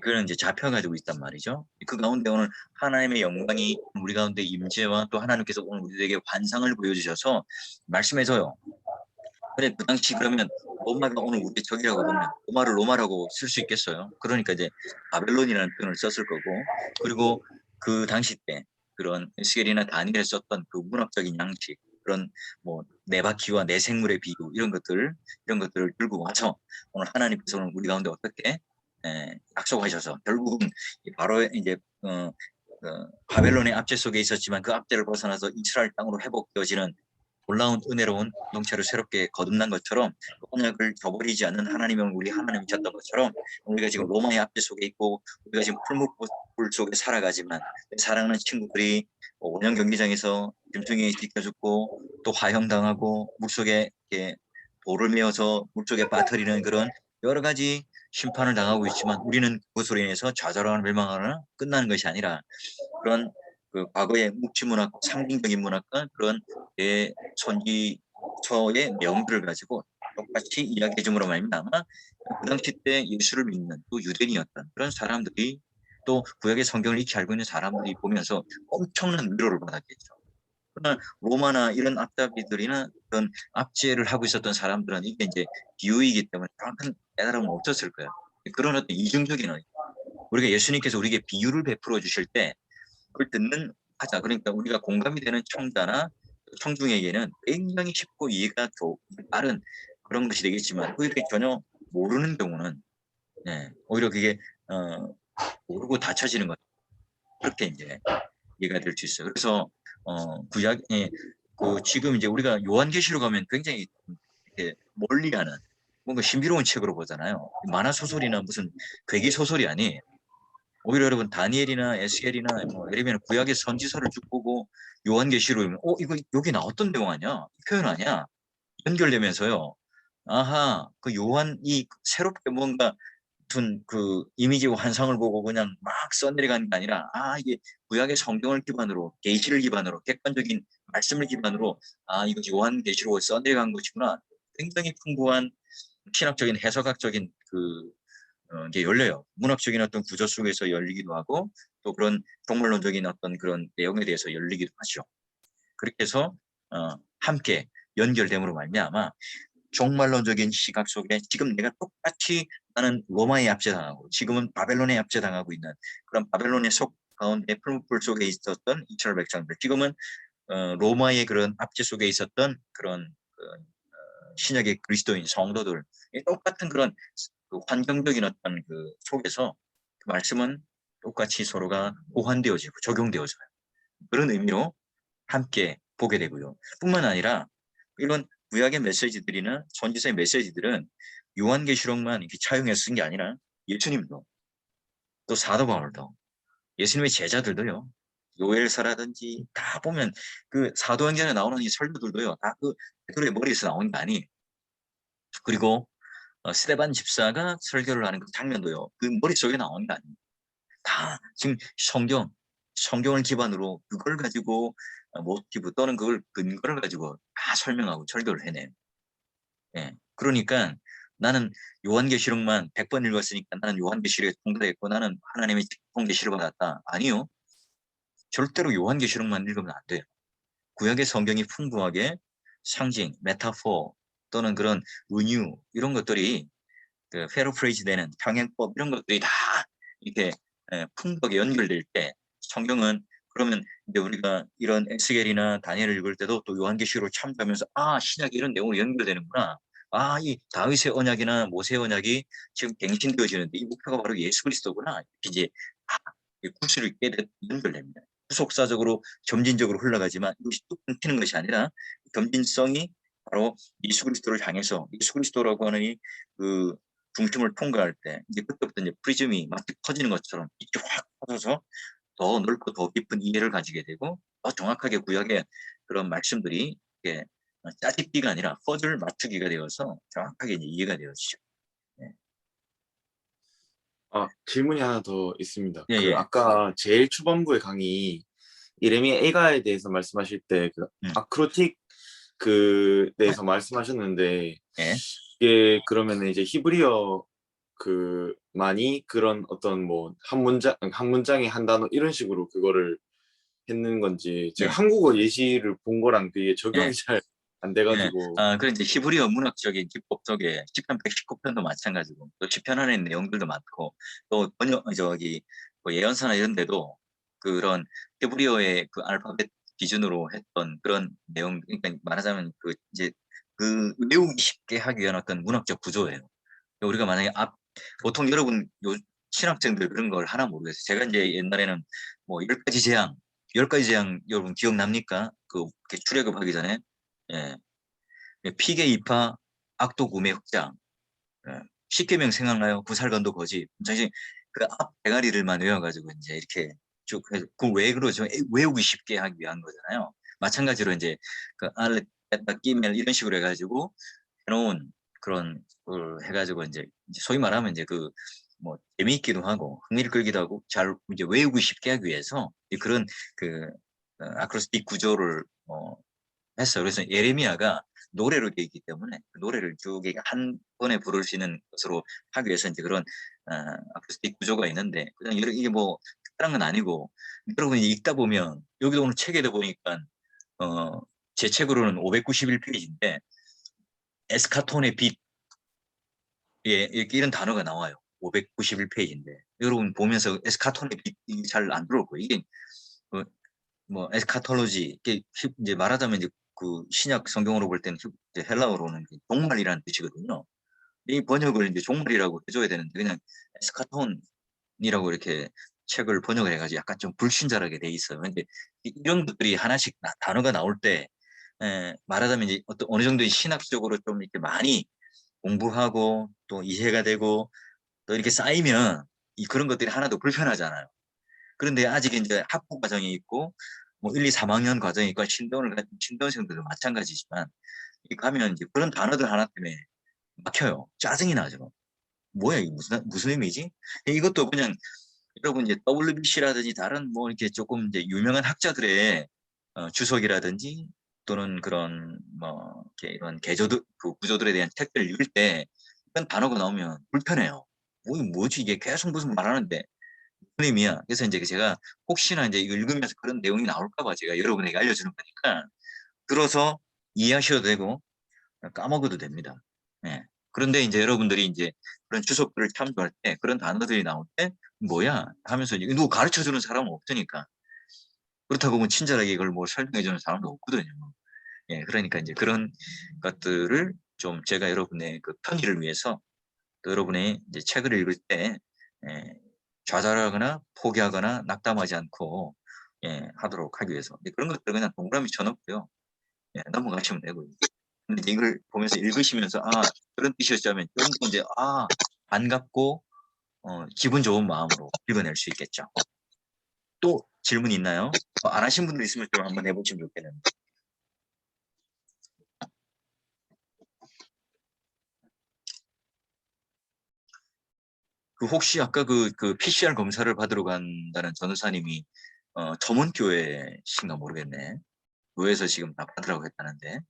A: 그런 이제 잡혀가지고 있단 말이죠. 그 가운데 오늘 하나님의 영광이 우리 가운데 임재와 또 하나님께서 오늘 우리에게 환상을 보여주셔서 말씀해줘요. 근데 그 당시 그러면 로마가 오늘 우리 적이라고 보면 로마를 로마라고 쓸 수 있겠어요. 그러니까 이제 바벨론이라는 표현을 썼을 거고 그리고 그 당시 때 그런 에스겔이나 다니엘이 썼던 그 문학적인 양식 그런 뭐 네 바퀴와 네 생물의 비유 이런 것들을 들고 와서 오늘 하나님께서 오늘 우리 가운데 어떻게 약속하셔서 결국은 바로 이제 바벨론의 압제 속에 있었지만 그 압제를 벗어나서 이스라엘 땅으로 회복되어지는 놀라운 은혜로운 공동체를 새롭게 거듭난 것처럼 언약을 저버리지 않는 하나님은 우리 하나님이셨던 것처럼 우리가 지금 로마의 압제 속에 있고 우리가 지금 풀무불 속에 살아가지만 사랑하는 친구들이 5년 경기장에서 김충희 지켜 죽고 또 화형당하고 물속에 이렇게 돌을 메어서 물속에 빠뜨리는 그런 여러 가지 심판을 당하고 있지만 우리는 그것으로 인해서 좌절하거나 멸망하거나 끝나는 것이 아니라 그런 그 과거의 묵지 문학, 상징적인 문학과 그런 선지서의 내용들을 가지고 똑같이 이야기해 줌으로 말미암아 그 당시 때 예수를 믿는 또 유대인이었던 그런 사람들이 또 구약의 성경을 익히 알고 있는 사람들이 보면서 엄청난 위로를 받았겠죠. 그러나 로마나 이런 앞잡이들이나 그런 압제를 하고 있었던 사람들은 이게 이제 비유이기 때문에 정확한 깨달음은 없었을 거예요. 그런 어떤 이중적인 우리가 예수님께서 우리에게 비유를 베풀어 주실 때 그걸 듣는 하자. 그러니까 우리가 공감이 되는 청자나 청중에게는 굉장히 쉽고 이해가 빠른 그런 것이 되겠지만 그렇게 전혀 모르는 경우는 오히려 그게 모르고 닫혀지는 것 그렇게 이제 이해가 될 수 있어요. 그래서 구약에 그 지금 이제 우리가 요한계시록 가면 굉장히 이렇게 멀리하는 뭔가 신비로운 책으로 보잖아요. 만화 소설이나 무슨 괴기 소설이 아니에요. 오히려 여러분 다니엘이나 에스겔이나 뭐 예를 들면 구약의 선지서를 쭉 보고 요한계시록이면 이거 여기 나왔던 내용 아니야? 이 표현 아니야? 연결되면서요. 아하 그 요한이 새롭게 뭔가 무슨 그 이미지와 환상을 보고 그냥 막 써내려가는 게 아니라 이게 구약의 성경을 기반으로 계시를 기반으로 객관적인 말씀을 기반으로 이거 요한계시록을 써내려간 것이구나. 굉장히 풍부한 신학적인 해석학적인 이제 열려요. 문학적인 어떤 구조 속에서 열리기도 하고 또 그런 종말론적인 어떤 그런 내용에 대해서 열리기도 하죠. 그렇게 해서 함께 연결됨으로 말미암아 종말론적인 시각 속에 지금 내가 똑같이 나는 로마에 압제당하고 지금은 바벨론에 압제당하고 있는 그런 바벨론의 속 가운데 풀무불 속에 있었던 이스라엘 백성들 지금은 로마의 그런 압제 속에 있었던 그런 신약의 그리스도인 성도들 똑같은 그런 그 환경적인 어떤 그 속에서 그 말씀은 똑같이 서로가 보완되어지고 적용되어져요. 그런 의미로 함께 보게 되고요. 뿐만 아니라 이런 구약의 메시지들이나 선지서의 메시지들은 요한계시록만 이렇게 차용해서 쓴 게 아니라 예수님도 또 사도 바울도 예수님의 제자들도요. 요엘서라든지 다 보면 그 사도행전에 나오는 이 설교들도요. 다 그 베드로의 머리에서 나온 게 아니에요. 그리고 스데반 집사가 설교를 하는 그 장면도요. 그 머릿속에 나온 게 아닙니다. 다 지금 성경을 기반으로 그걸 가지고 모티브 또는 그걸 근거를 가지고 다 설명하고 설교를 해내요. 그러니까 나는 요한계시록만 100번 읽었으니까 나는 요한계시록에 통달했고 나는 하나님의 통계시를 받았다. 아니요. 절대로 요한계시록만 읽으면 안 돼요. 구약의 성경이 풍부하게 상징, 메타포 또는 그런 은유 이런 것들이 그 패러프레이즈 되는 평행법 이런 것들이 다 이렇게 풍부하게 연결될 때 성경은 그러면 이제 우리가 이런 에스겔이나 다니엘을 읽을 때도 또 요한계시록을 참조하면서 신약이 이런 내용으로 연결되는구나. 이 다윗의 언약이나 모세의 언약이 지금 갱신되어지는데 이 목표가 바로 예수 그리스도구나. 이렇게 이제 구슬을 있게 연결됩니다. 후속사적으로 점진적으로 흘러가지만 이것이 뚝 끊기는 것이 아니라 점진성이 바로 예수 그리스도를 향해서 예수 그리스도라고 하는 이그 중심을 통과할 때 이제 그때부터 이제 프리즘이 마치 커지는 것처럼 이렇게 확 커져서 더 넓고 더 깊은 이해를 가지게 되고 더 정확하게 구약의 그런 말씀들이 이렇게 짜집기가 아니라 퍼즐 맞추기가 되어서 정확하게 이제 이해가 되어지죠.
B: 질문이 하나 더 있습니다.
A: 예,
B: 그
A: 예.
B: 아까 제일 초반부의 강의 이레미야 애가에 대해서 말씀하실 때 그
A: 음.
B: 아크로틱 그 대해서 말씀하셨는데
A: 예.
B: 이게 그러면은 이제 히브리어 그 많이 그런 어떤 뭐 한 문장에 한 단어 이런 식으로 그거를 했는 건지 제가
A: 예.
B: 한국어 예시를 본 거랑 그게 적용이
A: 예.
B: 잘 안
A: 예.
B: 돼가지고
A: 그런 이제 히브리어 문학적인 기법 속에 시편 119편도 마찬가지고 또 시편 안에 있는 내용들도 많고 또 번역 뭐 예언서나 이런 데도 그런 히브리어의 그 알파벳 기준으로 했던 그런 내용 그러니까 말하자면 그 이제 그 외우기 쉽게 하기 위한 어떤 문학적 구조예요. 우리가 만약에 보통 여러분 신학생들 그런 걸 하나 모르겠어요. 제가 이제 옛날에는 뭐 10가지 재앙 여러분 기억납니까? 그 출애굽하기 전에 예. 피계 입하, 악도 구매 흑장. 예. 십계명 생각나요? 구살건도 거짓. 사실 그 앞 대가리를만 외워가지고 이제 이렇게 쭉 해서 그걸 왜 그러죠? 외우기 쉽게 하기 위한 거잖아요. 마찬가지로 이제 그 알렛, 베타, 기멜 이런 식으로 해가지고 해놓은 그런 걸 해가지고 이제 소위 말하면 이제 그 뭐 재미있기도 하고 흥미를 끌기도 하고 잘 이제 외우기 쉽게 하기 위해서 그런 그 아크로스틱 구조를 했어요. 그래서 예레미야가 노래로 되어 있기 때문에 그 노래를 쭉 한 번에 부를 수 있는 것으로 하기 위해서 이제 그런 아크로스틱 구조가 있는데 그냥 이게 뭐 특별한 건 아니고 여러분이 읽다 보면 여기도 오늘 책에도 보니까 제 책으로는 591페이지인데 에스카톤의 빛 예, 이렇게 이런 단어가 나와요. 591페이지인데 여러분 보면서 에스카톤의 빛이 잘 안 들어올 거예요. 이게 뭐 에스카톨로지 이제 말하자면 이제 그 신약 성경으로 볼 때는 이제 헬라어로는 종말이라는 뜻이거든요. 이 번역을 이제 종말이라고 해줘야 되는데 그냥 에스카톤이라고 이렇게 책을 번역을 해가지고 약간 좀 불친절하게 돼 있어요. 근데 이런 것들이 하나씩 단어가 나올 때 말하자면 이제 어느 정도 신학적으로 좀 이렇게 많이 공부하고 또 이해가 되고 또 이렇게 쌓이면 그런 것들이 하나도 불편하잖아요. 그런데 아직 이제 학부 과정이 있고 뭐 1, 2, 3학년 과정이 있고 신도생들도 마찬가지지만 가면 이제 그런 단어들 하나 때문에 막혀요. 짜증이 나죠. 뭐야 이게 무슨 의미지? 이것도 그냥 여러분 이제 WBC라든지 다른 뭐 이렇게 조금 이제 유명한 학자들의 주석이라든지 또는 그런 뭐 이렇게 이런 개조들 그 구조들에 대한 책들을 읽을 때 이런 단어가 나오면 불편해요. 뭐지 이게 계속 무슨 말하는데 무슨 의미야? 그래서 이제 제가 혹시나 이제 이거 읽으면서 그런 내용이 나올까 봐 제가 여러분에게 알려주는 거니까 들어서 이해하셔도 되고 까먹어도 됩니다. 예. 그런데 이제 여러분들이 이제 그런 주석들을 참조할 때 그런 단어들이 나올 때 뭐야 하면서 누구 가르쳐 주는 사람은 없으니까 그렇다고 뭐 친절하게 이걸 뭐 설명해 주는 사람도 없거든요. 예. 그러니까 이제 그런 것들을 좀 제가 여러분의 그 편의를 위해서 또 여러분의 이제 책을 읽을 때 예, 좌절하거나 포기하거나 낙담하지 않고 하도록 하기 위해서 그런 것들 그냥 동그라미 쳐놓고요. 넘어가시면 되고요. 근데 이제 이걸 보면서 읽으시면서 그런 뜻이었자면 좀 더 이제 반갑고 기분 좋은 마음으로 읽어낼 수 있겠죠. 또 질문 있나요? 안 하신 분들 있으면 좀 한번 해보시면 좋겠는데. 혹시 아까 그 PCR 검사를 받으러 간다는 전도사님이 점원교회신가 모르겠네. 교회에서 지금 다 받으라고 했다는데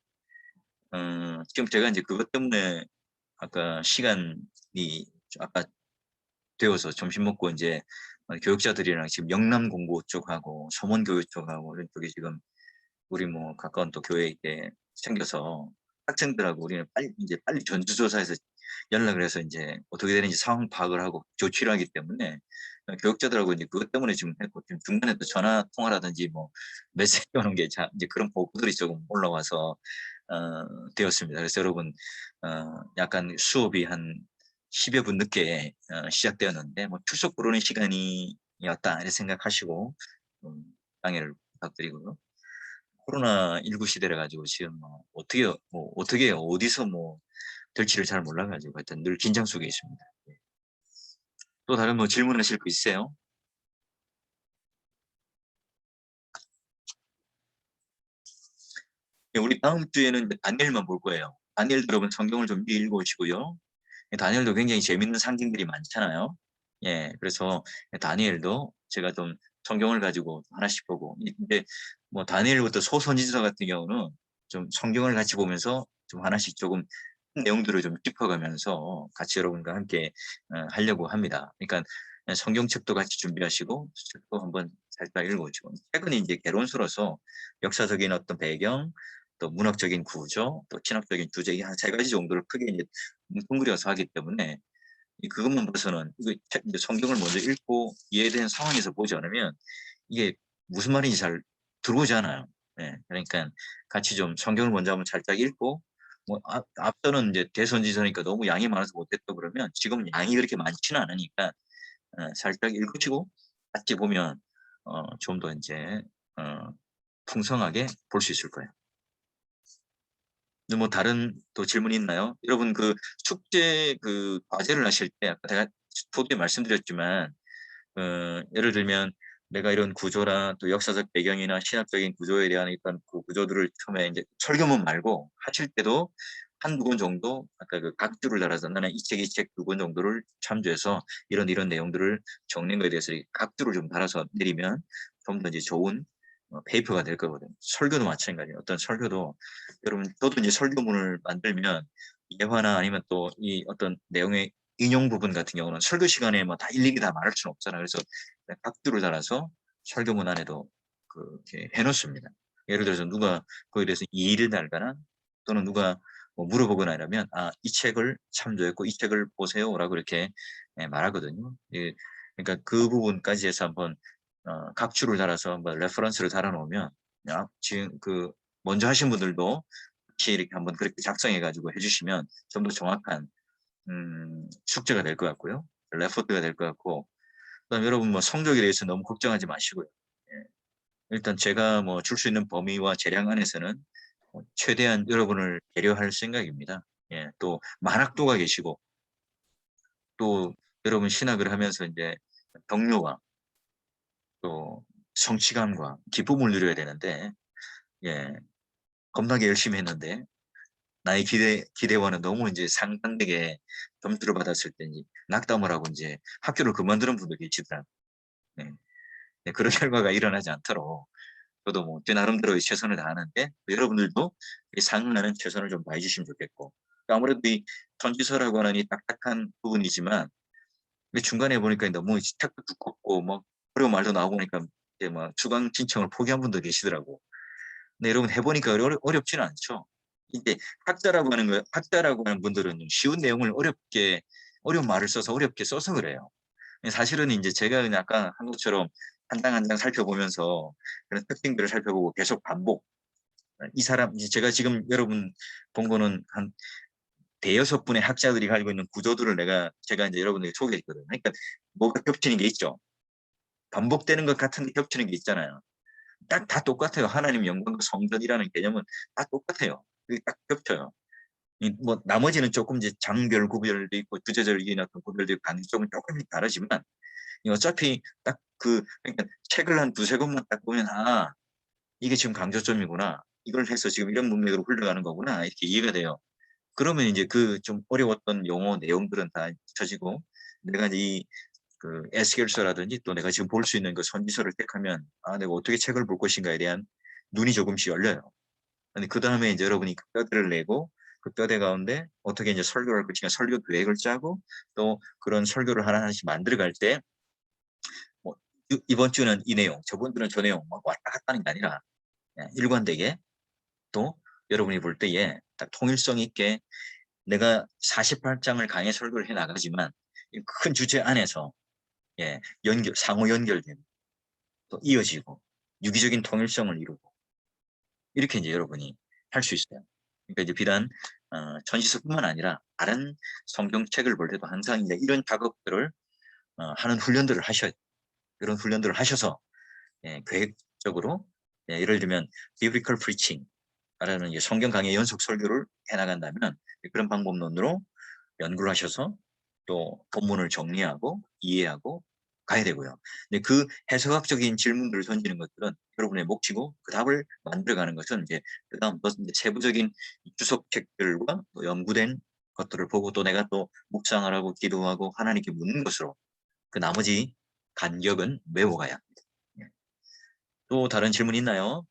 A: 지금 제가 이제 그것 때문에 아까 시간이 아까 되어서 점심 먹고 이제 교육자들이랑 지금 영남 공고 쪽하고 서문교육 쪽하고 이런 쪽에 지금 우리 뭐 가까운 또 교회에 이렇게 생겨서 학생들하고 우리는 빨리 전수조사해서 연락을 해서 이제 어떻게 되는지 상황 파악을 하고 조치를 하기 때문에 교육자들하고 이제 그것 때문에 지금 했고 지금 중간에 또 전화 통화라든지 뭐 메시지 오는 게 이제 그런 보고들이 조금 올라와서 되었습니다. 그래서 여러분 약간 수업이 한 10여 분 늦게 시작되었는데 뭐 출석 부르는 시간이었다 이렇게 생각하시고 양해를 부탁드리고요. 코로나19 시대라 가지고 지금 어떻게 어디서 뭐 될지를 잘 몰라 가지고 하여튼 늘 긴장 속에 있습니다. 예. 또 다른 뭐 질문하실 거 있으세요? 예, 우리 다음 주에는 이제 다니엘만 볼 거예요. 다니엘 여러분 성경을 좀 미리 읽어오시고요. 다니엘도 굉장히 재밌는 상징들이 많잖아요. 예, 그래서 다니엘도 제가 좀 성경을 가지고 하나씩 보고, 근데 뭐 다니엘부터 소선지서 같은 경우는 좀 성경을 같이 보면서 좀 하나씩 조금 내용들을 좀 짚어가면서 같이 여러분과 함께 하려고 합니다. 그러니까 성경책도 같이 준비하시고 책도 한번 살짝 읽어보시고 최근에 이제 개론서로서 역사적인 어떤 배경 또 문학적인 구조 또 신학적인 주제 한 세 가지 정도를 크게 이제 뭉뚱그려서 하기 때문에 그것만 봐서는 이제 성경을 먼저 읽고 이해된 상황에서 보지 않으면 이게 무슨 말인지 잘 들어오지 않아요. 예, 그러니까 같이 좀 성경을 먼저 한번 살짝 읽고 뭐 앞서는 이제 대선지서니까 너무 양이 많아서 못했다 그러면 지금 양이 그렇게 많지는 않으니까 살짝 읽으시고 같이 보면 좀 더 이제 풍성하게 볼 수 있을 거예요. 뭐 다른 또 질문이 있나요? 여러분 그 숙제 그 과제를 하실 때 아까 제가 초기에 말씀드렸지만 예를 들면 내가 이런 구조나 또 역사적 배경이나 신학적인 구조에 대한 일단 그 구조들을 처음에 이제 설교문 말고 하실 때도 한두 권 정도 아까 그 각주를 달아서 나는 이 책, 이 책 두 권 정도를 참조해서 이런 거를 적는 거에 대해서 이 각주를 좀 달아서 내리면 좀 더 이제 좋은 페이퍼가 될 거거든요. 설교도 마찬가지예요. 어떤 설교도 여러분 저도 이제 설교문을 만들면 예화나 아니면 또 이 어떤 내용의 인용 부분 같은 경우는 설교 시간에 뭐 다 일일이 다 말할 수는 없잖아요. 그래서 각주를 달아서 설교문 안에도 그렇게 해놓습니다. 예를 들어서 누가 거기에 대해서 이의를 달거나 또는 누가 뭐 물어보거나 이러면 이 책을 참조했고 이 책을 보세요라고 이렇게 말하거든요. 예, 그러니까 그 부분까지 해서 한번 각주를 달아서 한번 레퍼런스를 달아놓으면 지금 그 먼저 하신 분들도 같이 이렇게 한번 그렇게 작성해 가지고 해주시면 좀 더 정확한 숙제가 될 것 같고요. 레포트가 될 것 같고 그다음에 여러분 뭐 성적에 대해서 너무 걱정하지 마시고요. 예. 일단 제가 뭐 줄 수 있는 범위와 재량 안에서는 최대한 여러분을 배려할 생각입니다. 예, 또 만학도가 계시고 또 여러분 신학을 하면서 이제 동료와 또 성취감과 기쁨을 누려야 되는데 예, 겁나게 열심히 했는데 나의 기대와는 너무 이제 상반되게 점수를 받았을 때 이제 낙담을 하고 이제 학교를 그만두는 분도 계시더라고요. 네. 네, 그런 결과가 일어나지 않도록 저도 뭐 제 나름대로의 최선을 다하는데 여러분들도 이 상응하는 최선을 좀 다해 주시면 좋겠고 아무래도 이 선지서라고 하는 이 딱딱한 부분이지만 중간에 보니까 너무 책도 두껍고 뭐 어려운 말도 나오고 보니까 이제 뭐 추강 신청을 포기한 분도 계시더라고. 근데 여러분 해보니까 어렵지는 않죠. 이제 학자라고 하는 분들은 쉬운 내용을 어려운 말을 써서 어렵게 써서 그래요. 사실은 이제 제가 그냥 아까 한 것처럼 한 장 한 장 살펴보면서 그런 특징들을 살펴보고 계속 반복. 이 사람, 이제 제가 지금 여러분 본 거는 한 대여섯 분의 학자들이 가지고 있는 구조들을 제가 이제 여러분에게 소개했거든요. 그러니까 뭐가 겹치는 게 있죠. 반복되는 것 같은데 겹치는 게 있잖아요. 딱 다 똑같아요. 하나님 영광과 성전이라는 개념은 다 똑같아요. 그게 딱 겹쳐요. 뭐 나머지는 조금 이제 장별 구별도 있고 주제적인 어떤 구별도 있고 강조점은 조금씩 다르지만 어차피 딱 그러니까 책을 한 두세 권만 딱 보면 이게 지금 강조점이구나. 이걸 해서 지금 이런 문맥으로 흘러가는 거구나. 이렇게 이해가 돼요. 그러면 이제 그 좀 어려웠던 용어 내용들은 다 잊혀지고 내가 그 에스겔서라든지 또 내가 지금 볼 수 있는 그 선지서를 택하면 내가 어떻게 책을 볼 것인가에 대한 눈이 조금씩 열려요. 근데 그 다음에 이제 여러분이 그 뼈대를 내고 그 뼈대 가운데 어떻게 이제 설교를 할 것인가 설교 계획을 짜고 또 그런 설교를 하나하나씩 만들어갈 때 뭐 이번 주는 이 내용, 저번 주는 저 내용 막 왔다 갔다 하는 게 아니라 일관되게 또 여러분이 볼 때에 딱 통일성 있게 내가 48장을 강의 설교를 해 나가지만 큰 주제 안에서 상호 연결되고 또 이어지고 유기적인 통일성을 이루고 이렇게 이제 여러분이 할 수 있어요. 그러니까 이제 비단 전시서뿐만 아니라 다른 성경책을 볼 때도 항상 이제 이런 작업들을 하는 훈련들을 하셔야 돼요. 이런 훈련들을 하셔서 계획적으로 예를 들면 biblical preaching라는 성경 강의 연속 설교를 해나간다면 그런 방법론으로 연구를 하셔서 또 본문을 정리하고 이해하고 가야 되고요. 근데 그 해석학적인 질문들을 던지는 것들은 여러분의 몫이고 그 답을 만들어가는 것은 이제 그다음 이제 세부적인 주석책들과 또 연구된 것들을 보고 또 내가 또 묵상을 하고 기도하고 하나님께 묻는 것으로 그 나머지 간격은 메워가야 합니다. 또 다른 질문 있나요?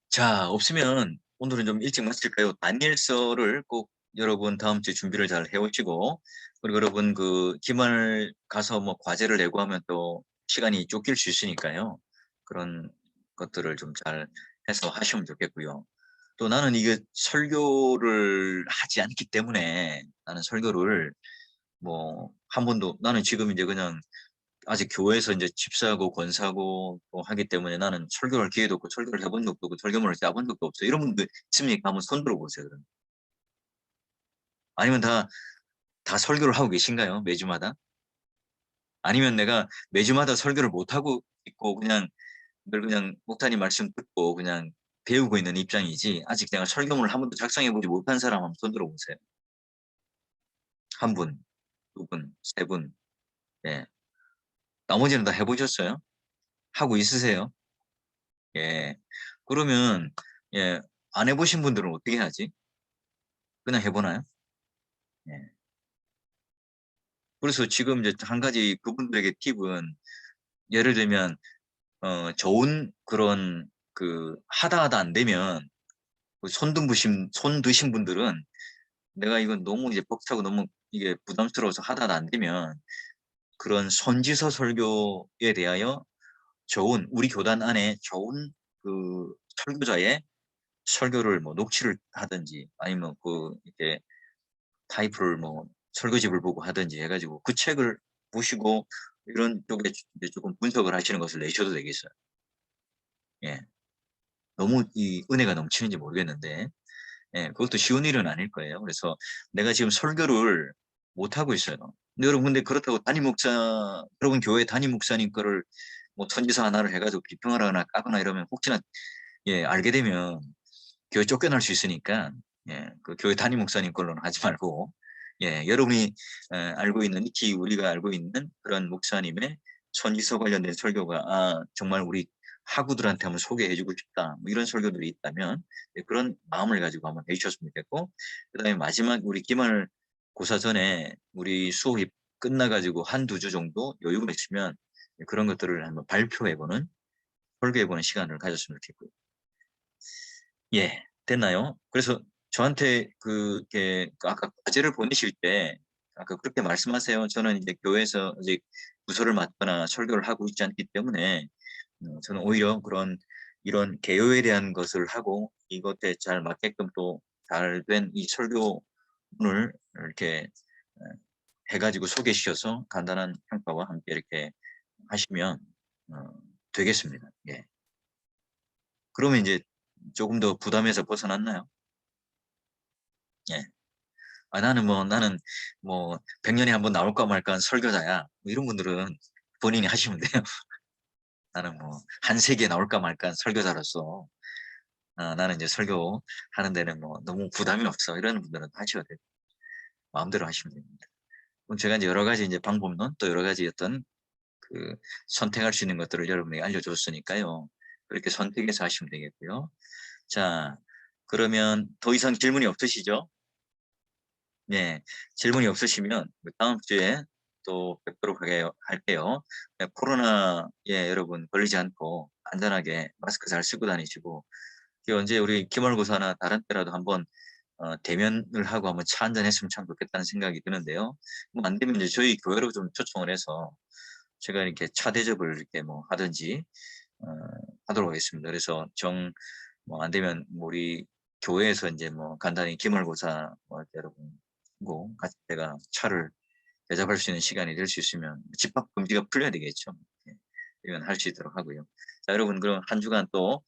A: 자, 없으면 오늘은 좀 일찍 마칠까요? 다니엘서를 꼭 여러분 다음 주에 준비를 잘 해오시고 그리고 여러분 그 기말 가서 뭐 과제를 내고 하면 또 시간이 쫓길 수 있으니까요. 그런 것들을 좀 잘 해서 하시면 좋겠고요. 또 나는 이게 설교를 하지 않기 때문에 나는 설교를 뭐 한 번도 나는 지금 이제 그냥 아직 교회에서 이제 집사하고 권사하고 또 하기 때문에 나는 설교를 할 기회도 없고 설교를 해본 적도 없고 설교문을 짜본 적도 없어요. 이런 분들 있습니까? 한번 손 들어보세요. 그럼. 아니면 다 설교를 하고 계신가요? 매주마다? 아니면 내가 매주마다 설교를 못 하고 있고 늘 그냥 목사님 말씀 듣고 그냥 배우고 있는 입장이지 아직 내가 설교문을 한 번도 작성해 보지 못한 사람 한번 손 들어보세요. 한 분, 두 분, 세 분. 예. 나머지는 다 해보셨어요? 하고 있으세요? 예. 그러면 예, 안 해보신 분들은 어떻게 하지? 그냥 해보나요? 예. 그래서 지금 이제 한 가지 그분들에게 팁은 예를 들면 좋은 그런 하다 안 되면 손 드신 분들은 내가 이건 너무 이제 벅차고 너무 이게 부담스러워서 하다 안 되면 그런 선지서 설교에 대하여 좋은 우리 교단 안에 좋은 그 설교자의 설교를 뭐 녹취를 하든지 아니면 이렇게 타이프를 뭐 설교집을 보고 하든지 해가지고 그 책을 보시고 이런 쪽에 이제 조금 분석을 하시는 것을 내셔도 되겠어요. 예. 너무 이 은혜가 넘치는지 모르겠는데, 예, 그것도 쉬운 일은 아닐 거예요. 그래서 내가 지금 설교를 못 하고 있어요. 근데 그렇다고 여러분 교회 담임 목사님 거를 뭐 선지서 하나를 해가지고 비평하거나 까거나 이러면 혹시나 예, 알게 되면 교회 쫓겨날 수 있으니까 예, 그 교회 담임 목사님 걸로는 하지 말고 예, 여러분이 알고 있는 익히 우리가 알고 있는 그런 목사님의 선지서 관련된 설교가 정말 우리 학우들한테 한번 소개해주고 싶다 뭐 이런 설교들이 있다면 예, 그런 마음을 가지고 한번 해주셨으면 좋겠고 그다음에 마지막 우리 기말고사 전에 우리 수업이 끝나가지고 한두 주 정도 여유가 있으면 예, 그런 것들을 한번 발표해보는 설교해보는 시간을 가졌으면 좋겠고요. 예, 됐나요? 그래서 저한테 아까 과제를 보내실 때 아까 그렇게 말씀하세요. 저는 이제 교회에서 아직 부서를 맡거나 설교를 하고 있지 않기 때문에 저는 오히려 이런 개요에 대한 것을 하고 이것에 잘 맞게끔 또 잘 된 이 설교문을 이렇게 어, 해가지고 소개시켜서 간단한 평가와 함께 이렇게 하시면 어, 되겠습니다. 예. 그러면 이제 조금 더 부담에서 벗어났나요? 예. 나는 뭐 100년에 한 번 나올까 말까 한 설교자야. 뭐 이런 분들은 본인이 하시면 돼요. 나는 뭐 한 세기에 나올까 말까 한 설교자로서 나는 이제 설교하는 데는 뭐 너무 부담이 없어. 이런 분들은 하셔도 돼요. 마음대로 하시면 됩니다. 그럼 제가 이제 여러 가지 이제 방법론 또 여러 가지 어떤 선택할 수 있는 것들을 여러분에게 알려줬으니까요. 그렇게 선택해서 하시면 되겠고요. 자, 그러면 더 이상 질문이 없으시죠? 네, 질문이 없으시면 다음 주에 또 뵙도록 할게요. 네, 코로나에 여러분 걸리지 않고 안전하게 마스크 잘 쓰고 다니시고 언제 우리 기말고사나 다른 때라도 한번 대면을 하고 한번 차 한잔 했으면 참 좋겠다는 생각이 드는데요. 뭐 안 되면 이제 저희 교회로 좀 초청을 해서 제가 이렇게 차 대접을 이렇게 뭐 하든지 어, 하도록 하겠습니다. 그래서 뭐 안 되면 우리 교회에서 이제 뭐 간단히 기말고사 뭐 여러분 고 같이 제가 차를 대접할 수 있는 시간이 될 수 있으면 집합 금지가 풀려야 되겠죠. 예, 이건 할 수 있도록 하고요. 자, 여러분 그럼 한 주간 또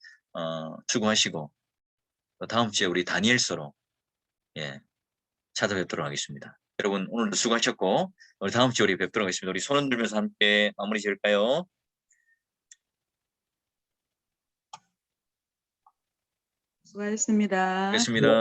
A: 수고하시고 또 다음 주에 우리 다니엘서로 예, 찾아뵙도록 하겠습니다. 여러분 오늘도 수고하셨고 우리 다음 주에 우리 뵙도록 하겠습니다. 우리 손 흔들면서 함께 마무리 지을까요?
C: 수고하셨습니다.
A: 뵙겠습니다.